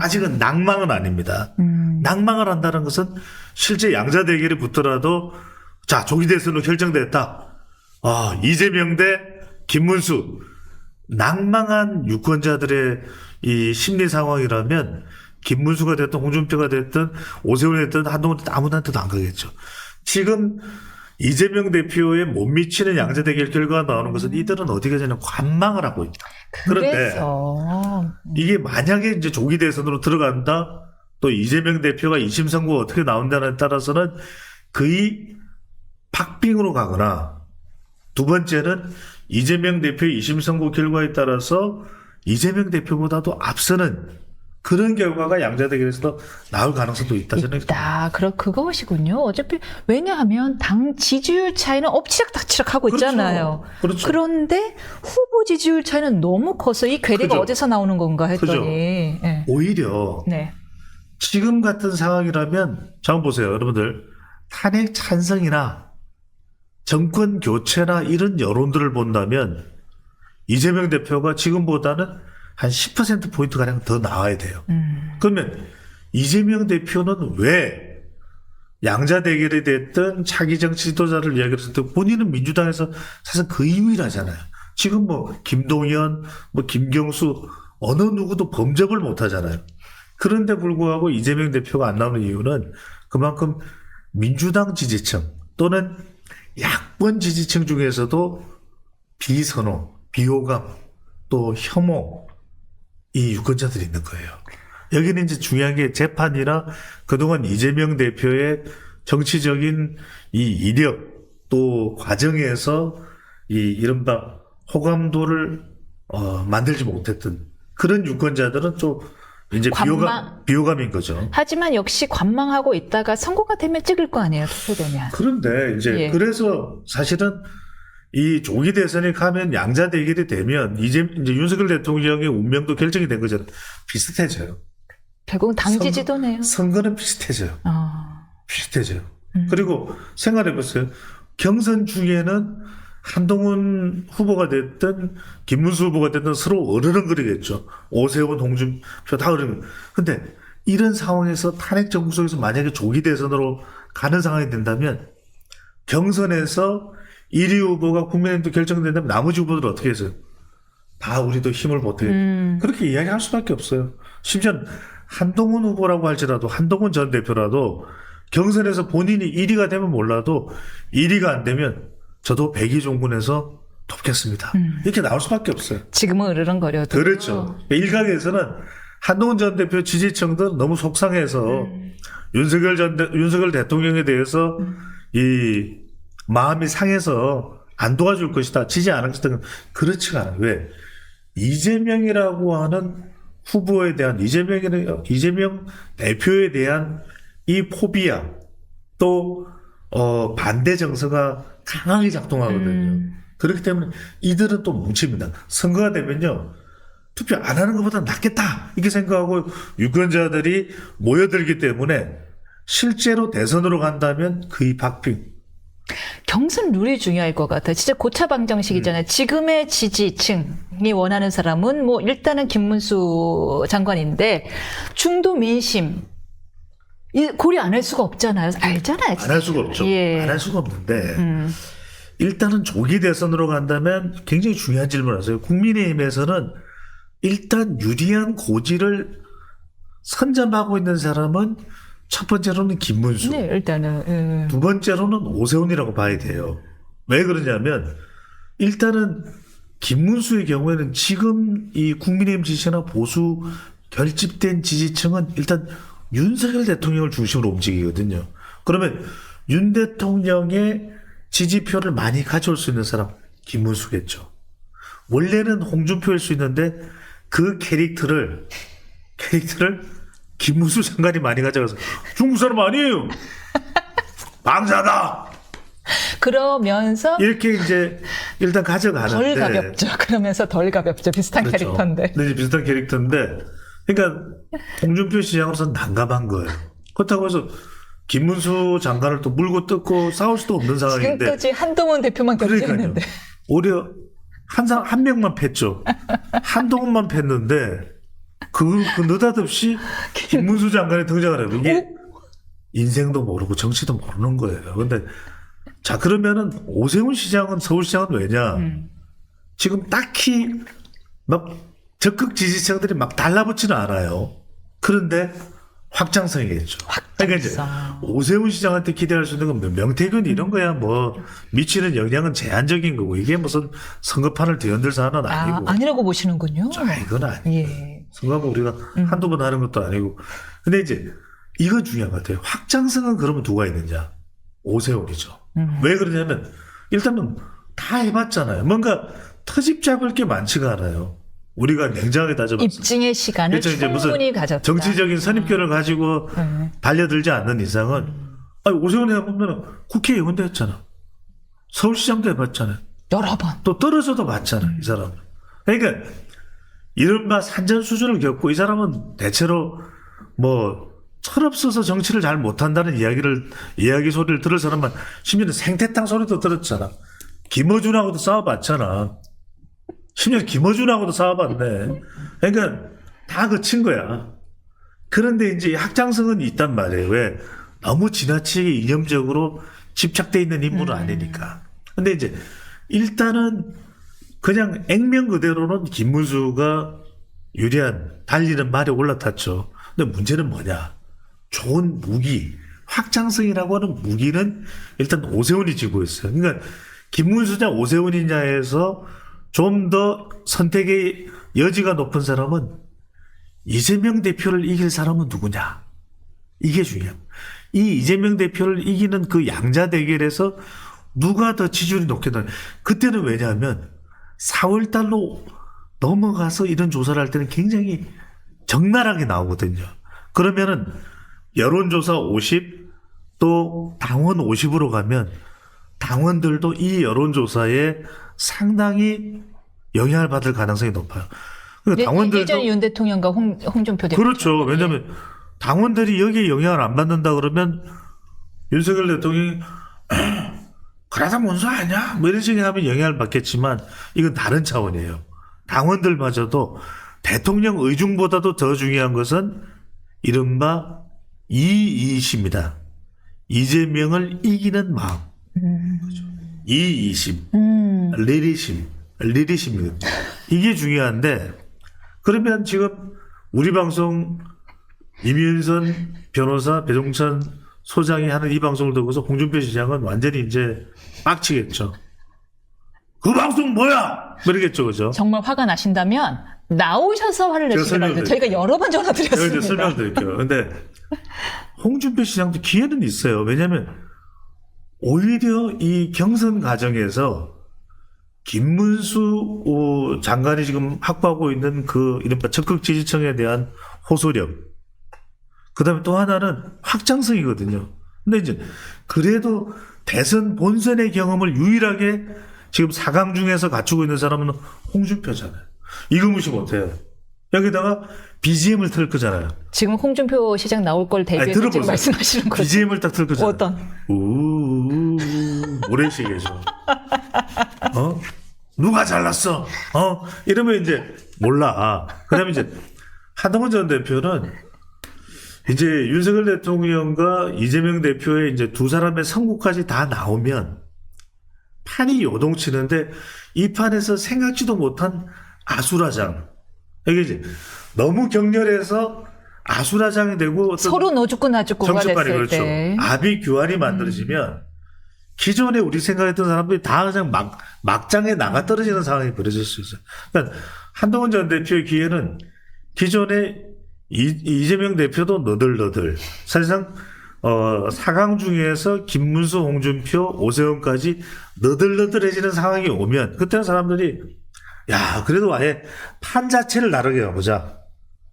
아직은 낭망은 아닙니다. 낭망을 한다는 것은 실제 양자 대결이 붙더라도 자, 조기 대선으로 결정됐다. 이재명 대 김문수. 낭망한 유권자들의 이 심리 상황이라면 김문수가 됐든 홍준표가 됐든 오세훈이 됐든 한동훈이 됐든 아무한테도 안 가겠죠. 지금 이재명 대표의 못 미치는 양자 대결 결과가 나오는 것은 이들은 어디 가냐면 관망을 하고 있다. 그런데 이게 만약에 이제 조기 대선으로 들어간다, 또 이재명 대표가 2심 선고가 어떻게 나온다에 따라서는 거의 박빙으로 가거나, 두 번째는 이재명 대표의 2심 선고 결과에 따라서 이재명 대표보다도 앞서는 그런 결과가 양자 대결에서 나올 가능성도 있다. 있다. 그것이군요. 어차피 왜냐하면 당 지지율 차이는 엎치락닥치락 하고 있잖아요. 그렇죠. 그런데 후보 지지율 차이는 너무 커서 이 괴리가 그죠. 어디서 나오는 건가 했더니 네. 오히려 네. 지금 같은 상황이라면 자 보세요. 여러분들 탄핵 찬성이나 정권 교체나 이런 여론들을 본다면 이재명 대표가 지금보다는 한 10%포인트가량 더 나와야 돼요. 그러면 이재명 대표는 왜 양자 대결이 됐든 차기 정치 지도자를 이야기했을 때 본인은 민주당에서 사실 거의 유일하잖아요. 지금 김동연, 김경수 어느 누구도 범접을 못 하잖아요. 그런데 불구하고 이재명 대표가 안 나오는 이유는 그만큼 민주당 지지층 또는 야권 지지층 중에서도 비선호, 비호감, 또 혐오 이 유권자들이 있는 거예요. 여기는 이제 중요한 게 재판이나 그동안 이재명 대표의 정치적인 이 이력 또 과정에서 이 이른바 호감도를 만들지 못했던 그런 유권자들은 좀 이제 비호감인 거죠. 하지만 역시 관망하고 있다가 선거가 되면 찍을 거 아니에요. 투표되면. 그런데 이제 그래서 사실은 이 조기 대선에 가면 양자 대결이 되면 이제 윤석열 대통령의 운명도 결정이 된 거죠. 비슷해져요. 결국은 당 지지도네요. 선거는 비슷해져요. 비슷해져요. 그리고 생각해보세요. 경선 중에는 한동훈 후보가 됐든 김문수 후보가 됐든 서로 어르렁거리겠죠. 오세훈, 홍준표 다 어르렁. 근데 이런 상황에서 탄핵 정부 속에서 만약에 조기 대선으로 가는 상황이 된다면 경선에서 1위 후보가 국민의힘도 결정된다면 나머지 후보들은 어떻게 했어요? 다 우리도 힘을 보태. 그렇게 이야기할 수밖에 없어요. 심지어 한동훈 후보라고 할지라도 한동훈 전 대표라도 경선에서 본인이 1위가 되면 몰라도 1위가 안 되면 저도 백의종군에서 돕겠습니다. 이렇게 나올 수밖에 없어요. 지금은 으르렁거려도. 그렇죠. 일각에서는 한동훈 전 대표 지지층도 너무 속상해서 윤석열 대통령에 대해서 이 마음이 상해서 안 도와줄 것이다, 지지 안 할 것이다. 그렇지가 않아요. 왜? 이재명이라고 하는 후보에 대한 이재명 대표에 대한 이 포비아 또 반대 정서가 강하게 작동하거든요. 그렇기 때문에 이들은 또 뭉칩니다. 선거가 되면요, 투표 안 하는 것보다 낫겠다 이렇게 생각하고 유권자들이 모여들기 때문에 실제로 대선으로 간다면 거의 박빙. 경선 룰이 중요할 것 같아요. 진짜 고차 방정식이잖아요. 지금의 지지층이 원하는 사람은 뭐 일단은 김문수 장관인데 중도 민심 고려 안 할 수가 없잖아요. 알잖아요. 안 할 수가 없죠. 예. 안 할 수가 없는데 일단은 조기 대선으로 간다면 굉장히 중요한 질문을 하세요. 국민의힘에서는 일단 유리한 고지를 선점하고 있는 사람은 첫 번째로는 김문수, 네, 일단은 두 번째로는 오세훈이라고 봐야 돼요. 왜 그러냐면 일단은 김문수의 경우에는 지금 이 국민의힘 지지나 보수 결집된 지지층은 일단 윤석열 대통령을 중심으로 움직이거든요. 그러면 윤 대통령의 지지표를 많이 가져올 수 있는 사람 김문수겠죠. 원래는 홍준표일 수 있는데 그 캐릭터를 김문수 장관이 많이 가져가서 중국 사람 아니에요. 방자다. 그러면서 이렇게 이제 일단 가져가는데 덜 가볍죠. 그러면서 덜 가볍죠. 비슷한 그렇죠. 캐릭터인데. 네, 비슷한 캐릭터인데 그러니까 홍준표 시장으로서는 난감한 거예요. 그렇다고 해서 김문수 장관을 또 물고 뜯고 싸울 수도 없는 상황인데 지금까지 한동훈 대표만 견제했는데. 오히려 한 명만 팼죠. 한동훈만 팼는데 그 느닷없이 김문수 장관이 등장을 해요. 이게 인생도 모르고 정치도 모르는 거예요. 근데 자 그러면은 오세훈 시장은 서울시장은 왜냐? 지금 딱히 막 적극 지지층들이 막 달라붙지는 않아요. 그런데 확장성이겠죠. 그러니까 이제 오세훈 시장한테 기대할 수 있는 건 명태균 이런 거야 뭐 미치는 영향은 제한적인 거고 이게 무슨 선거판을 뒤흔들 사안은 아니고. 아니라고 보시는군요. 이건 아니에요. 예. 선거하고 우리가 한두 번 하는 것도 아니고. 근데 이제 이건 중요한 것 같아요. 확장성은 그러면 누가 있느냐? 오세훈이죠. 왜 그러냐면 일단은 다 해봤잖아요. 뭔가 터집 잡을 게 많지가 않아요. 우리가 냉정하게 따져봤어요. 입증의 시간을 그렇죠. 이제 무슨 충분히 가졌다. 정치적인 선입견을 가지고 달려들지 않는 이상은 아니, 오세훈이 보면 국회의원도 했잖아. 서울시장도 해봤잖아요. 여러 번. 또 떨어져도 봤잖아. 이 사람은. 그러니까 이른바 산전 수준을 겪고 이 사람은 대체로 뭐 철없어서 정치를 잘 못한다는 이야기 소리를 들을 사람만 심지어는 생태탕 소리도 들었잖아. 김어준하고도 싸워봤잖아. 심지어 김어준하고도 싸워봤네. 그러니까 다 거친 거야. 그런데 이제 확장성은 있단 말이에요. 왜? 너무 지나치게 이념적으로 집착돼 있는 인물은 아니니까. 근데 이제 일단은 그냥 액면 그대로는 김문수가 유리한 달리는 말이 올라탔죠. 근데 문제는 뭐냐? 좋은 무기, 확장성이라고 하는 무기는 일단 오세훈이 쥐고 있어요. 그러니까 김문수냐 오세훈이냐에서 좀 더 선택의 여지가 높은 사람은 이재명 대표를 이길 사람은 누구냐? 이게 중요해요. 이 이재명 대표를 이기는 그 양자 대결에서 누가 더 지지율이 높겠나? 그때는 왜냐하면 4월 달로 넘어가서 이런 조사를 할 때는 굉장히 적나라하게 나오거든요. 그러면은 여론조사 50, 또 당원 50으로 가면 당원들도 이 여론조사에 상당히 영향을 받을 가능성이 높아요. 그러니까 당원들도 예전 윤 대통령과 홍준표 대표. 그렇죠. 왜냐하면 당원들이 여기에 영향을 안 받는다 그러면 윤석열 대통령이 그러다 문서 아니야? 뭐 이런 식으로 하면 영향을 받겠지만 이건 다른 차원이에요. 당원들마저도 대통령 의중보다도 더 중요한 것은 이른바 이의심이다. 이재명을 이기는 마음. 이의심. 리리심이거든요. 이게 중요한데 그러면 지금 우리 방송 이민선 변호사, 배종찬 소장이 하는 이 방송을 듣고서 홍준표 시장은 완전히 이제 빡치겠죠. 그 방송 뭐야? 그러겠죠, 그죠? 정말 화가 나신다면 나오셔서 화를 내시기 바랍니다. 저희가 여러 번 전화 제가 이제 드렸습니다. 설명드릴게요. 근데 홍준표 시장도 기회는 있어요. 왜냐하면 오히려 이 경선 과정에서 김문수 장관이 지금 확보하고 있는 그 이른바 적극 지지층에 대한 호소력. 그 다음에 또 하나는 확장성이거든요. 근데 이제 그래도 대선 본선의 경험을 유일하게 지금 4강 중에서 갖추고 있는 사람은 홍준표잖아요. 이거 무시 못해요. 여기다가 BGM을 틀 거잖아요. 지금 홍준표 시장 나올 걸 대비해서 들어보세요. 지금 말씀하시는 거죠? BGM을 딱 틀 거잖아요. 어떤? 모래시계죠. 누가 잘났어? 이러면 이제 몰라. 그다음에 이제 한동훈 전 대표는 이제 윤석열 대통령과 이재명 대표의 이제 두 사람의 선거까지 다 나오면 판이 요동치는데 이 판에서 생각지도 못한 아수라장. 이게 이제 너무 격렬해서 아수라장이 되고 서로 너 죽고 나 죽고가 정치판이 됐을 그렇죠. 때. 압의 교환이 만들어지면 기존에 우리 생각했던 사람들이 다 그냥 막장에 나가 떨어지는 상황이 벌어질 수 있어요. 그러니까 한동훈 전 대표의 기회는 기존에 이재명 대표도 너덜너덜 사실상 4강 중에서 김문수, 홍준표, 오세훈까지 너덜너덜해지는 상황이 오면 그때는 사람들이 야 그래도 아예 판 자체를 다르게 가보자.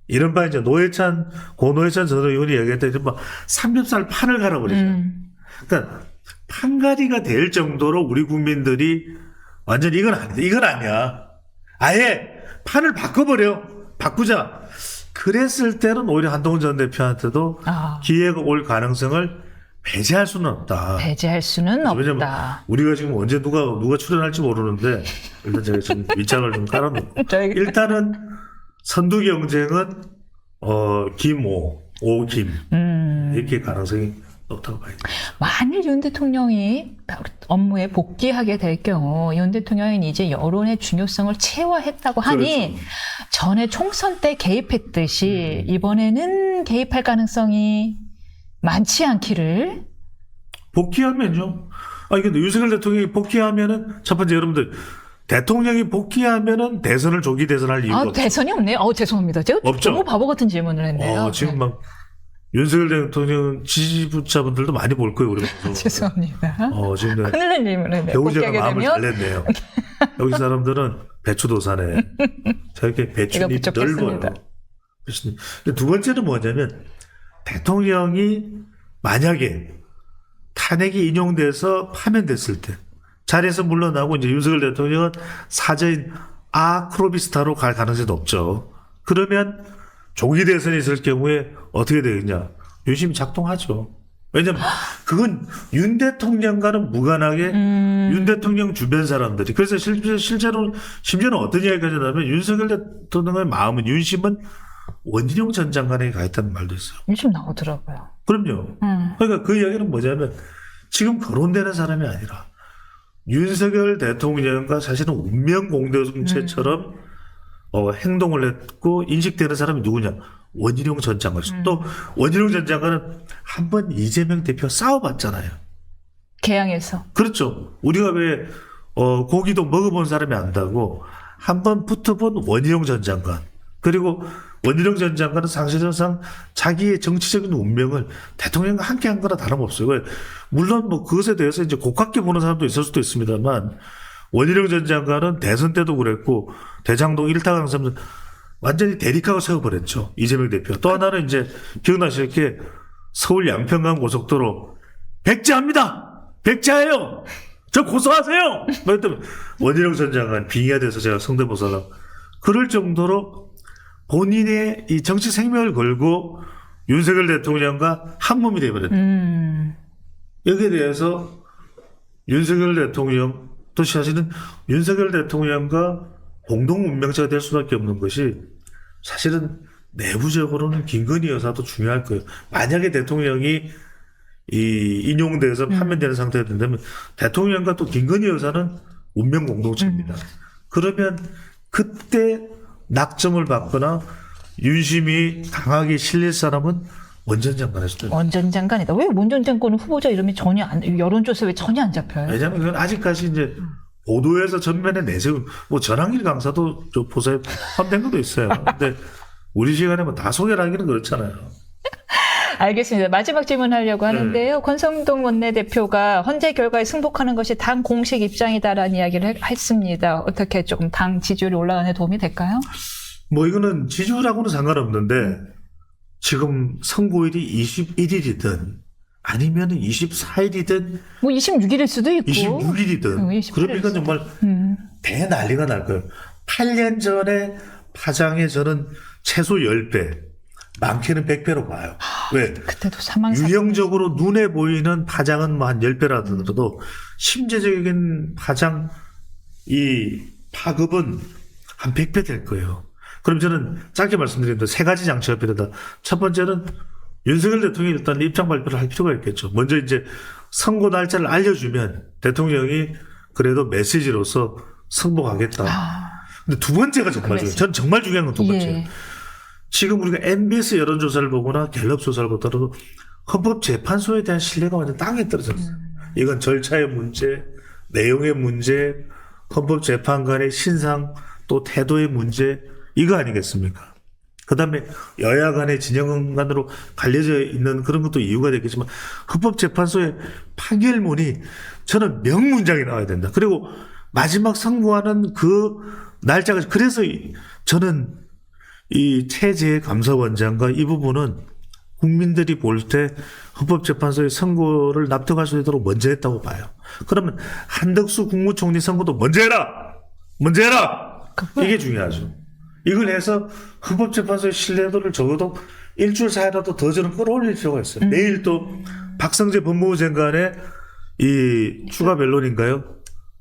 이른바 이제 고 노회찬 전 의원이 얘기했던 이른바 삼겹살 판을 갈아버리자. 그러니까 판가리가 될 정도로 우리 국민들이 완전 이건 아니야. 아예 판을 바꾸자. 그랬을 때는 오히려 한동훈 전 대표한테도 기회가 올 가능성을 배제할 수는 없다. 배제할 수는 왜냐면 없다. 우리가 지금 언제 누가 출연할지 모르는데 일단 제가 좀 밑장을 좀 깔아놓고 일단은 선두 경쟁은 오김 이렇게 가능성이 높다고 봐야 됩니다. 만일 윤 대통령이 업무에 복귀하게 될 경우 윤 대통령이 이제 여론의 중요성을 체화했다고 하니 그렇죠. 전에 총선 때 개입했듯이 이번에는 개입할 가능성이 많지 않기를. 복귀하면요. 근데 윤석열 대통령이 복귀하면은 첫 번째 여러분들 대통령이 복귀하면은 대선을 조기 대선할 이유가 없죠. 대선이 없네요. 죄송합니다. 제가 없죠. 너무 바보 같은 질문을 했네요. 지금 막 윤석열 대통령 지지자분들도 많이 볼 거예요, 우리 방송. 죄송합니다. 지금 큰일 날 질문을 했네요. 배우자가 복귀하게 마음을 되면 잘 냈네요. 여기 사람들은 배추도사네. 저렇게 배추잎 제가 넓어요. 부족했습니다. 근데 두 번째는 뭐냐면 대통령이 만약에 탄핵이 인용돼서 파면됐을 때 자리에서 물러나고 이제 윤석열 대통령은 사저인 아크로비스타로 갈 가능성이 높죠. 그러면 조기 대선이 있을 경우에 어떻게 되겠냐? 유심히 작동하죠. 왜냐면 그건 윤 대통령과는 무관하게 윤 대통령 주변 사람들이 그래서 실제로 심지어는 어떤 이야기가 나냐면 윤석열 대통령의 마음은 윤심은 원진영 전 장관에게 가 있다는 말도 있어요. 요즘 나오더라고요. 그럼요. 그러니까 그 이야기는 뭐냐면 지금 거론되는 사람이 아니라 윤석열 대통령과 사실은 운명 공동체처럼 행동을 했고 인식되는 사람이 누구냐? 원희룡 전 장관. 또 원희룡 전 장관은 한번 이재명 대표 싸워봤잖아요. 개항에서. 그렇죠. 우리가 왜 고기도 먹어본 사람이 안다고 한번 붙어본 원희룡 전 장관. 그리고 원희룡 전 장관은 사실상 자기의 정치적인 운명을 대통령과 함께 한 거나 다름없어요. 물론 뭐 그것에 대해서 이제 고깝게 보는 사람도 있을 수도 있습니다만 원희룡 전 장관은 대선 때도 그랬고 대장동 1타 강사는 완전히 대립하고 세워버렸죠. 이재명 대표. 또 하나는 이제 기억나실 게 서울 양평간 고속도로 백지합니다. 백지예요. 저 고소하세요. 뭐 했더니 원희룡 전 장관 빙의가 돼서 제가 성대모사를 그럴 정도로 본인의 이 정치 생명을 걸고 윤석열 대통령과 한 몸이 되어버렸다. 여기에 대해서 윤석열 대통령 또 사실은 윤석열 대통령과 공동 운명자가 될 수밖에 없는 것이 사실은 내부적으로는 김건희 여사도 중요할 거예요. 만약에 대통령이 인용돼서 판명되는 상태가 된다면 대통령과 또 김건희 여사는 운명 공동체입니다. 그러면 그때 낙점을 받거나 윤심이 강하게 실릴 사람은 원전 장관일 수도 있어요. 원전 장관이다. 왜 원전 장관은 후보자 이름이 전혀 여론조사에 전혀 안 잡혀요? 왜냐하면 그건 아직까지 이제 보도에서 전면에 내세운 뭐 전환길 강사도 저 보사에 포함된 것도 있어요. 근데 우리 시간에 뭐 다 소개를 하기는 그렇잖아요. 알겠습니다. 마지막 질문하려고 하는데요. 권성동 원내대표가 헌재 결과에 승복하는 것이 당 공식 입장이다라는 이야기를 했습니다. 어떻게 조금 당 지지율이 올라가는 데 도움이 될까요? 뭐 이거는 지지율하고는 상관없는데 지금 선고일이 21일이든 아니면 24일이든 뭐 26일일 수도 있고 26일이든 28일 그러니까 정말 대난리가 날 거예요. 8년 전에 파장에 저는 최소 10배 많게는 100배로 봐요. 왜? 그때도 사망 사건 유형적으로 눈에 보이는 파장은 뭐 한 10배라 하더라도 심재적인 파장 이 파급은 한 100배 될 거예요. 그럼 저는 짧게 말씀드리는데 세 가지 장치가 필요하다. 첫 번째는 윤석열 대통령이 일단 입장 발표를 할 필요가 있겠죠. 먼저 이제 선고 날짜를 알려주면 대통령이 그래도 메시지로서 승복하겠다. 근데 두 번째가 정말 중요해요. 저는 정말 중요한 건 두 번째예요. 예. 지금 우리가 MBS 여론조사를 보거나 갤럽 조사를 보더라도 헌법재판소에 대한 신뢰가 완전 땅에 떨어졌어요. 이건 절차의 문제, 내용의 문제, 헌법재판관의 신상 또 태도의 문제 이거 아니겠습니까? 그 다음에 여야 간의 진영 간으로 갈려져 있는 그런 것도 이유가 되겠지만 헌법재판소의 판결문이 저는 명문장이 나와야 된다. 그리고 마지막 선고하는 그 날짜가 그래서 저는 이 최재 감사원장과 이 부분은 국민들이 볼 때 헌법재판소의 선고를 납득할 수 있도록 먼저 했다고 봐요. 그러면 한덕수 국무총리 선고도 먼저 해라! 먼저 해라! 이게 중요하죠. 이걸 해서 헌법재판소의 신뢰도를 적어도 일주일 사이라도 더 저는 끌어올릴 필요가 있어요. 내일 또 박성재 법무부 장관의 이 추가 변론인가요?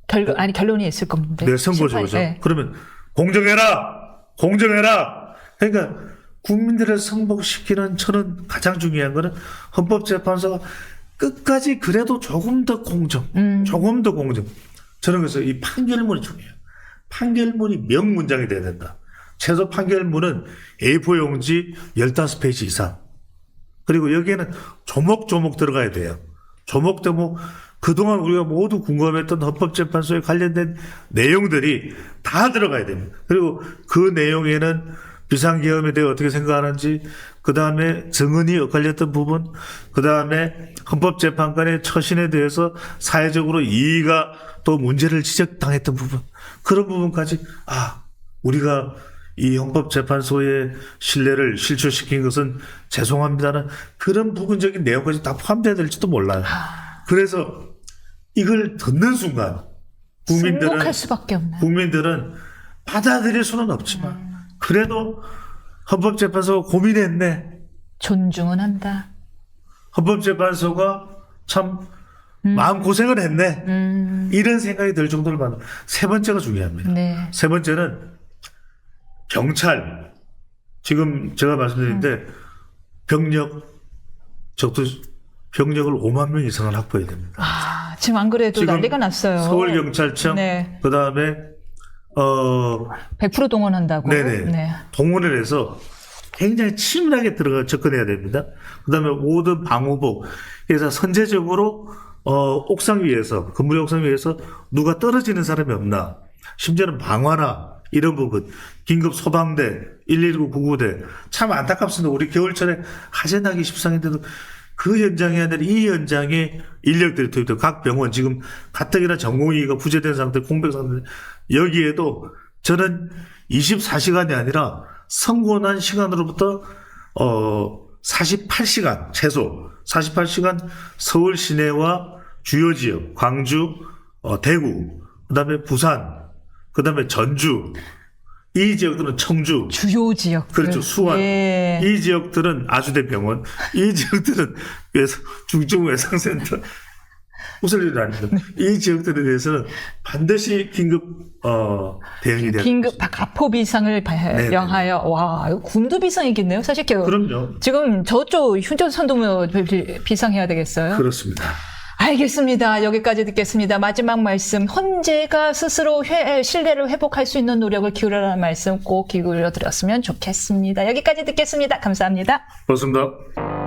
결론이 있을 겁니다. 네, 선고죠. 그죠? 네. 그러면 공정해라! 공정해라! 그러니까 국민들을 성복시키는 저는 가장 중요한 거는 헌법재판소가 끝까지 그래도 조금 더 공정, 조금 더 공정. 저는 그래서 이 판결문이 중요해요. 판결문이 명문장이 돼야 된다. 최소 판결문은 A4 용지 15페이지 이상. 그리고 여기에는 조목조목 들어가야 돼요. 조목조목 그동안 우리가 모두 궁금했던 헌법재판소에 관련된 내용들이 다 들어가야 됩니다. 그리고 그 내용에는 비상계엄에 대해 어떻게 생각하는지, 그 다음에 정은이 엇갈렸던 부분, 그 다음에 헌법재판관의 처신에 대해서 사회적으로 이의가 또 문제를 지적당했던 부분, 그런 부분까지 우리가 이 헌법재판소의 신뢰를 실추시킨 것은 죄송합니다는 그런 부분적인 내용까지 다 포함되어야 될지도 몰라요. 그래서 이걸 듣는 순간 승복할 수밖에 없나요? 국민들은 받아들일 수는 없지만 그래도 헌법재판소가 고민했네. 존중은 한다. 헌법재판소가 참 마음고생을 했네. 이런 생각이 들 정도로 많아. 세 번째가 중요합니다. 네. 세 번째는 경찰. 지금 제가 말씀드렸는데 병력을 5만 명 이상을 확보해야 됩니다. 지금 안 그래도 지금 난리가 났어요. 서울경찰청, 네. 그 다음에 100% 동원한다고. 네네. 네. 동원을 해서 굉장히 치밀하게 접근해야 됩니다. 그 다음에 모든 방호복. 그래서 선제적으로, 옥상 위에서, 건물 옥상 위에서 누가 떨어지는 사람이 없나. 심지어는 방화나 이런 부분, 긴급 소방대, 119 구구대. 참 안타깝습니다. 우리 겨울철에 화재나기 십상인데도 그 현장이 아니라 이 현장에 인력들이 투입되고 각 병원 지금 가뜩이나 전공의가 부재된 상태, 공백 상태. 여기에도 저는 24시간이 아니라 선고난 시간으로부터 48시간 최소 48시간 서울 시내와 주요 지역 광주, 대구, 그다음에 부산, 그다음에 전주 이 지역들은 청주 주요 지역. 그렇죠. 수원. 예. 이 지역들은 아주대 병원. 이 지역들은 중증외상센터. 웃을 일은 아닙니다. 이 지역들에 대해서는 반드시 긴급 대응이 돼야 긴급 가포 비상을 발령하여 와 이거 군도 비상이겠네요. 사실 그럼요. 지금 저쪽 휴전선도 비상해야 되겠어요. 그렇습니다. 알겠습니다. 여기까지 듣겠습니다. 마지막 말씀. 헌재가 스스로 신뢰를 회복할 수 있는 노력을 기울여라는 말씀 꼭 기울여 드렸으면 좋겠습니다. 여기까지 듣겠습니다. 감사합니다. 고맙습니다.